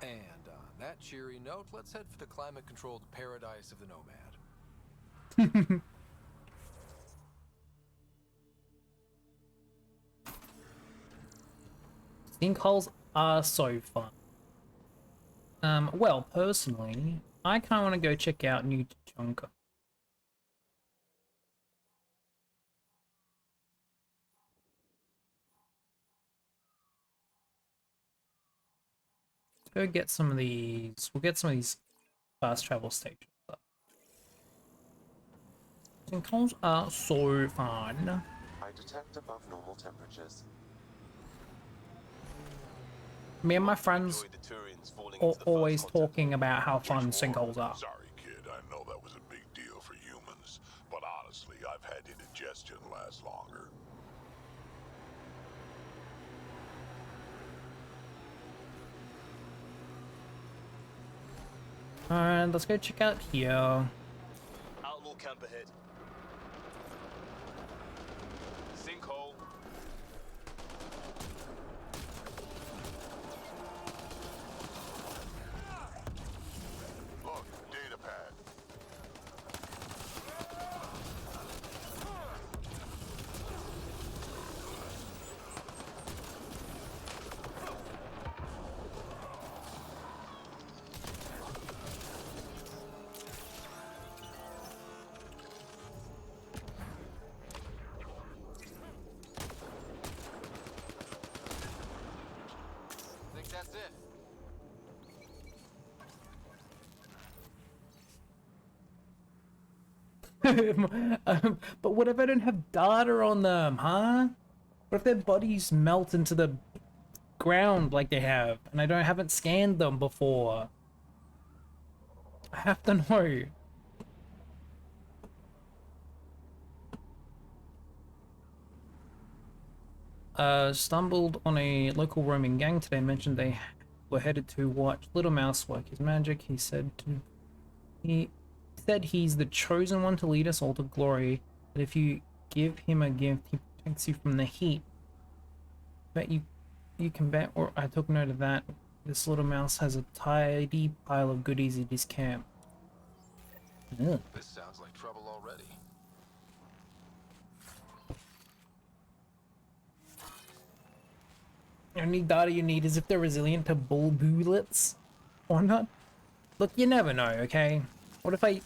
And on that cheery note, let's head for the climate-controlled paradise of the Nomad. Sinkholes are so fun. Well, personally, I kind of want to go check out New Tuchanka. Go get some of these. We'll get some of these fast travel stations. Sinkholes are so fun. I detect above normal temperatures. Me and my friends are always talking about how fun sinkholes are. Sorry, kid. I know that was a big deal for humans, but honestly, I've had indigestion last longer. Alright, let's go check out here. Outlaw camp ahead. Sinkhole. Look, data pad. Think that's it. But what if I don't have data on them, huh? What if their bodies melt into the ground like they have, and I haven't scanned them before? I have to know. Stumbled on a local roaming gang today. Mentioned they were headed to watch Little Mouse work his magic. He said he's the chosen one to lead us all to glory. That if you give him a gift, he protects you from the heat. Bet you can bet, or I took note of that. This Little Mouse has a tidy pile of goodies at his camp. Ugh. This sounds like trouble already. The only data you need is if they're resilient to bull bullets or not. Look, you never know, okay? What if I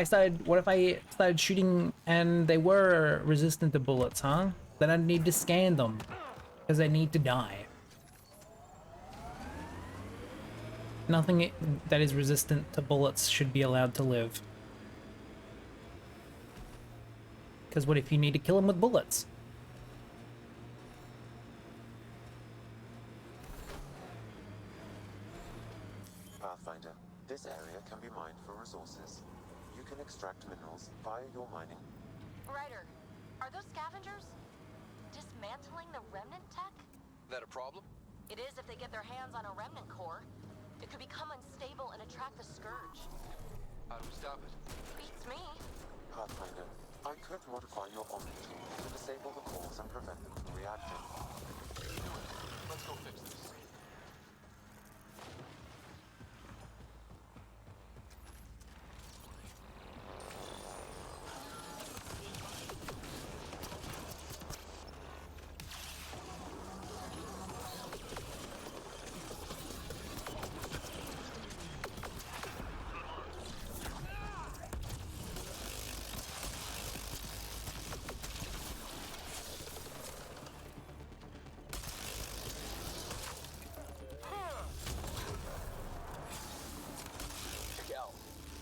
started shooting and they were resistant to bullets, huh? Then I'd need to scan them because they need to die. Nothing that is resistant to bullets should be allowed to live. Because what if you need to kill them with bullets? Pathfinder, this area can be mined for resources. You can extract minerals via your mining. Ryder, are those scavengers dismantling the remnant tech? That a problem? It is if they get their hands on a remnant core. It could become unstable and attract the Scourge. How do we stop it? Beats me. Pathfinder, I could modify your Omni tool to disable the cores and prevent them from reacting. Let's go fix this.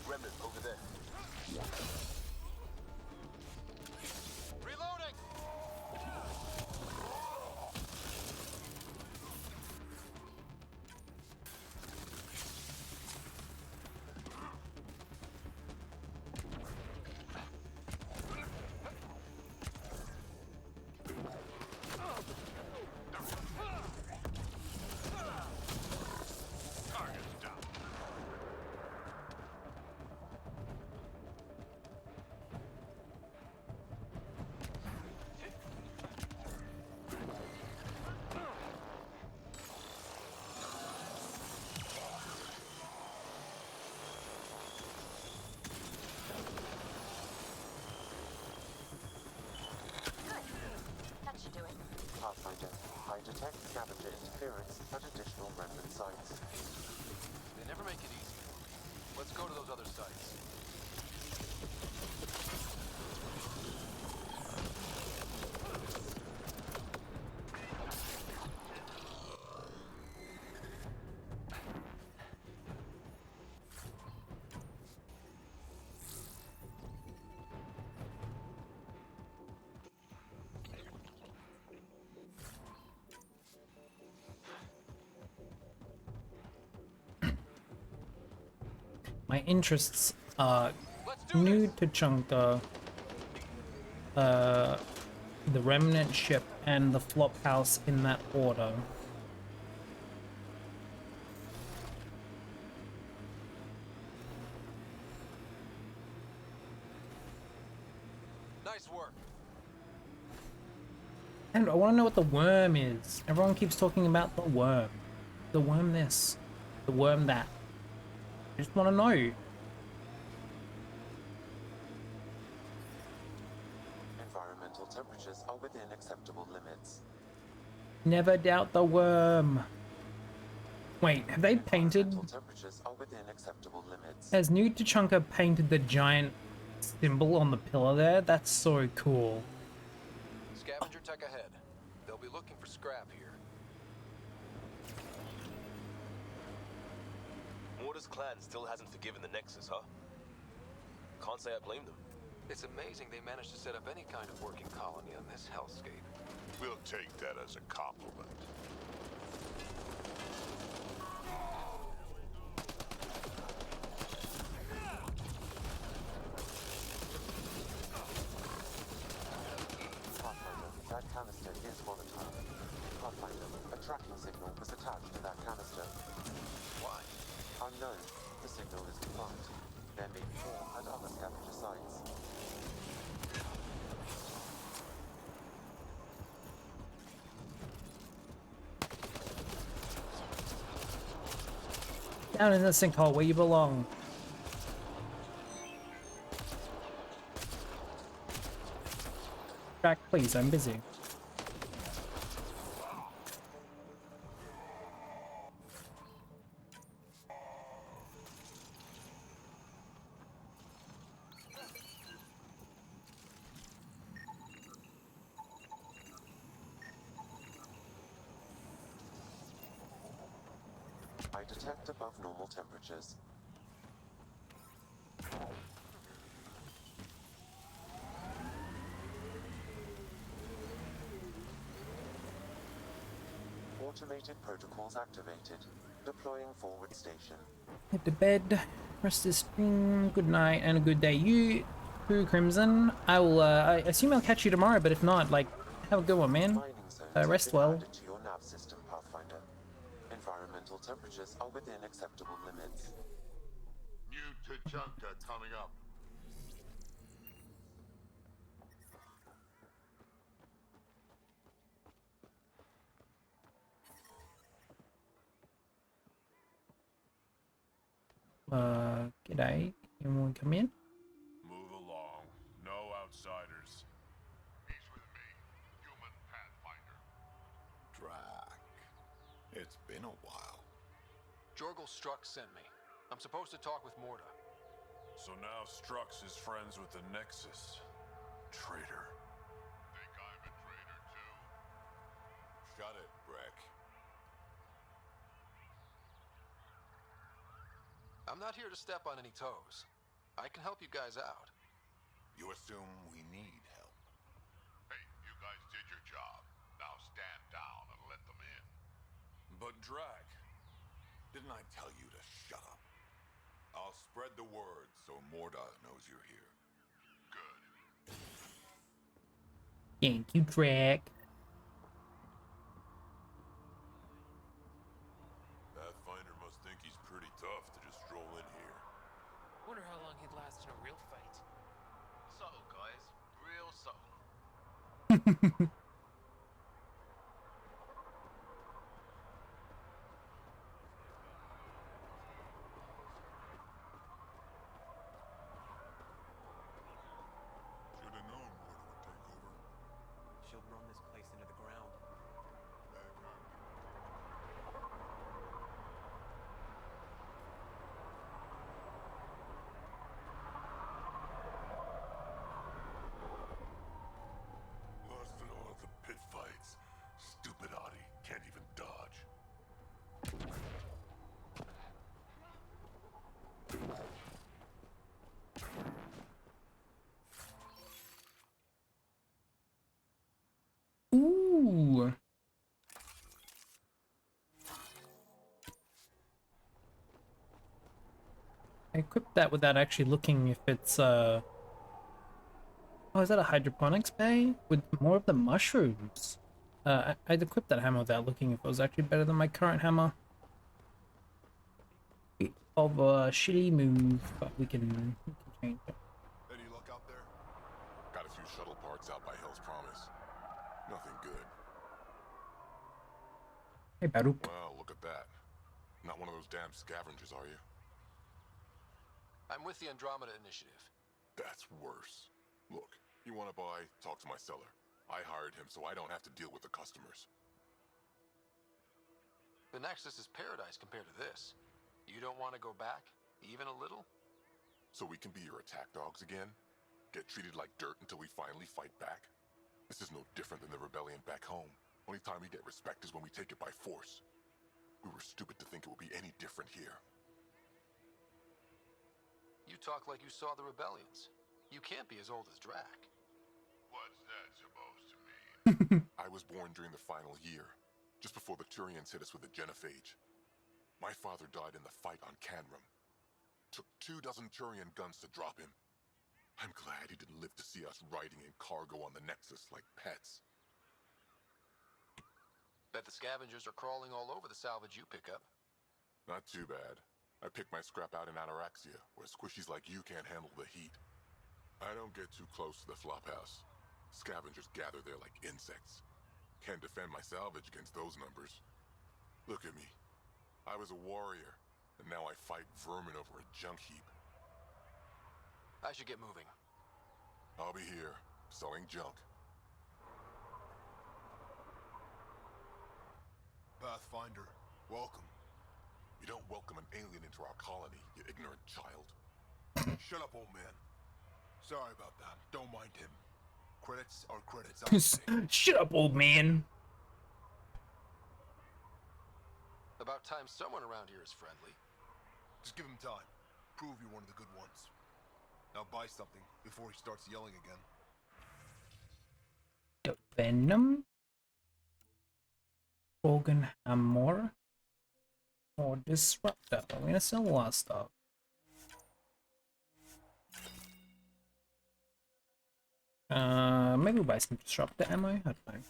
Remnant over there. Reloading! Pathfinder, I detect scavenger interference at additional remnant sites. They never make it easy. Let's go to those other sites. my interests are New Tuchanka, the remnant ship, and the flop house in that order. Nice work. And I want to know what the worm is. Everyone keeps talking about the worm. The worm this. The worm that. I just want to know. Environmental temperatures are within acceptable limits. Never doubt the worm. Wait, have they painted... Temperatures are within acceptable limits. Has New Tuchanka painted the giant symbol on the pillar there? That's so cool. Scavenger tech ahead. They'll be looking for scrap here. Morta's clan still hasn't forgiven the Nexus, huh? Can't say I blame them. It's amazing they managed to set up any kind of working colony on this hellscape. We'll take that as a compliment. Pathfinder, that canister is volatile. Pathfinder, a tracking signal was attached to that canister. Why? Unknown. The signal is defunct. There may be more at other scavenger sites. Down in the sinkhole where you belong. Jack, please, I'm busy. I detect above normal temperatures. Automated protocols activated. Deploying forward station. Head to bed. Rest is good night and a good day. You too, Crimson. I will. I assume I'll catch you tomorrow, but if not, like, have a good one, man. Rest well. Added to your nav system, Pathfinder. Environmental temperatures are within acceptable limits. New Tuchanka coming up. G'day. Anyone come in? Move along. No outsiders. He's with me, human Pathfinder. Drac. It's been a while. Jorgel Strux sent me. I'm supposed to talk with Morta. So now Strux is friends with the Nexus. Traitor. Think I'm a traitor too? Shut it, Breck. I'm not here to step on any toes. I can help you guys out. You assume we need help. Hey, you guys did your job. Now stand down and let them in. But Drac, Didn't I tell you to shut up? I'll spread the word so Morta knows you're here. Good. Thank you, Drac. Pathfinder must think he's pretty tough to just stroll in here. Wonder how long he'd last in a real fight. Subtle, guys. Real subtle. Should have known Morta would take over. She'll run this place into the ground. Lost it all at the I equipped that without actually looking if it's oh, is that a hydroponics bay with more of the mushrooms? I'd equipped that hammer without looking if it was actually better than my current hammer. Bit of a shitty move, but we can change it. Any luck out there? Got a few shuttle parts out by Hell's Promise. Nothing good. Hey, Baruch. Well, look at that. Not one of those damn scavengers, are you? I'm with the Andromeda Initiative. That's worse. Look, you want to buy? Talk to my seller. I hired him so I don't have to deal with the customers. The Nexus is paradise compared to this. You don't want to go back, even a little? So we can be your attack dogs again? Get treated like dirt until we finally fight back? This is no different than the rebellion back home. Only time we get respect is when we take it by force. We were stupid to think it would be any different here. You talk like you saw the rebellions. You can't be as old as Drac. What's that supposed to mean? I was born during the final year, just before the Turians hit us with the Genophage. My father died in the fight on Canrum. Took 24 Turian guns to drop him. I'm glad he didn't live to see us riding in cargo on the Nexus like pets. Bet the scavengers are crawling all over the salvage you pick up. Not too bad. I picked my scrap out in Ataraxia, where squishies like you can't handle the heat. I don't get too close to the flophouse. Scavengers gather there like insects. Can't defend my salvage against those numbers. Look at me. I was a warrior, and now I fight vermin over a junk heap. I should get moving. I'll be here, selling junk. Pathfinder, welcome. You don't welcome an alien into our colony, you ignorant child. Shut up, old man. Sorry about that. Don't mind him. Credits are credits. Shut up, old man. About time someone around here is friendly. Just give him time. Prove you're one of the good ones. Now buy something before he starts yelling again. The Venom? Krogan Hammer? Or Disruptor? I'm gonna sell a lot of stuff. Maybe we'll buy some Disruptor ammo? I don't know.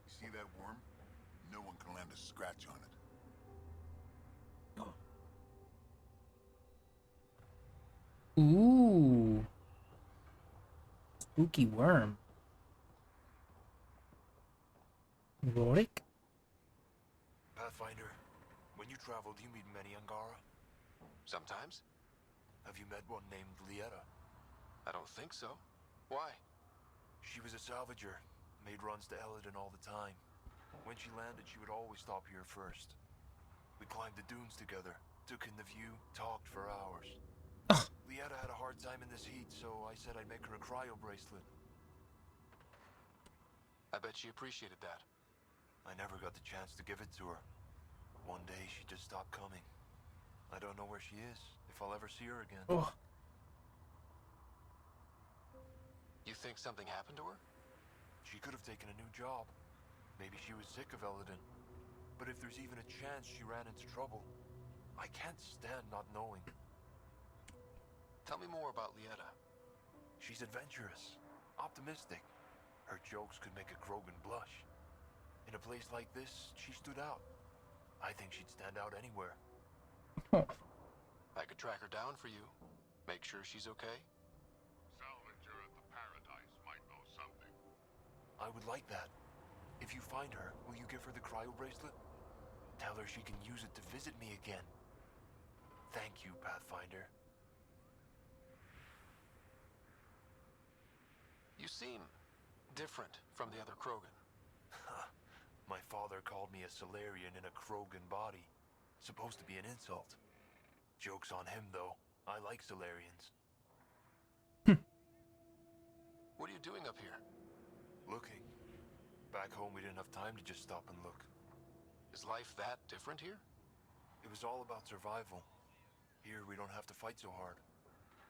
See that worm? No one can land a scratch on it. Ooh. Spooky worm. Rorik? Pathfinder, when you travel, do you meet many Angara? Sometimes. Have you met one named Lieta? I don't think so. Why? She was a salvager, made runs to Eladin all the time. When she landed, she would always stop here first. We climbed the dunes together, took in the view, talked for hours. Lieta had a hard time in this heat, so I said I'd make her a cryo bracelet. I bet she appreciated that. I never got the chance to give it to her. One day she just stopped coming. I don't know where she is, if I'll ever see her again. Oh. You think something happened to her? She could have taken a new job. Maybe she was sick of Eladin. But if there's even a chance she ran into trouble, I can't stand not knowing. Tell me more about Lieta. She's adventurous, optimistic. Her jokes could make a Krogan blush. In a place like this, she stood out. I think she'd stand out anywhere. I could track her down for you. Make sure she's okay. Salvager at the Paradise might know something. I would like that. If you find her, will you give her the cryo bracelet? Tell her she can use it to visit me again. Thank you, Pathfinder. You seem different from the other Krogan. My father called me a Solarian in a Krogan body. Supposed to be an insult. Joke's on him, though. I like Solarians. What are you doing up here? Looking. Back home, we didn't have time to just stop and look. Is life that different here? It was all about survival. Here we don't have to fight so hard.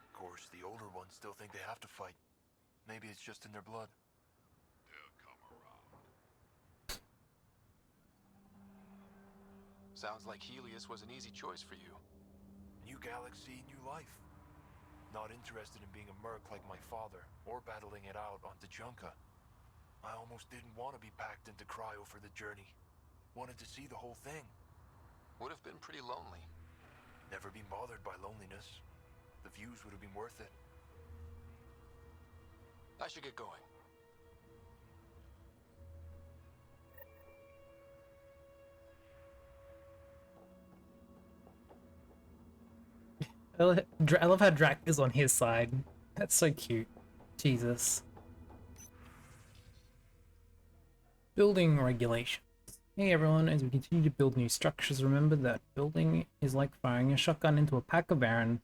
Of course, the older ones still think they have to fight. Maybe it's just in their blood. They'll come around. Sounds like Helios was an easy choice for you. New galaxy, new life. Not interested in being a merc like my father, or battling it out on Tachanka. I almost didn't want to be packed into cryo for the journey. Wanted to see the whole thing. Would have been pretty lonely. Never been bothered by loneliness. The views would have been worth it. I should get going. I love how Drac is on his side. That's so cute. Jesus. Building regulations. Hey everyone, as we continue to build new structures, remember that building is like firing a shotgun into a pack of Baron.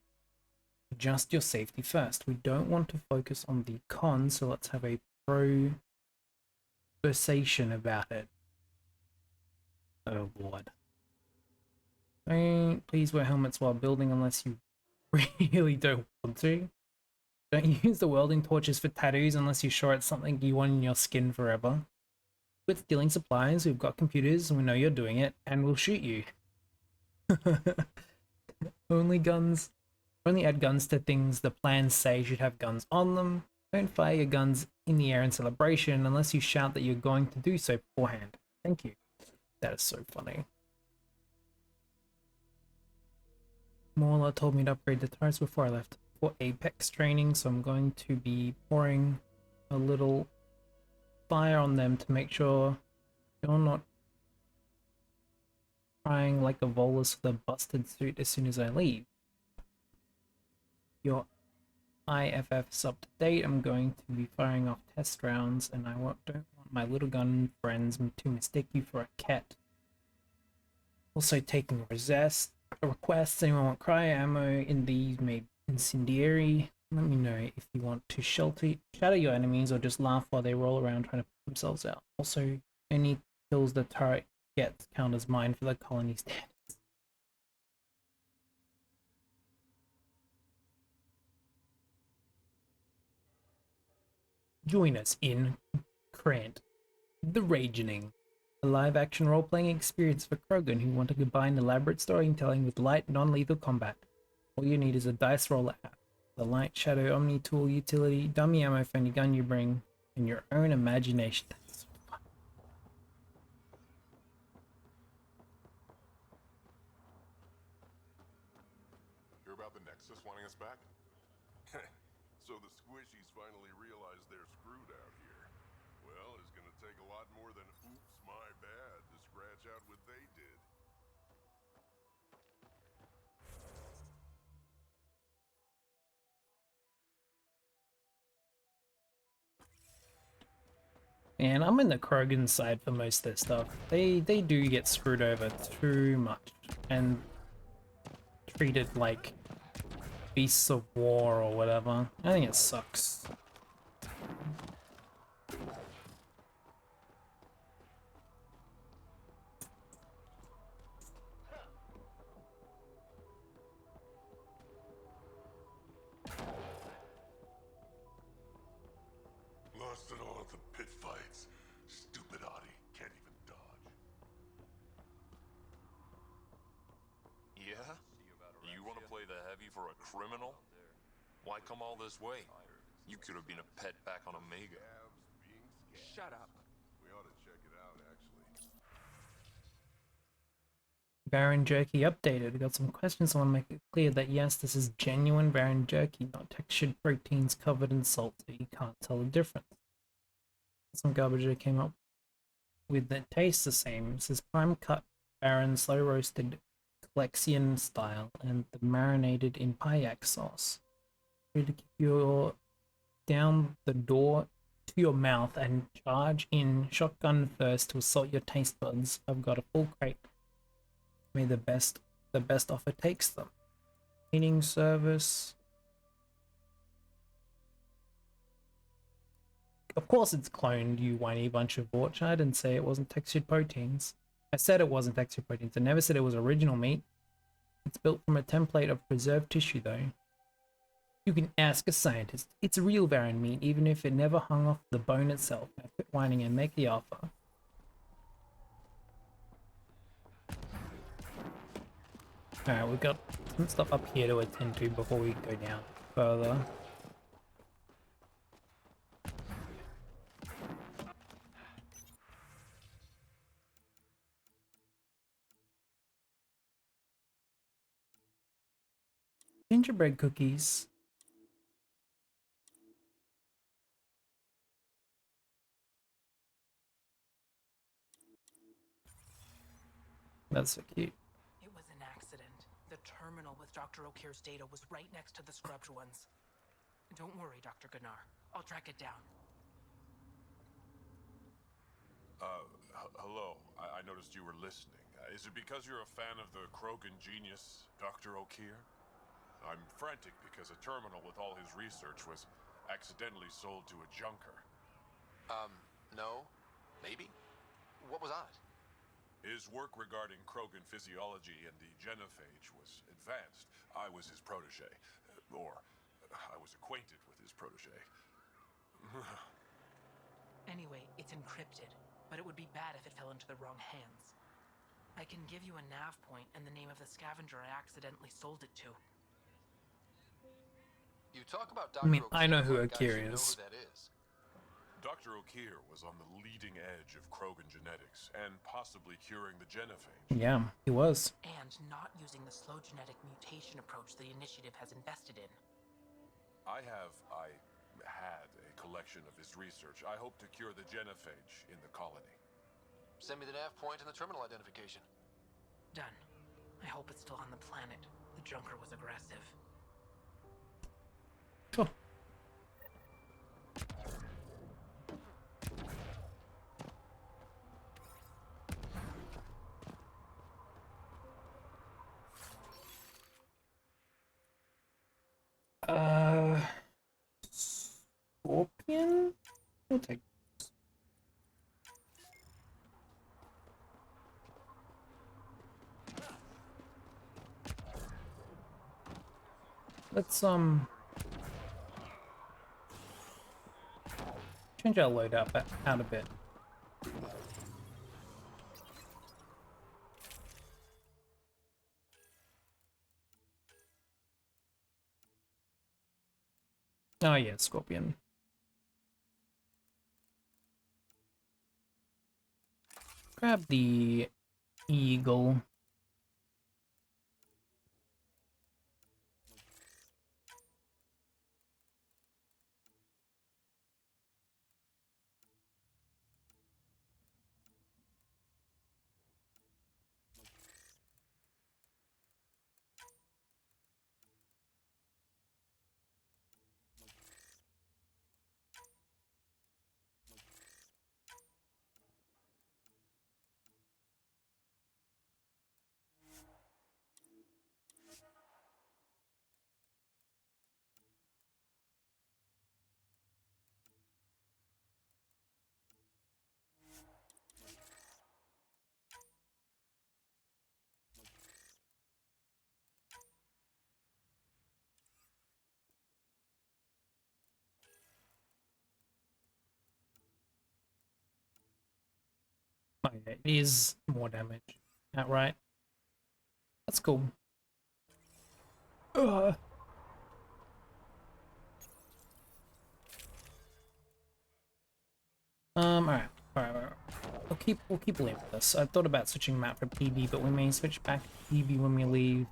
Adjust your safety first. We don't want to focus on the cons, so let's have a conversation about it. Oh lord. Don't please wear helmets while building unless you really don't want to. Don't use the welding torches for tattoos unless you're sure it's something you want in your skin forever. With stealing supplies, we've got computers and we know you're doing it, and we'll shoot you. Only add guns to things the plans say should have guns on them. Don't fire your guns in the air in celebration unless you shout that you're going to do so beforehand. Thank you. That is so funny. Morla told me to upgrade the turrets before I left for Apex training, so I'm going to be pouring a little fire on them to make sure you're not crying like a Volus with a busted suit as soon as I leave. Your IFF is up to date. I'm going to be firing off test rounds, and I don't want my little gun friends to mistake you for a cat. Also taking requests. Anyone want cryo ammo in these made incendiary? Let me know if you want to shatter your enemies or just laugh while they roll around trying to put themselves out. Also, any kills the turret gets count as mine for the colony standards. Join us in Krant, the Ragening, a live-action role-playing experience for Krogan who want to combine elaborate storytelling with light, non-lethal combat. All you need is a dice roller app, the light shadow omni tool utility, dummy ammo for any gun you bring, and your own imagination. That's so fun. Hear about the Nexus wanting us back? So the squishies finally realize they're screwed out here. Well, it's gonna take a lot more than oops, my bad to scratch out what they did. And I'm in the Krogan side for most of their stuff. They do get screwed over too much and treated like beasts of war or whatever. I think it sucks. Lost it all at the pit fights. Stupid Adi can't even dodge. Yeah? You want to play the heavy for a criminal? Why come all this way? You could have been a pet back on Omega. Shut up. We ought to check it out, actually. Baron Jerky updated. We got some questions. I want to make it clear that yes, this is genuine Baron Jerky, not textured proteins covered in salt, so you can't tell the difference. Some garbage that came up with that tastes the same. This is prime cut Baron slow roasted Calexian style and marinated in payak sauce. Ready to keep your down the door to your mouth and charge in shotgun first to assault your taste buds. I've got a full crate. May the best offer takes them. Cleaning service. Of course it's cloned, you whiny bunch of vorch. I didn't say it wasn't textured proteins. I said it wasn't textured proteins. I never said it was original meat. It's built from a template of preserved tissue, though. You can ask a scientist. It's real Varan meat, even if it never hung off the bone itself. Now quit whining and make the offer. Alright, we've got some stuff up here to attend to before we go down further. Gingerbread cookies. That's so cute. It was an accident. The terminal with Dr. O'Keefe's data was right next to the scrubbed ones. Don't worry, Dr. Gunnar. I'll track it down. Hello. I noticed you were listening. Is it because you're a fan of the Krogan genius, Dr. O'Keefe? I'm frantic because a terminal with all his research was accidentally sold to a junker. No. Maybe? What was on it? His work regarding Krogan physiology and the genophage was advanced. I was his protege. Or, I was acquainted with his protege. Anyway, it's encrypted, but it would be bad if it fell into the wrong hands. I can give you a nav point and the name of the scavenger I accidentally sold it to. You talk about I Dr. mean, I know who O'Keefe, O'Keefe know is. who that is. Dr. O'Keefe was on the leading edge of Krogan genetics and possibly curing the genophage. Yeah, he was. And not using the slow genetic mutation approach the initiative has invested in. I had a collection of his research. I hope to cure the genophage in the colony. Send me the nav point and the terminal identification. Done. I hope it's still on the planet. The junker was aggressive. Cool. Scorpion? We'll take. Let's change our load out a bit. Oh yeah, Scorpion. Grab the eagle. Oh yeah, it is more damage. Outright. That's cool. Alright. We'll keep living with this. I thought about switching map for PB, but we may switch back to PB when we leave.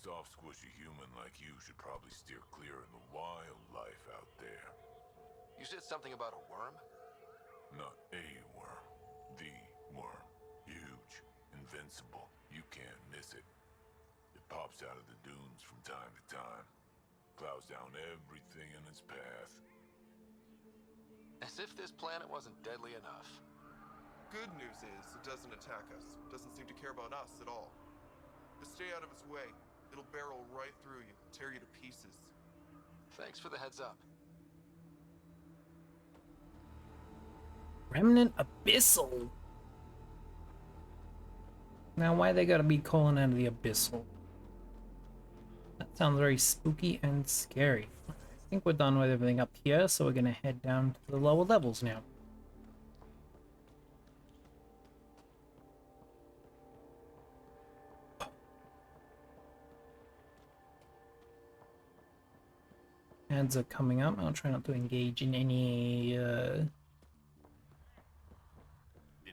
Soft, squishy human like you should probably steer clear of the wildlife out there. You said something about a worm? Not a worm. The worm. Huge. Invincible. You can't miss it. It pops out of the dunes from time to time. Plows down everything in its path. As if this planet wasn't deadly enough. Good news is, it doesn't attack us. Doesn't seem to care about us at all. Just stay out of its way. It'll barrel right through you, tear you to pieces. Thanks for the heads up. Remnant Abyssal. Now, why they gotta be calling out of the Abyssal? That sounds very spooky and scary. I think we're done with everything up here, so we're gonna head down to the lower levels now. Ads are coming up. I'll try not to engage in any Been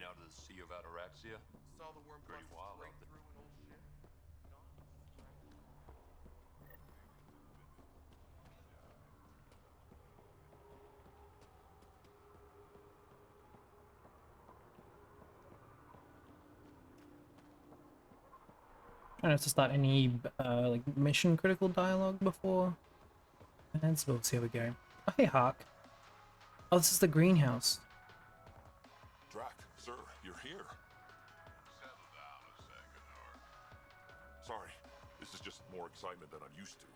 out of the Sea of Ataraxia? Saw the worm Pretty wild out there. through an old ship. trying not to start any like mission critical dialogue before. And so let's see how we go. Oh, hey Hawk. Oh, this is the greenhouse. Drac, sir, you're here. Settle down a second, Sorry, this is just more excitement than I'm used to.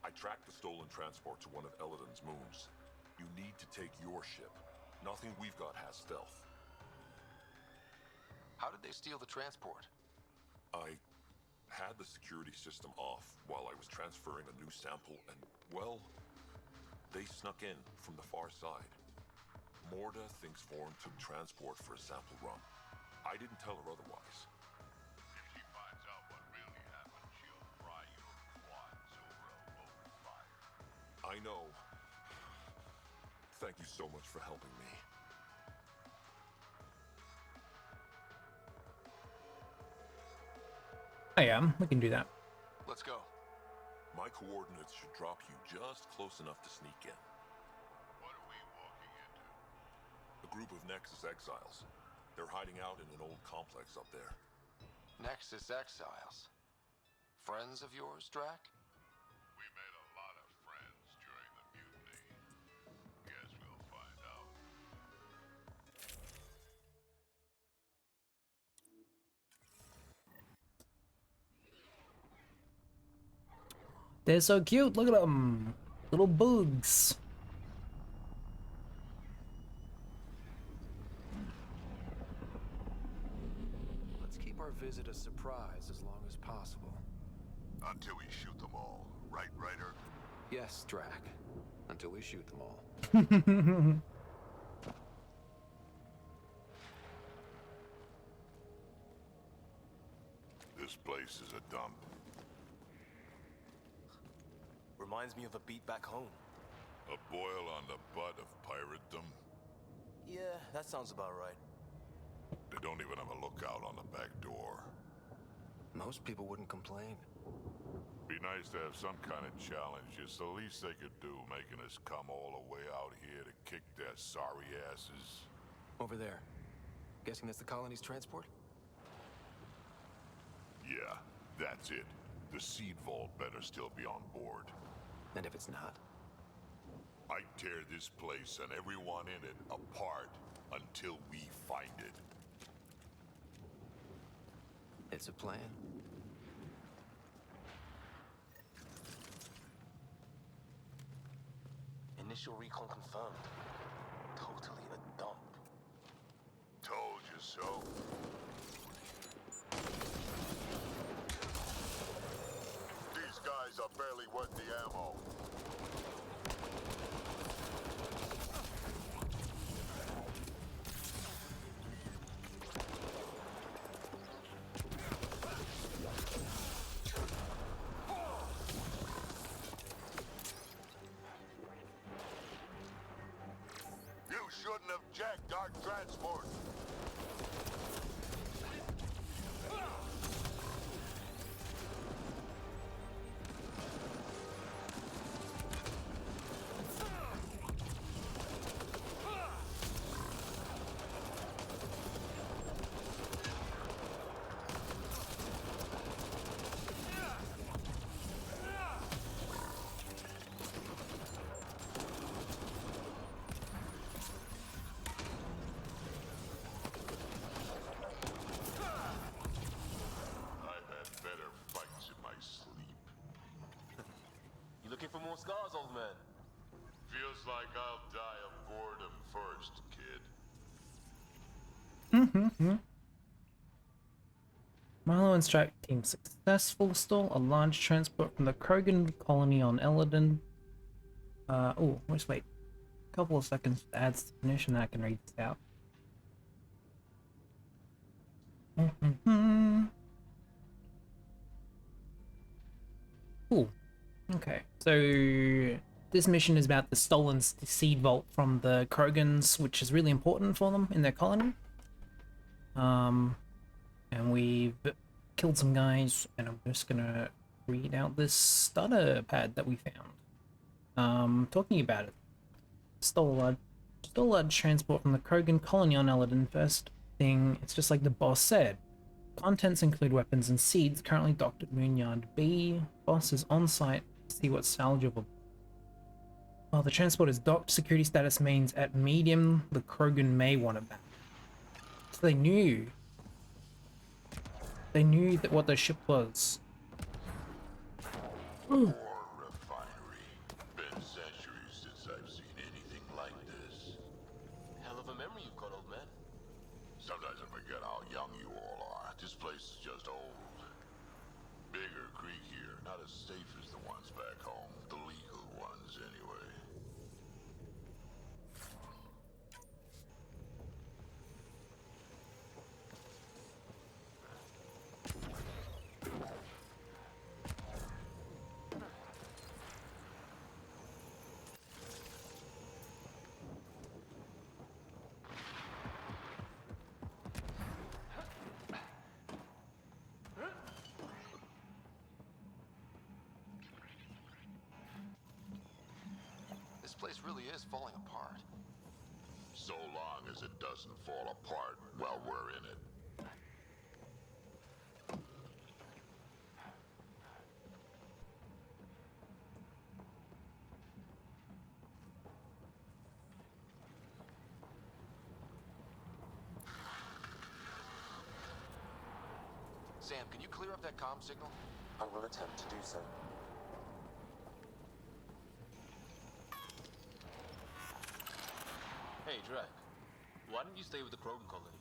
I tracked the stolen transport to one of Eladin's moons. You need to take your ship. Nothing we've got has stealth. How did they steal the transport? I had the security system off while I was transferring a new sample and, well, they snuck in from the far side. Morda thinks Form took transport for a sample run. I didn't tell her otherwise. If she finds out what really happened, she'll fry your quads over a boat fire. I know. Thank you so much for helping me. I am. We can do that. Let's go. My coordinates should drop you just close enough to sneak in. What are we walking into? A group of Nexus exiles. They're hiding out in an old complex up there. Nexus exiles. Friends of yours, Drac? We made a lot of friends during the mutiny. Guess we'll find out. They're so cute. Look at them. Little bugs. Let's keep our visit a surprise as long as possible. Until we shoot them all. Right, Ryder? Yes, Drac. Until we shoot them all. This place is a dump. Reminds me of a beat back home. A boil on the butt of piratedom. Yeah, that sounds about right. They don't even have a lookout on the back door. Most people wouldn't complain. Be nice to have some kind of challenge. It's the least they could do, making us come all the way out here to kick their sorry asses. Over there. Guessing that's the colony's transport? Yeah, that's it. The seed vault better still be on board. And if it's not? I tear this place and everyone in it apart until we find it. It's a plan. Initial recon confirmed. Totally a dump. Told you so. These guys are barely worth the ammo. You shouldn't have jacked our transport. more scars, old man? Feels like I'll die of boredom first, kid. Milo and Strike team successful. Stole a large transport from the Krogan colony on Eladon. Oh, let's wait. A couple of seconds to add definition. I can read this out. Cool. Okay, so this mission is about the stolen seed vault from the Krogans, which is really important for them in their colony. And we've killed some guys, and I'm just gonna read out this starter pad that we found. Talking about it. Stole a large transport from the Krogan colony on Eladon. First thing, it's just like the boss said. Contents include weapons and seeds currently docked at Moonyard B. Boss is on site to see what's salvageable. While the transport is docked, security status means at medium, the Krogan may want it back. So they knew that what the ship was. War refinery. Been centuries since I've seen anything like this. Hell of a memory you've got, old man. Sometimes I forget how young you all are. This place is just old. Bigger, creakier, not as safe as the ones back home. The legal ones, anyway. This place really is falling apart. So long as it doesn't fall apart while we're in it. Sam, can you clear up that comm signal? I will attempt to do so. Hey, Drek. Why didn't you stay with the Krogan colony?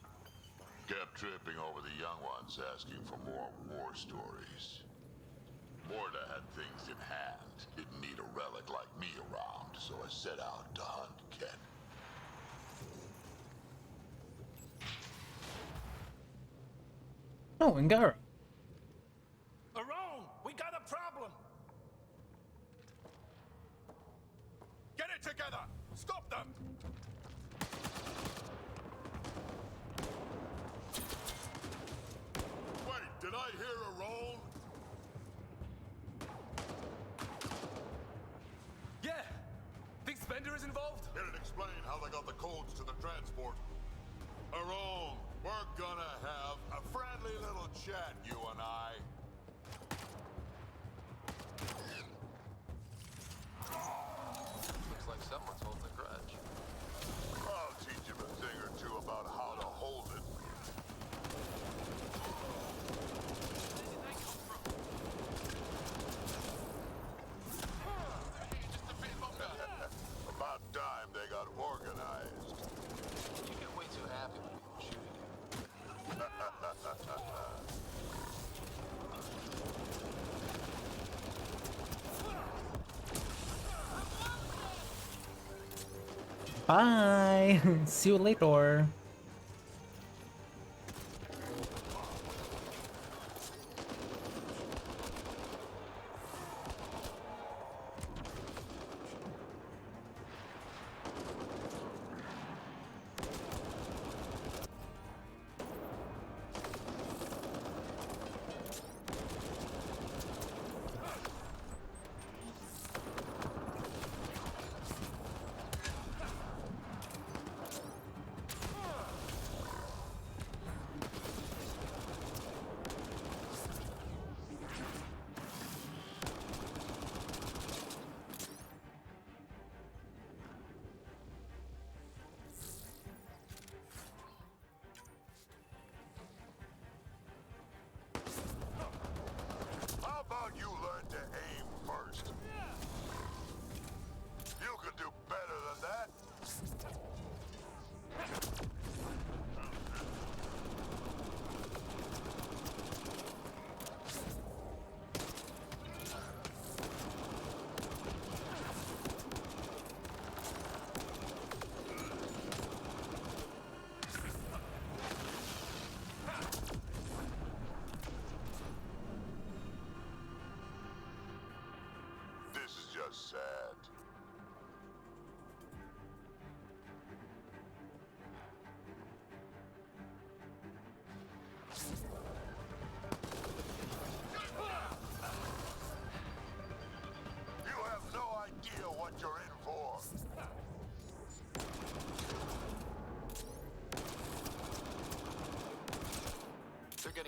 Kept tripping over the young ones asking for more war stories. Morta had things in hand. Didn't need a relic like me around, so I set out to hunt Ken. Oh, Angara. Around! We got a problem! Get it together! Stop them! Wait, did I hear a roll? Yeah! Think Spender is involved? It'd explain how they got the codes to the transport. Aron, we're gonna have a friendly little chat, you and I. Looks like someone's holding a grudge. I'll teach him a thing or two about how to hold it. About time they got organized. You get way too happy when people shoot you. Bye. See you later.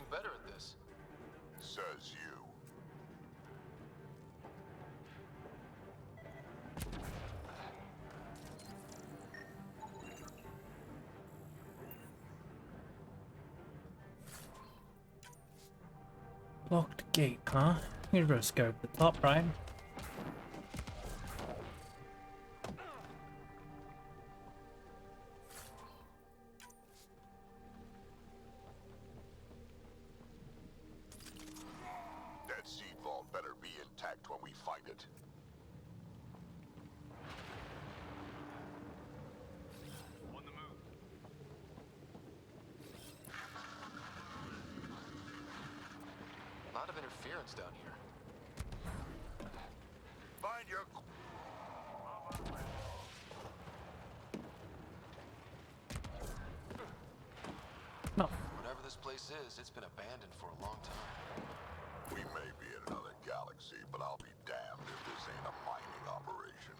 getting better at this. Says you. Locked gate, huh? Here's a scope. The top right. That seed vault better be intact when we find it. On the move. A lot of interference down here. Find your... No. Whatever this place is, it's been abandoned for a long time. We may be in another galaxy, but I'll be damned if this ain't a mining operation.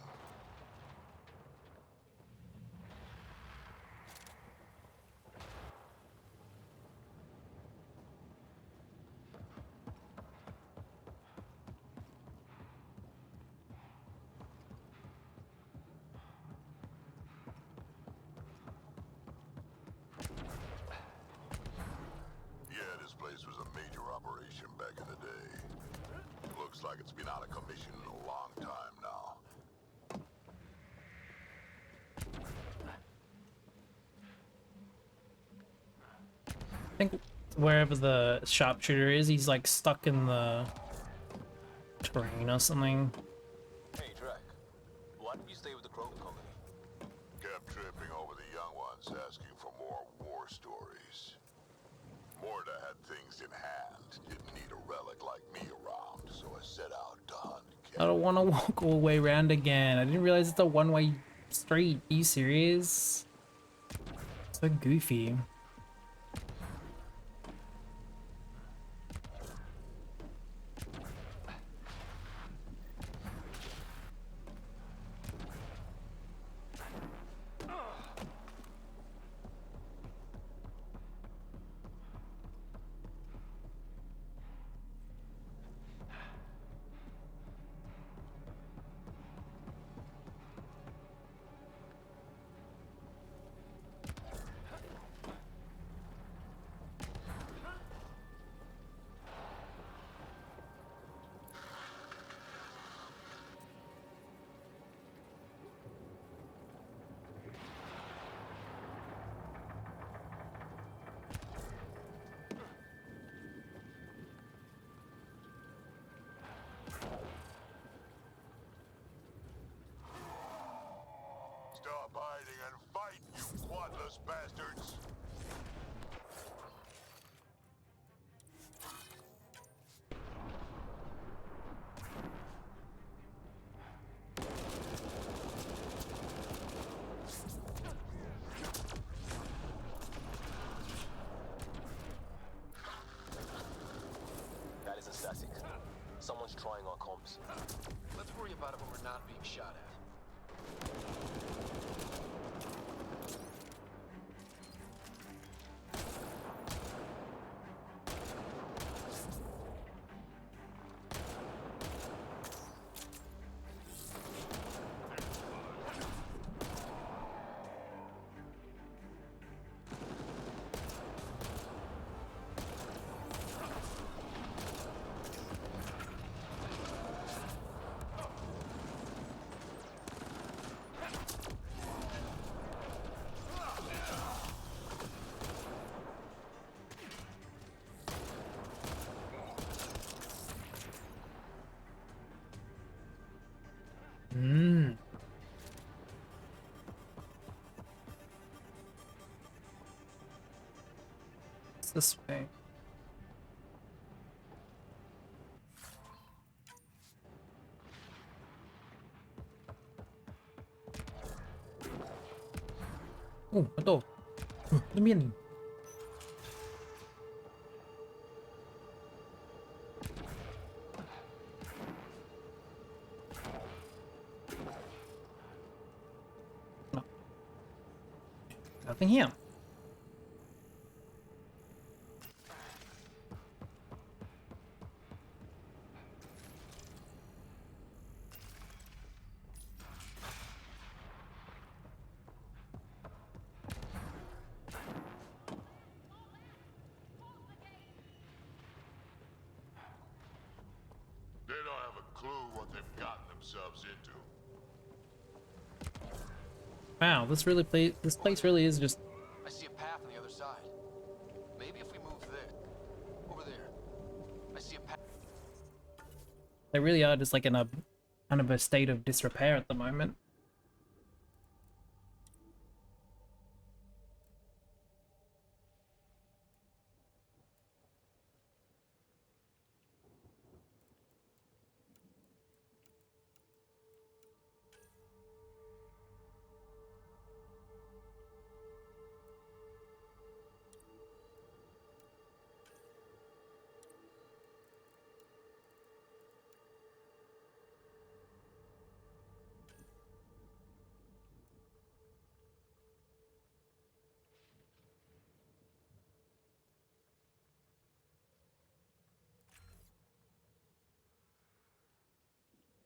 Yeah, this place was a major operation back in the day. Looks like it's been out of commission in a long time now. I think wherever the sharpshooter is, he's like stuck in the terrain or something. Hey, Drac. Why don't you stay with the Krogan Colony? Kept tripping over the young ones asking for more war stories. Morta had things in hand, didn't need a relic like me around, so I set out to hunt. I don't want to walk all the way around again. I didn't realize it's a one-way street. Are you serious? So goofy. Stop hiding and fight, you quadless bastards! That isn't static. Someone's trying our comms. Let's worry about it when we're not being shot at. It's this way. Oh, a door. Let me in. No. Nothing here. clue what they've gotten themselves into. Wow, this place really is just. I see a path on the other side. Maybe if we move there. Over there. I see a path. They really are just like in a kind of a state of disrepair at the moment.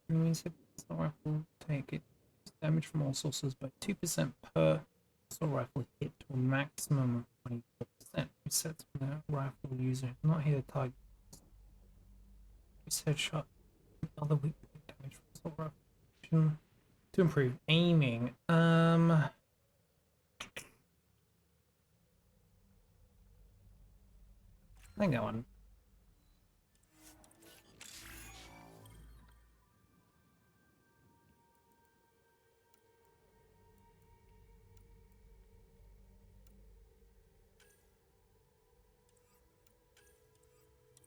Enemies hit assault rifle take it damage from all sources by 2% per assault rifle hit to a maximum of 24%. Resets when the rifle user is not hit a target. Reset shot other weak point damage from assault rifle to improve aiming. Hang on.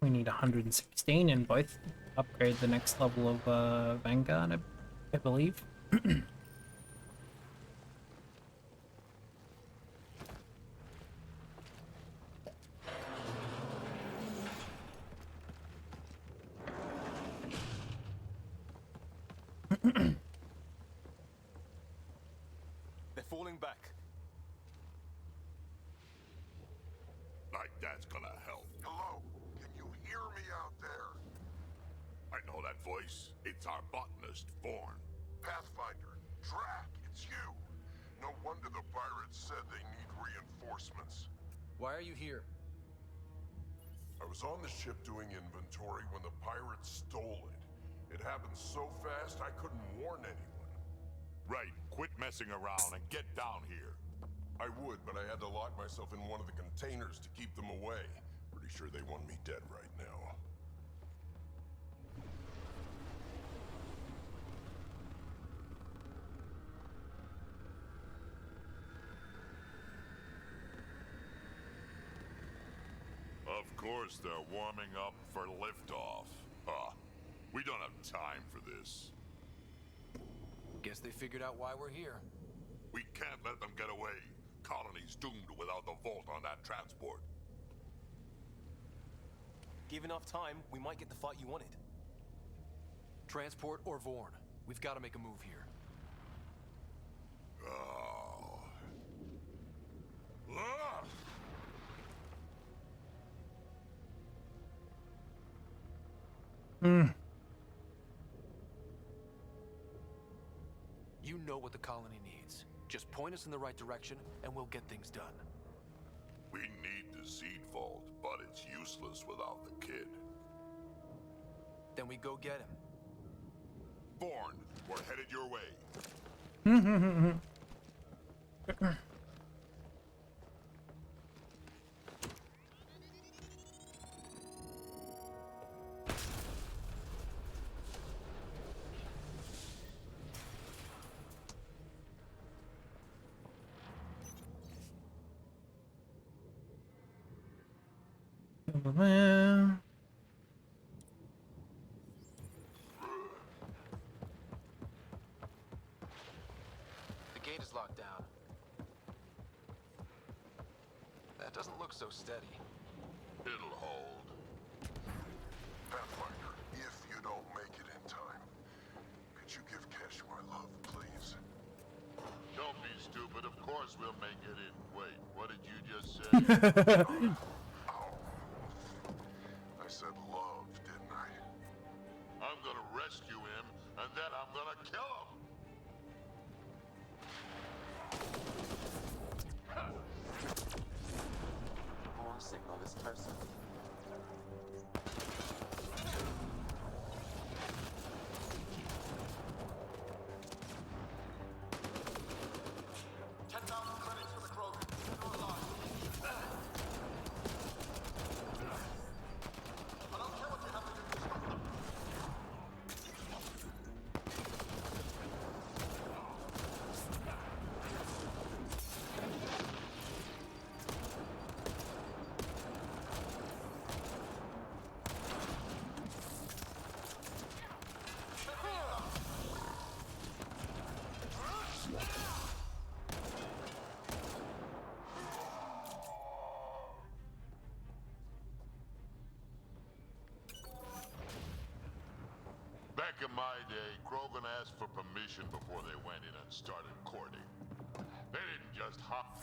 We need 116 and both upgrade the next level of Vanguard, I believe. They're falling back. Like that's gonna help. Hello? Can you hear me out there? I know that voice. It's our botanist, Vorn. Pathfinder, Drac, it's you. No wonder the pirates said they need reinforcements. Why are you here? I was on the ship doing inventory when the pirates stole it. It happened so fast I couldn't warn anyone. Right, quit messing around and get down here. I would, but I had to lock myself in one of the containers to keep them away. Pretty sure they want me dead right now. Of course they're warming up for liftoff. Huh. We don't have time for this. Guess they figured out why we're here. We can't let them get away. Colony's doomed without the vault on that transport. Give enough time, we might get the fight you wanted. Transport or Vorn. We've got to make a move here. Oh. Ah! You know what the colony needs. Just point us in the right direction, and we'll get things done. We need the seed vault, but it's useless without the kid. Then we go get him. Vorn, we're headed your way. The gate is locked down. That doesn't look so steady. It'll hold. Pathfinder, if you don't make it in time, could you give Kesh my love, please? Don't be stupid. Of course we'll make it in. Wait, what did you just say? I said love, didn't I? I'm gonna rescue him, and then I'm gonna kill him! Horn signal is closer. my day, Krogan asked for permission before they went in and started courting. They didn't just hop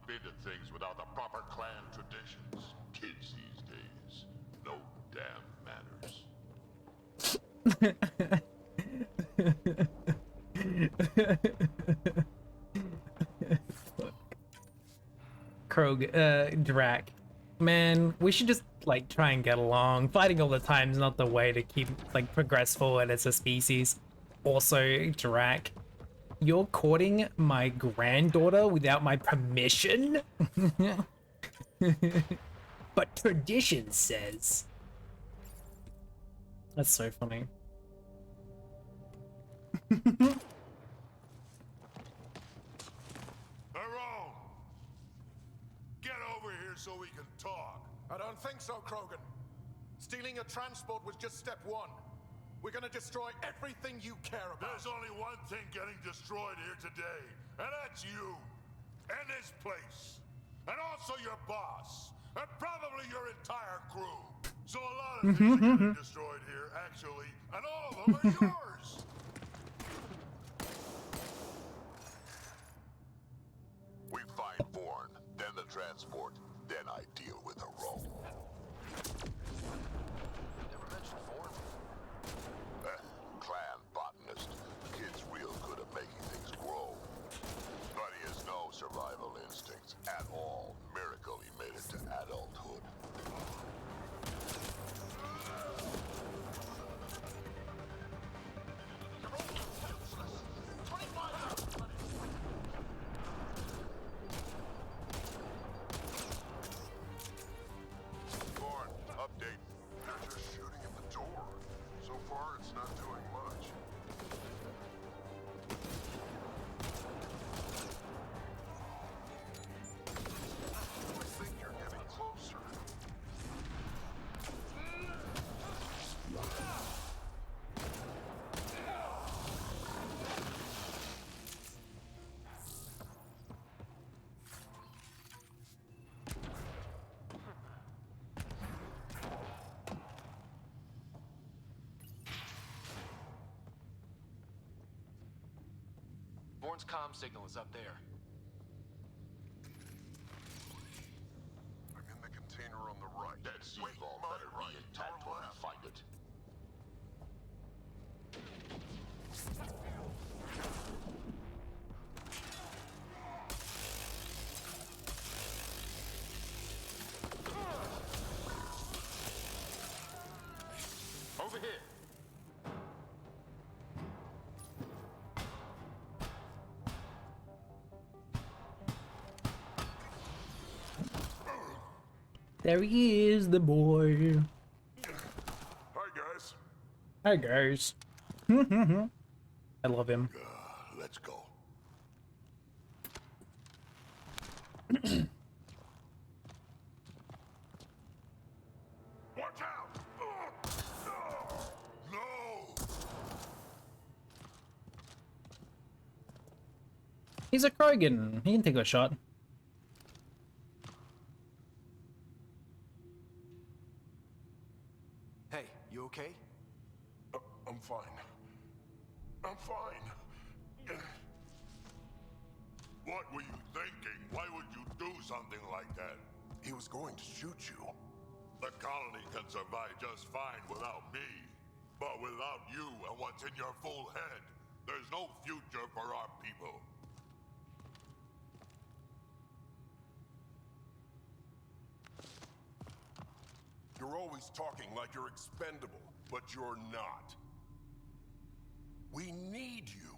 into things without the proper clan traditions. Kids these days, no damn manners. Drac. Man, we should just, like, try and get along. Fighting all the time is not the way to keep, like, progress forward as a species. Also, Drac, you're courting my granddaughter without my permission? But tradition says. That's so funny. Harold! Get over here so we can talk. I don't think so, Krogan. Stealing a transport was just step one. We're gonna destroy everything you care about. There's only one thing getting destroyed here today, and that's you. And this place. And also your boss. And probably your entire crew. So a lot of things are getting destroyed here, actually, and all of them are yours. We find Vorn, then the transport, then I deal with the Rome. Never mentioned Vorn. Clan botanist. Kid's real good at making things grow. But he has no survival instincts at all. Miracle he made it to adulthood. Vorn, update. They're just shooting at the door. So far, it's not doing much. I think you're getting closer. Vorn's comm signal is up there. I'm in the container on the right. That seagull better be intact when I find it. Over here. There he is, the boy. Hi, guys. Hi, guys. I love him. Let's go. Watch out! No! He's a Krogan. He can take a shot. Hey, you okay? I'm fine. I'm fine. What were you thinking? Why would you do something like that? He was going to shoot you. The colony can survive just fine without me. But without you and what's in your full head, there's no future for our people. You're always talking like you're expendable, but you're not. We need you.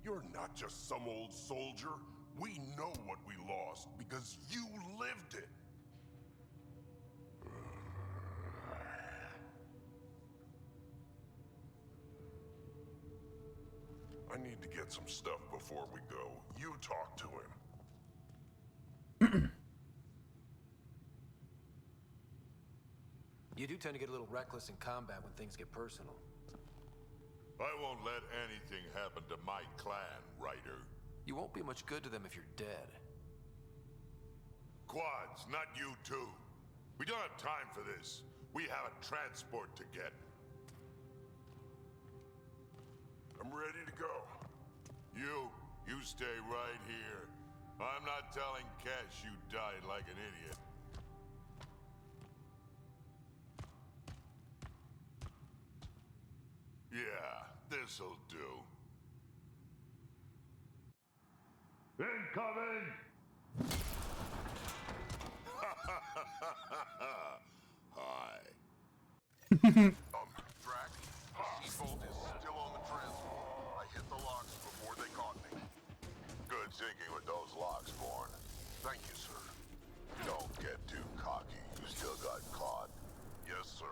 You're not just some old soldier. We know what we lost because you lived it. I need to get some stuff before we go. You talk to him. You do tend to get a little reckless in combat when things get personal. I won't let anything happen to my clan, Ryder. You won't be much good to them if you're dead. Quads, not you too. We don't have time for this. We have a transport to get. I'm ready to go. You stay right here. I'm not telling Cash you died like an idiot. Yeah, this'll do. Incoming! Hi. Drac, the seatbolt is still on the transport. I hit the locks before they caught me. Good thinking with those locks, Born. Thank you, sir. Don't get too cocky. You still got caught. Yes, sir.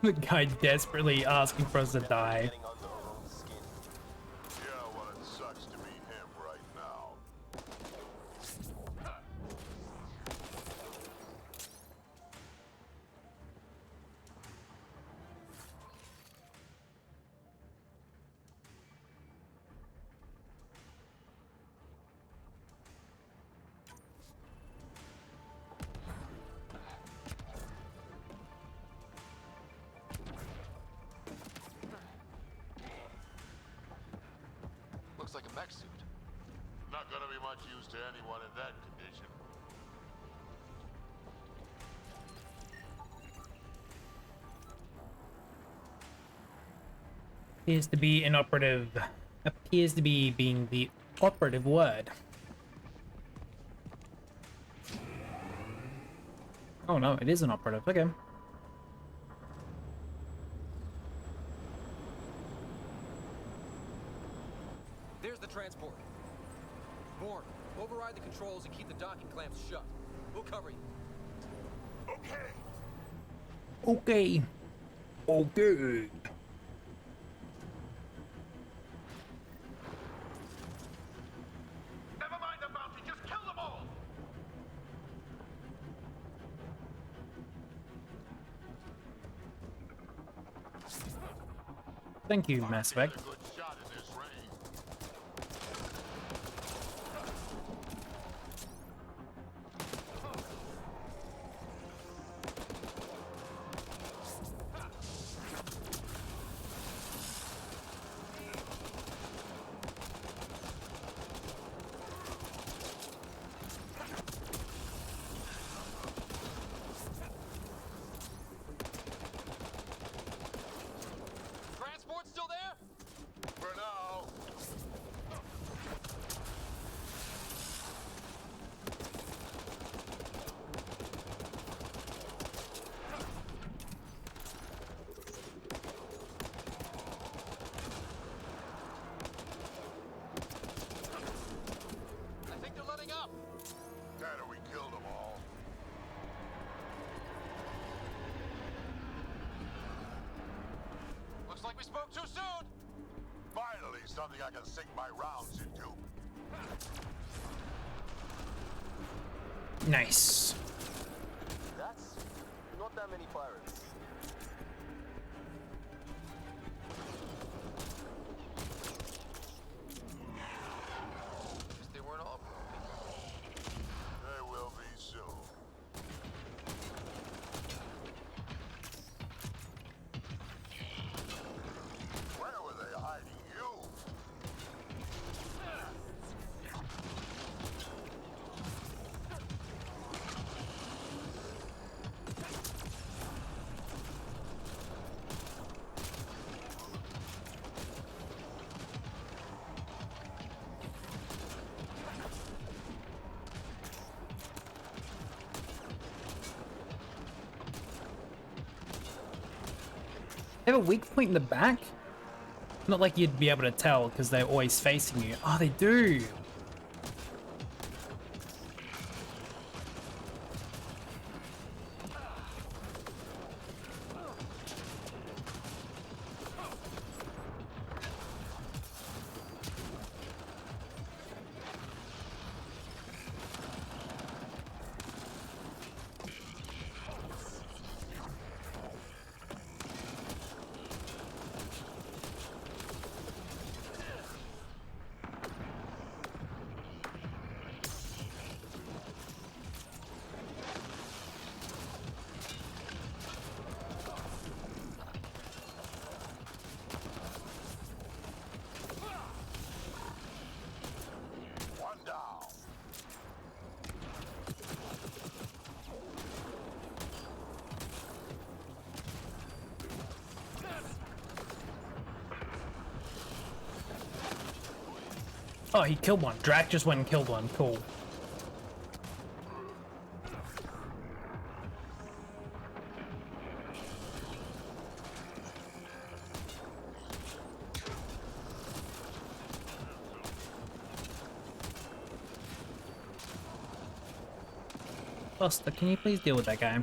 The guy desperately asking for us to die. Yeah, well, it sucks to be him right now. Looks like a mech suit. Not gonna be much use to anyone in that condition. Appears to be inoperative. Appears to be being the operative word. Oh no, it is an operative. Okay. There's the transport. Bourne, override the controls and keep the docking clamps shut. We'll cover you. Okay. Okay. Never mind the bounty, just kill them all! Thank you, Mass Effect. Good shot in this range. Transport still there? For now. I think they're letting up. Tanner, we killed them all. Looks like we spoke too soon. Finally, something I can sink my rounds into. Nice. That's not that many pirates. Guess they weren't all broken. They will be soon. Where were they hiding you? They have a weak point in the back? Not like you'd be able to tell because they're always facing you. Oh, they do. Oh, he killed one. Drac just went and killed one. Cool. Buster, can you please deal with that guy?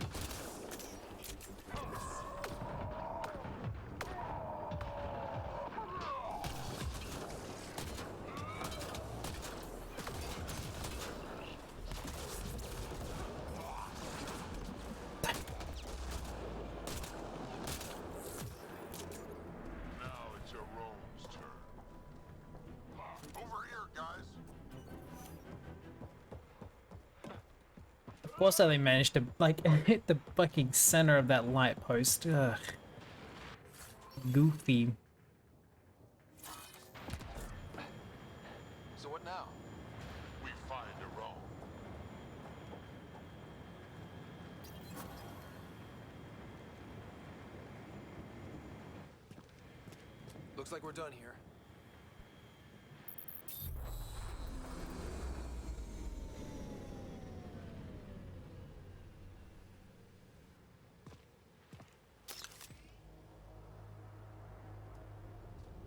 Of course, how they managed to like hit the fucking center of that light post. Ugh. Goofy. So what now? We find a Rome. Looks like we're done here.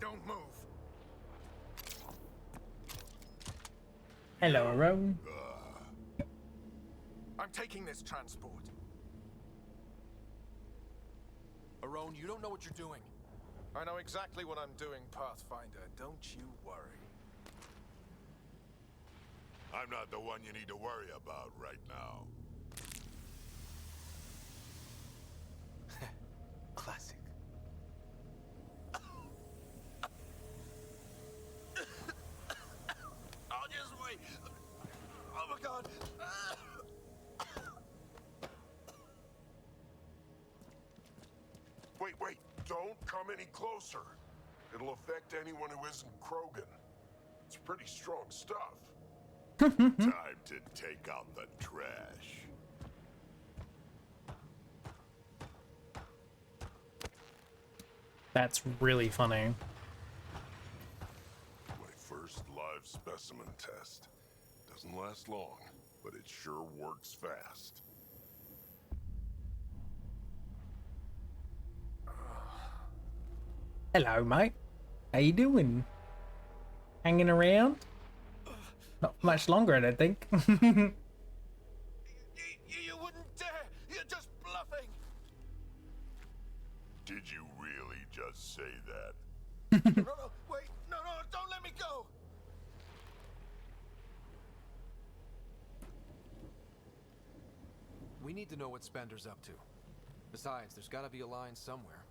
Don't move. Hello, Rowan. I'm taking this transport. Arone, you don't know what you're doing. I know exactly what I'm doing, Pathfinder. Don't you worry. I'm not the one you need to worry about right now. Classic. I'll just wait. Oh my god. Wait. Don't come any closer. It'll affect anyone who isn't Krogan. It's pretty strong stuff. Time to take out the trash. That's really funny. My first live specimen test. Doesn't last long, but it sure works fast. Hello, mate. How you doing? Hanging around? Not for much longer, I don't think. You wouldn't dare! You're just bluffing! Did you really just say that? No, wait! No, don't let me go! We need to know what Spender's up to. Besides, there's gotta be a line somewhere.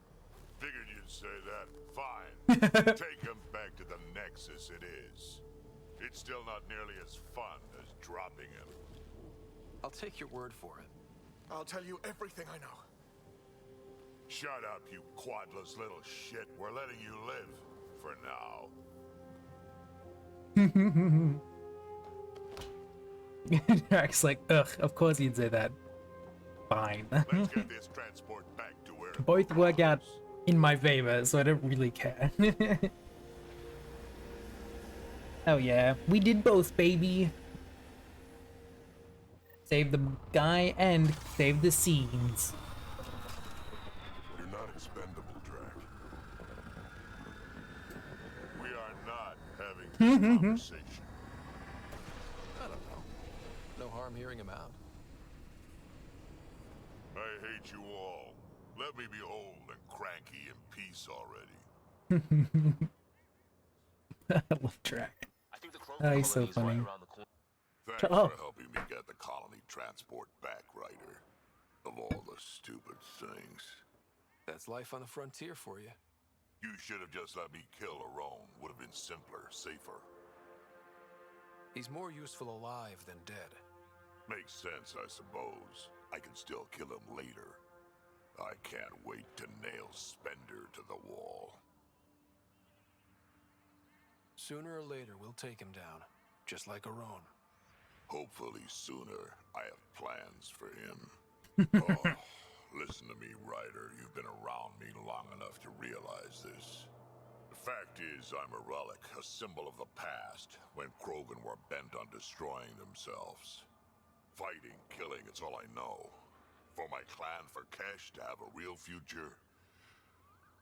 Figured you'd say that. Fine. Take him back to the Nexus it is. It's still not nearly as fun as dropping him. I'll take your word for it. I'll tell you everything I know. Shut up, you quadless little shit. We're letting you live. For now. Drac's like, ugh, of course you'd say that. Fine. Let's get this transport back to where it Both work out in my favor, so I don't really care. Oh yeah, we did both, baby. Save the guy and save the scenes. You're not expendable, Drac. this conversation? I don't know. No harm hearing him out. I hate you all. Let me be old and cranky in peace already. I love Drac. I think the Oh, he's so colony's right funny. around the corner. Thanks Shut up. for helping me get the colony transport back, Ryder. Of all the stupid things. That's life on the frontier for you. You should have just let me kill Aron. Would have been simpler, safer. He's more useful alive than dead. Makes sense, I suppose. I can still kill him later. I can't wait to nail Spender to the wall. Sooner or later, we'll take him down. Just like Aron. Hopefully sooner. I have plans for him. Oh, listen to me, Ryder. You've been around me long enough to realize this. The fact is, I'm a relic, a symbol of the past, when Krogan were bent on destroying themselves. Fighting, killing, it's all I know. For my clan, for Kesh to have a real future,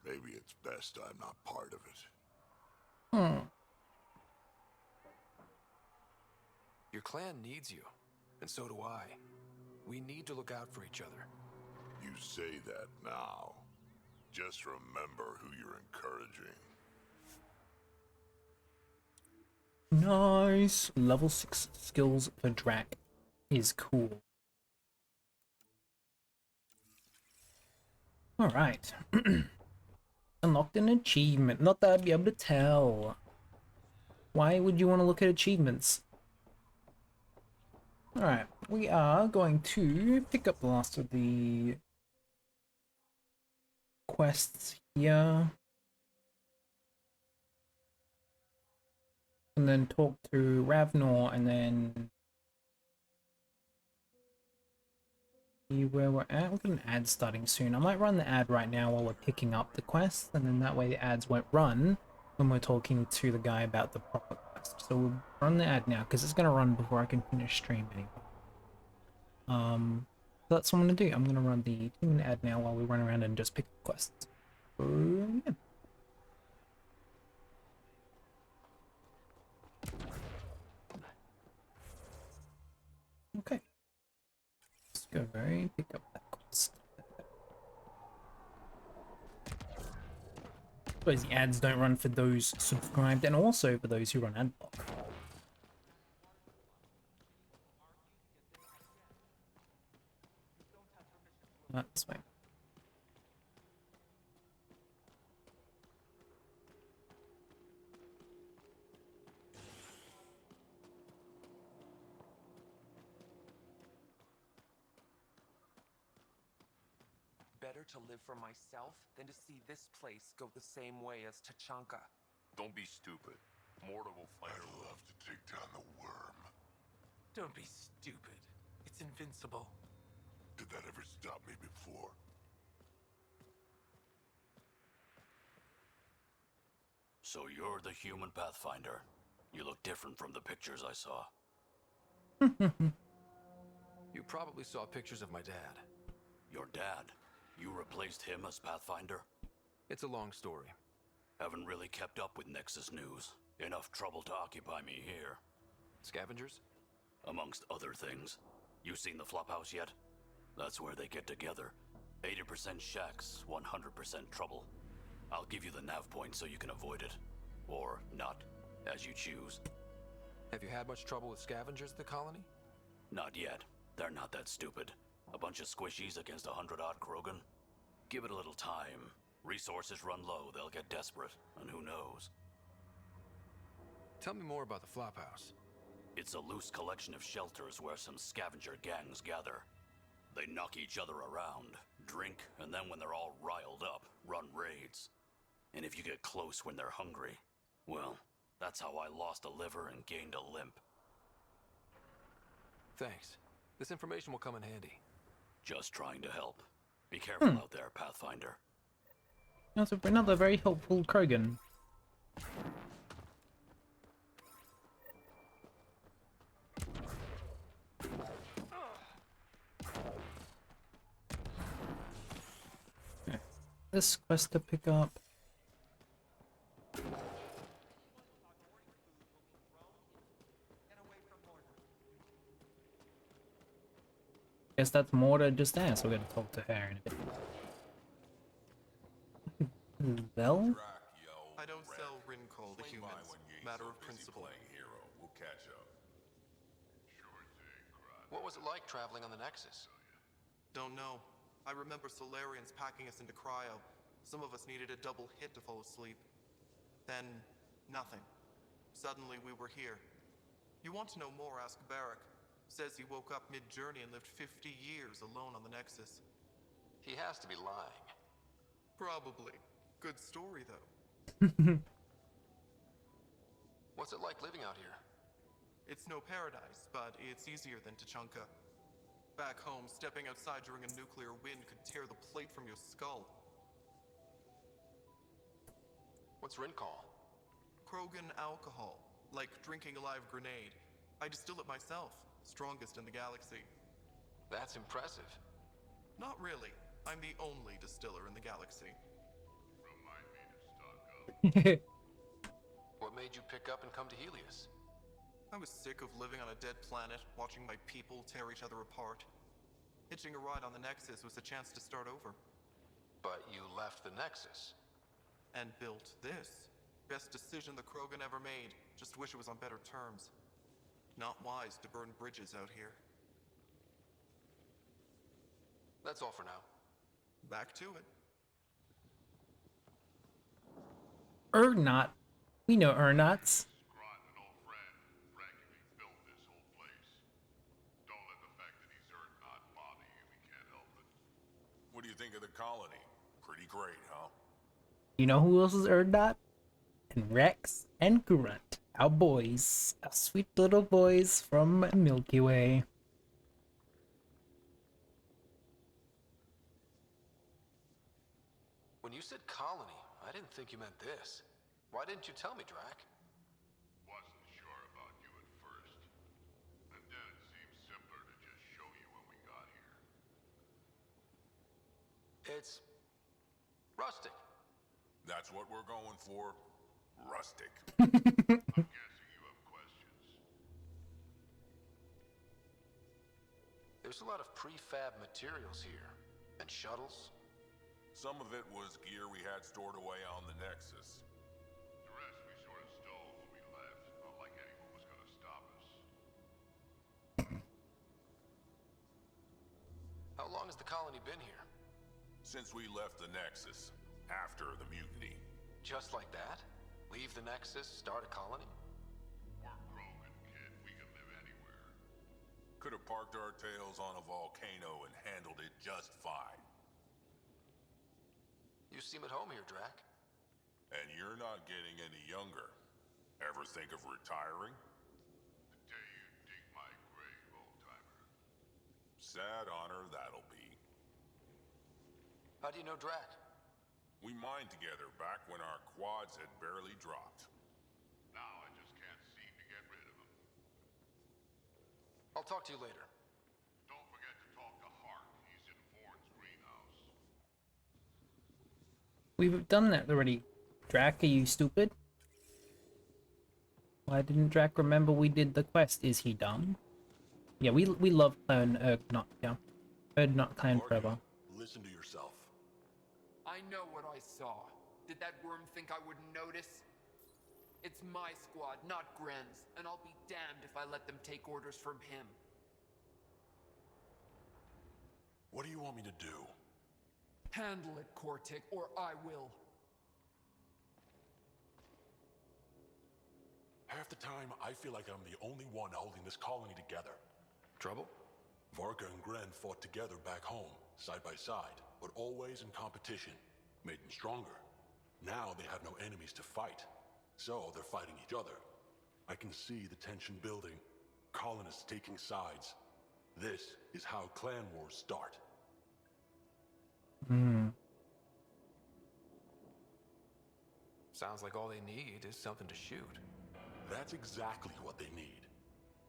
maybe it's best I'm not part of it. Your clan needs you, and so do I. We need to look out for each other. You say that now. Just remember who you're encouraging. Nice. Level 6 skills for Drac is cool. Alright. Unlocked an achievement. Not that I'd be able to tell. Why would you want to look at achievements? Alright, we are going to pick up the last of the quests here. And then talk to Ravnor and then see where we're at. We've got an ad starting soon. I might run the ad right now while we're picking up the quest, and then that way the ads won't run when we're talking to the guy about the proper quest. So we'll run the ad now because it's going to run before I can finish stream anyway. That's what I'm going to do. I'm going to run the 2-minute ad now while we run around and just pick the quests. So, yeah. Okay. Let's go and pick up that quest. Suppose the ads don't run for those subscribed and also for those who run adblock. That's fine. Better to live for myself than to see this place go the same way as Tachanka. Don't be stupid. Morta will find her. I'd love to take down the worm. Don't be stupid. It's invincible. Did that ever stop me before? So you're the human Pathfinder. You look different from the pictures I saw. You probably saw pictures of my dad. Your dad? You replaced him as Pathfinder? It's a long story. Haven't really kept up with Nexus news. Enough trouble to occupy me here. Scavengers? Amongst other things. You seen the Flophouse yet? That's where they get together. 80% shacks, 100% trouble. I'll give you the nav point so you can avoid it. Or not, as you choose. Have you had much trouble with scavengers at the colony? Not yet. They're not that stupid. A bunch of squishies against 100-odd Krogan. Give it a little time. Resources run low, they'll get desperate, and who knows? Tell me more about the Flophouse. It's a loose collection of shelters where some scavenger gangs gather. They knock each other around, drink, and then when they're all riled up, run raids. And if you get close when they're hungry, well, that's how I lost a liver and gained a limp. Thanks. This information will come in handy. Just trying to help. Be careful out there, Pathfinder. That's another very helpful Krogan. Okay. This quest to pick up. Guess that's more to just ask. We're gonna talk to her in a bit. Well? I don't sell Rincol to humans. Matter of principle. We'll catch up. What was it like traveling on the Nexus? Don't know. I remember Solarians packing us into cryo. Some of us needed a double hit to fall asleep. Then, nothing. Suddenly we were here. You want to know more, ask Barrack. Says he woke up mid-journey and lived 50 years alone on the Nexus. He has to be lying. Probably. Good story, though. What's it like living out here? It's no paradise, but it's easier than Tachanka. Back home, stepping outside during a nuclear wind could tear the plate from your skull. What's Rincol? Krogan alcohol, like drinking a live grenade. I distill it myself, strongest in the galaxy. That's impressive. Not really. I'm the only distiller in the galaxy. What made you pick up and come to Helios? I was sick of living on a dead planet, watching my people tear each other apart. Hitching a ride on the Nexus was a chance to start over. But you left the Nexus. And built this. Best decision the Krogan ever made. Just wish it was on better terms. Not wise to burn bridges out here. That's all for now. Back to it. Urnot. We know Urnots. What do you think of the colony? Pretty great, huh? You know who else is Urnot? And Rex and Grunt. Our boys. Our sweet little boys from Milky Way. When you said colony, I didn't think you meant this. Why didn't you tell me, Drac? Wasn't sure about you at first. And then it seemed simpler to just show you when we got here. It's rustic. That's what we're going for. Rustic. I'm guessing you have questions. There's a lot of prefab materials here. And shuttles. Some of it was gear we had stored away on the Nexus. The rest we sort of stole when we left. Not like anyone was gonna stop us. How long has the colony been here? Since we left the Nexus. After the mutiny. Just like that? Leave the Nexus, start a colony? We're Krogan, kid. We can live anywhere. Could have parked our tails on a volcano and handled it just fine. You seem at home here, Drac. And you're not getting any younger. Ever think of retiring? The day you dig my grave, old-timer. Sad honor that'll be. How do you know Drac? We mined together back when our quads had barely dropped. Now I just can't seem to get rid of him. I'll talk to you later. Don't forget to talk to Hart. He's in Ford's greenhouse. We've done that already. Drac, are you stupid? Why didn't Drac remember we did the quest? Is he dumb? Yeah, we love clone Urnot, yeah. Urnot clan forever. Listen to yourself. I know what I saw. Did that worm think I wouldn't notice? It's my squad, not Gren's, and I'll be damned if I let them take orders from him. What do you want me to do? Handle it, Cortic, or I will. Half the time, I feel like I'm the only one holding this colony together. Trouble? Varka and Gren fought together back home, side by side, but always in competition. Made them stronger. Now they have no enemies to fight, so they're fighting each other. I can see the tension building, colonists taking sides. This is how clan wars start. Sounds like all they need is something to shoot. That's exactly what they need.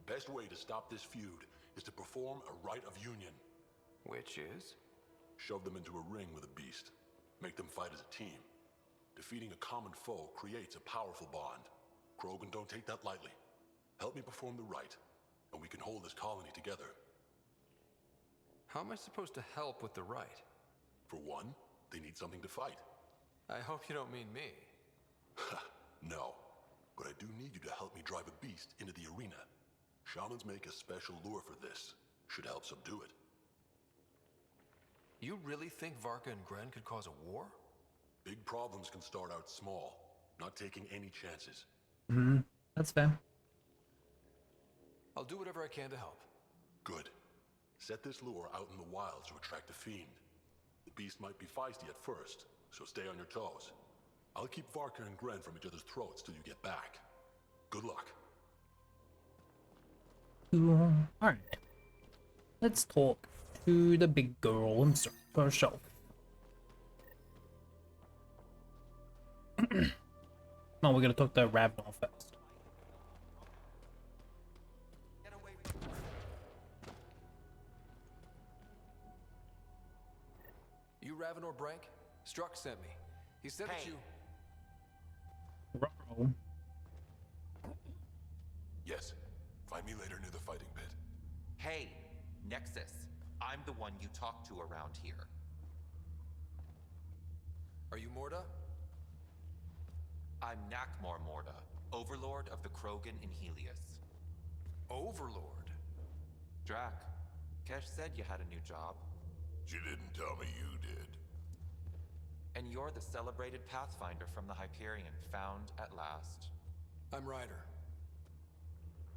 Best way to stop this feud is to perform a rite of union. Which is? Shove them into a ring with a beast. Make them fight as a team. Defeating a common foe creates a powerful bond. Krogan don't take that lightly. Help me perform the rite, and we can hold this colony together. How am I supposed to help with the right? For one, they need something to fight. I hope you don't mean me. No, but I do need you to help me drive a beast into the arena. Shamans make a special lure for this. Should help subdue it. You really think Varka and Gren could cause a war? Big problems can start out small, not taking any chances. That's fair. I'll do whatever I can to help. Good. Set this lure out in the wilds to attract a fiend. The beast might be feisty at first, so stay on your toes. I'll keep Varka and Gren from each other's throats till you get back. Good luck. Alright. Let's talk to the big girl herself. No, we're gonna talk to Ravenel first. You Ravenor Brank? Struck sent me. He said that you... Ruh-roh. Yes. Find me later near the fighting pit. Hey, Nexus. I'm the one you talk to around here. Are you Morda? I'm Nakmor Morda, Overlord of the Krogan in Helios. Overlord? Drac, Kesh said you had a new job. She didn't tell me you did. And you're the celebrated Pathfinder from the Hyperion, found at last. I'm Ryder.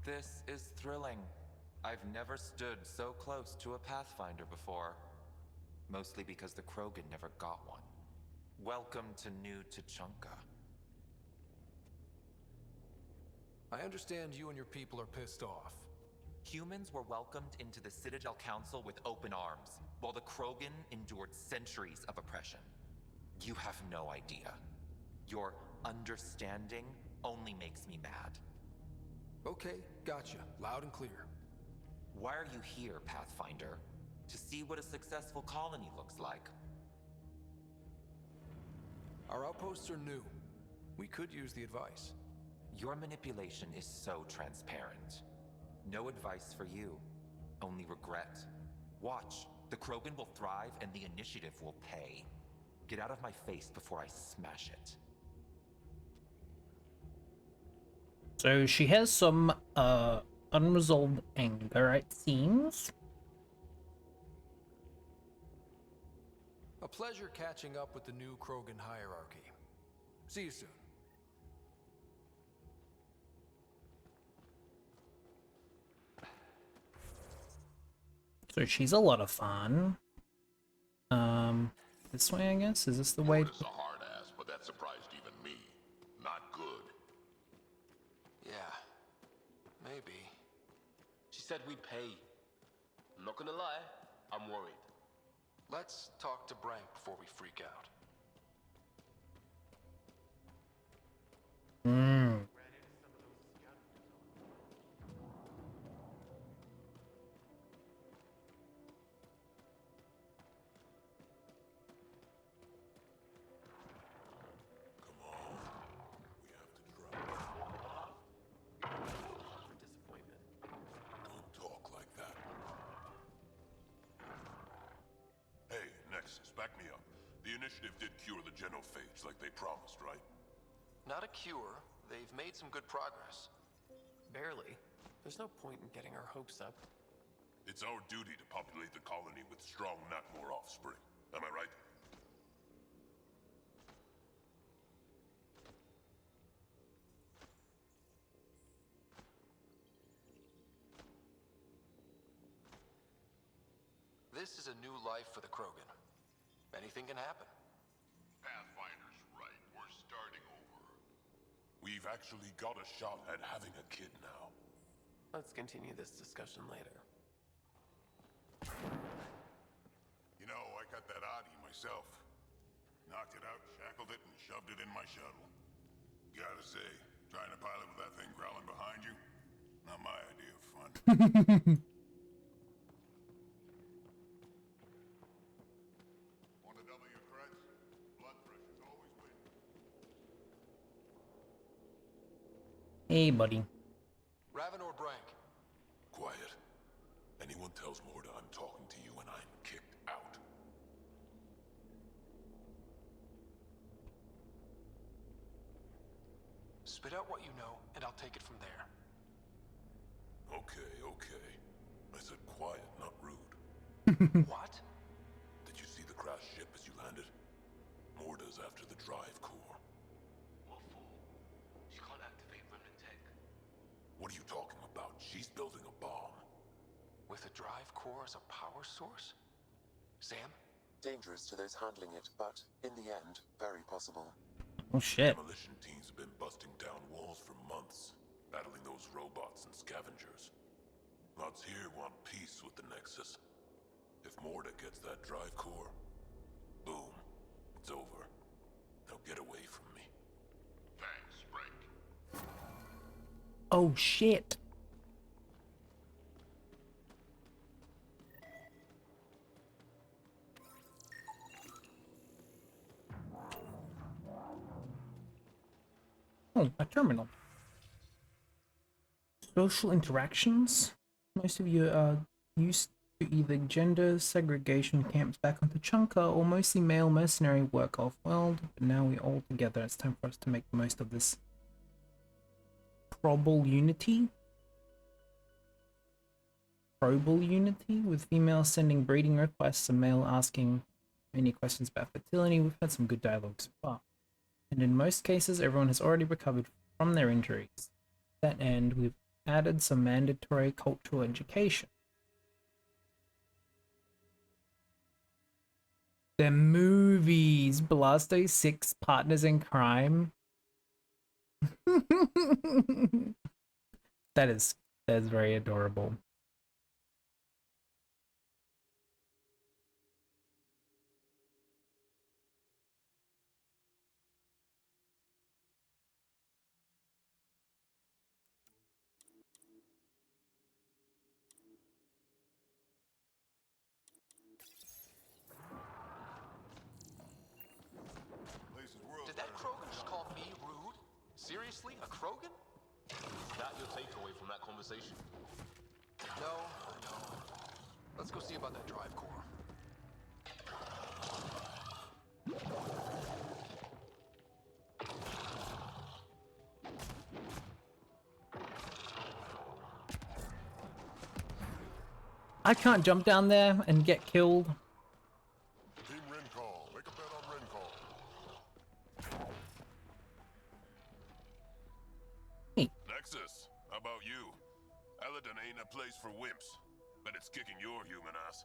This is thrilling. I've never stood so close to a Pathfinder before. Mostly because the Krogan never got one. Welcome to New Tuchanka. I understand you and your people are pissed off. Humans were welcomed into the Citadel Council with open arms, while the Krogan endured centuries of oppression. You have no idea. Your understanding only makes me mad. Okay, gotcha. Loud and clear. Why are you here, Pathfinder? To see what a successful colony looks like. Our outposts are new. We could use the advice. Your manipulation is so transparent. No advice for you, only regret. Watch, the Krogan will thrive and the initiative will pay. Get out of my face before I smash it. So she has some unresolved anger, it seems. A pleasure catching up with the new Krogan hierarchy. See you soon. So she's a lot of fun. This way, I guess? Is this the way? It's a hard ass, but that surprised even me. Not good. Yeah, maybe. She said we'd pay. I'm not gonna lie, I'm worried. Let's talk to Brank before we freak out. Back me up. The initiative did cure the genophage like they promised, right? Not a cure. They've made some good progress. Barely. There's no point in getting our hopes up. It's our duty to populate the colony with strong Nakmor offspring. Am I right? This is a new life for the Krogan. Anything can happen. Pathfinder's right. We're starting over. We've actually got a shot at having a kid now. Let's continue this discussion later. You know, I got that Adi myself. Knocked it out, shackled it, and shoved it in my shuttle. Gotta say, trying to pilot with that thing growling behind you, not my idea of fun. Hey, buddy. Ravenor Brank. Quiet. Anyone tells Morda I'm talking to you and I Spit out what you know, and I'll take it from there. Okay, okay. I said quiet, not rude. What? Did you see the crashed ship as you landed? Morta's after the drive core. What for? She can't activate remnant tech. What are you talking about? She's building a bomb. With a drive core as a power source? Sam? Dangerous to those handling it, but in the end, very possible. Oh shit. Demolition teams have been busting down walls for months, battling those robots and scavengers. Lots here want peace with the Nexus. If Morta gets that drive core, boom, it's over. They'll get away from me. Thanks, Frank. Oh shit. Oh, a terminal. Social interactions. Most of you are used to either gender segregation camps back on Tachanka or mostly male mercenary work off-world, but now we're all together. It's time for us to make the most of this probable unity, with females sending breeding requests and male asking any questions about fertility. We've had some good dialogue so far. And in most cases, everyone has already recovered from their injuries. To that end, we've added some mandatory cultural education. The movies, Blasto 6 Partners in Crime. that is very adorable. Did that Krogan just call me rude? Seriously? A Krogan? Is that your takeaway from that conversation? No. Let's go see about that drive core. I can't jump down there and get killed. Team Rincall, make a bet on Rincall. Nexus, how about you? Eladon ain't a place for wimps, but it's kicking your human ass.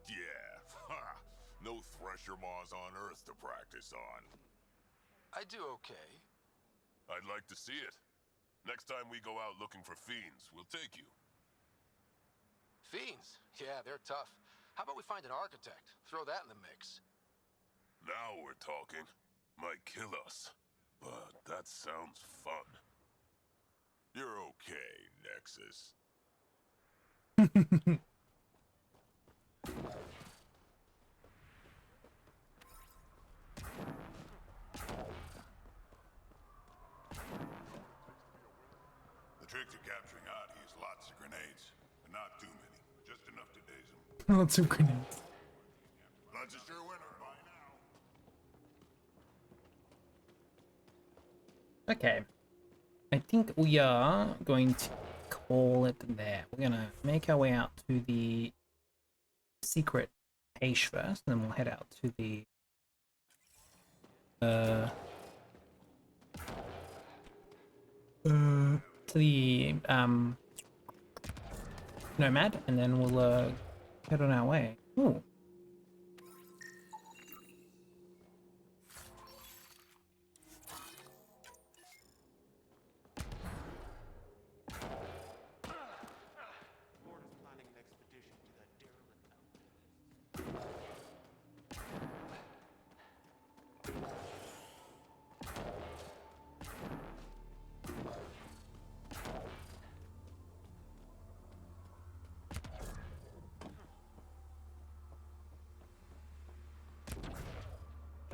Yeah, ha! No thresher maws on Earth to practice on. I do okay. I'd like to see it. Next time we go out looking for fiends, we'll take you. Fiends? Yeah, they're tough. How about we find an architect? Throw that in the mix. Now we're talking. Might kill us, but that sounds fun. You're okay, Nexus. The trick to capturing Adi is lots of grenades, but not too many. Just enough to daze him. Lots of grenades. That's a sure winner by now. Okay. I think we are going to call it there. We're gonna make our way out to the secret page first, and then we'll head out to the Nomad, and then we'll head on our way. Ooh. Morta's planning an expedition to that derelict outpost.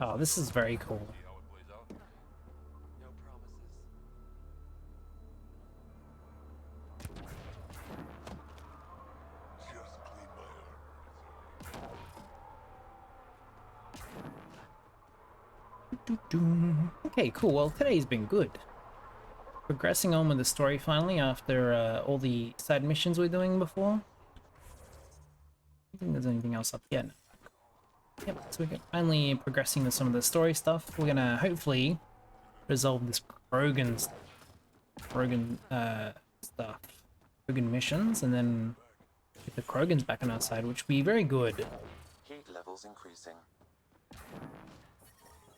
Oh, this is very cool. No promises. Just clean my armor. Okay, cool. Well, today's been good. Progressing on with the story finally after all the side missions we're doing before. I don't think there's anything else up yet. Yep, so we're finally progressing with some of the story stuff. We're gonna hopefully resolve this Krogan stuff, Krogan missions, and then get the Krogans back on our side, which would be very good. Heat levels increasing.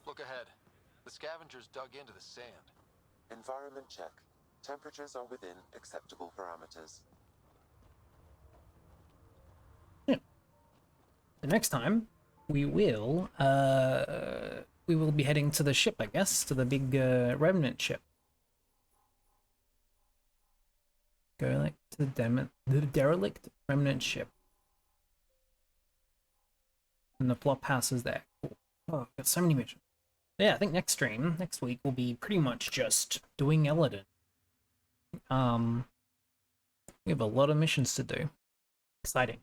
Look ahead. The scavengers dug into the sand. Environment check. Temperatures are within acceptable parameters. Yeah. The next time we will be heading to the ship, I guess, to the big remnant ship. Go to the derelict remnant ship. And the flop house is there. Cool. Oh, I've got so many missions. Yeah, I think next week, will be pretty much just doing Eladin. We have a lot of missions to do. Exciting.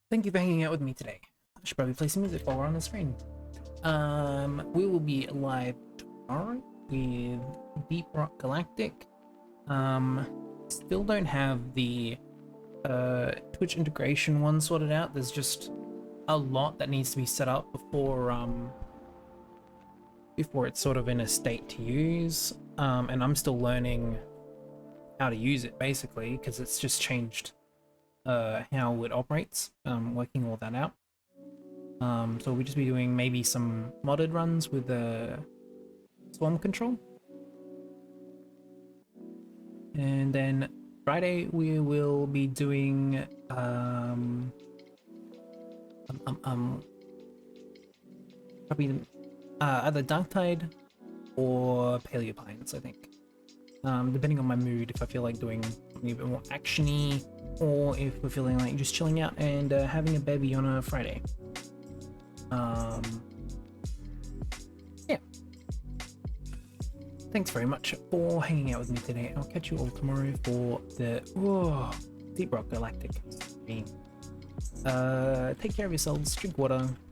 Thank you for hanging out with me today. I should probably play some music while we're on the screen. We will be live tomorrow with Deep Rock Galactic. Still don't have the Twitch integration one sorted out. There's just a lot that needs to be set up before it's sort of in a state to use. And I'm still learning how to use it basically because it's just changed how it operates. Working all that out. So we'll just be doing maybe some modded runs with the swarm control. And then Friday we will be doing probably either Dark Tide or Paleopines, I think. Depending on my mood, if I feel like doing something a bit more actiony, or if we're feeling like just chilling out and having a bevy on a Friday. Yeah. Thanks very much for hanging out with me today. I'll catch you all tomorrow for the Deep Rock Galactic stream. Take care of yourselves, drink water,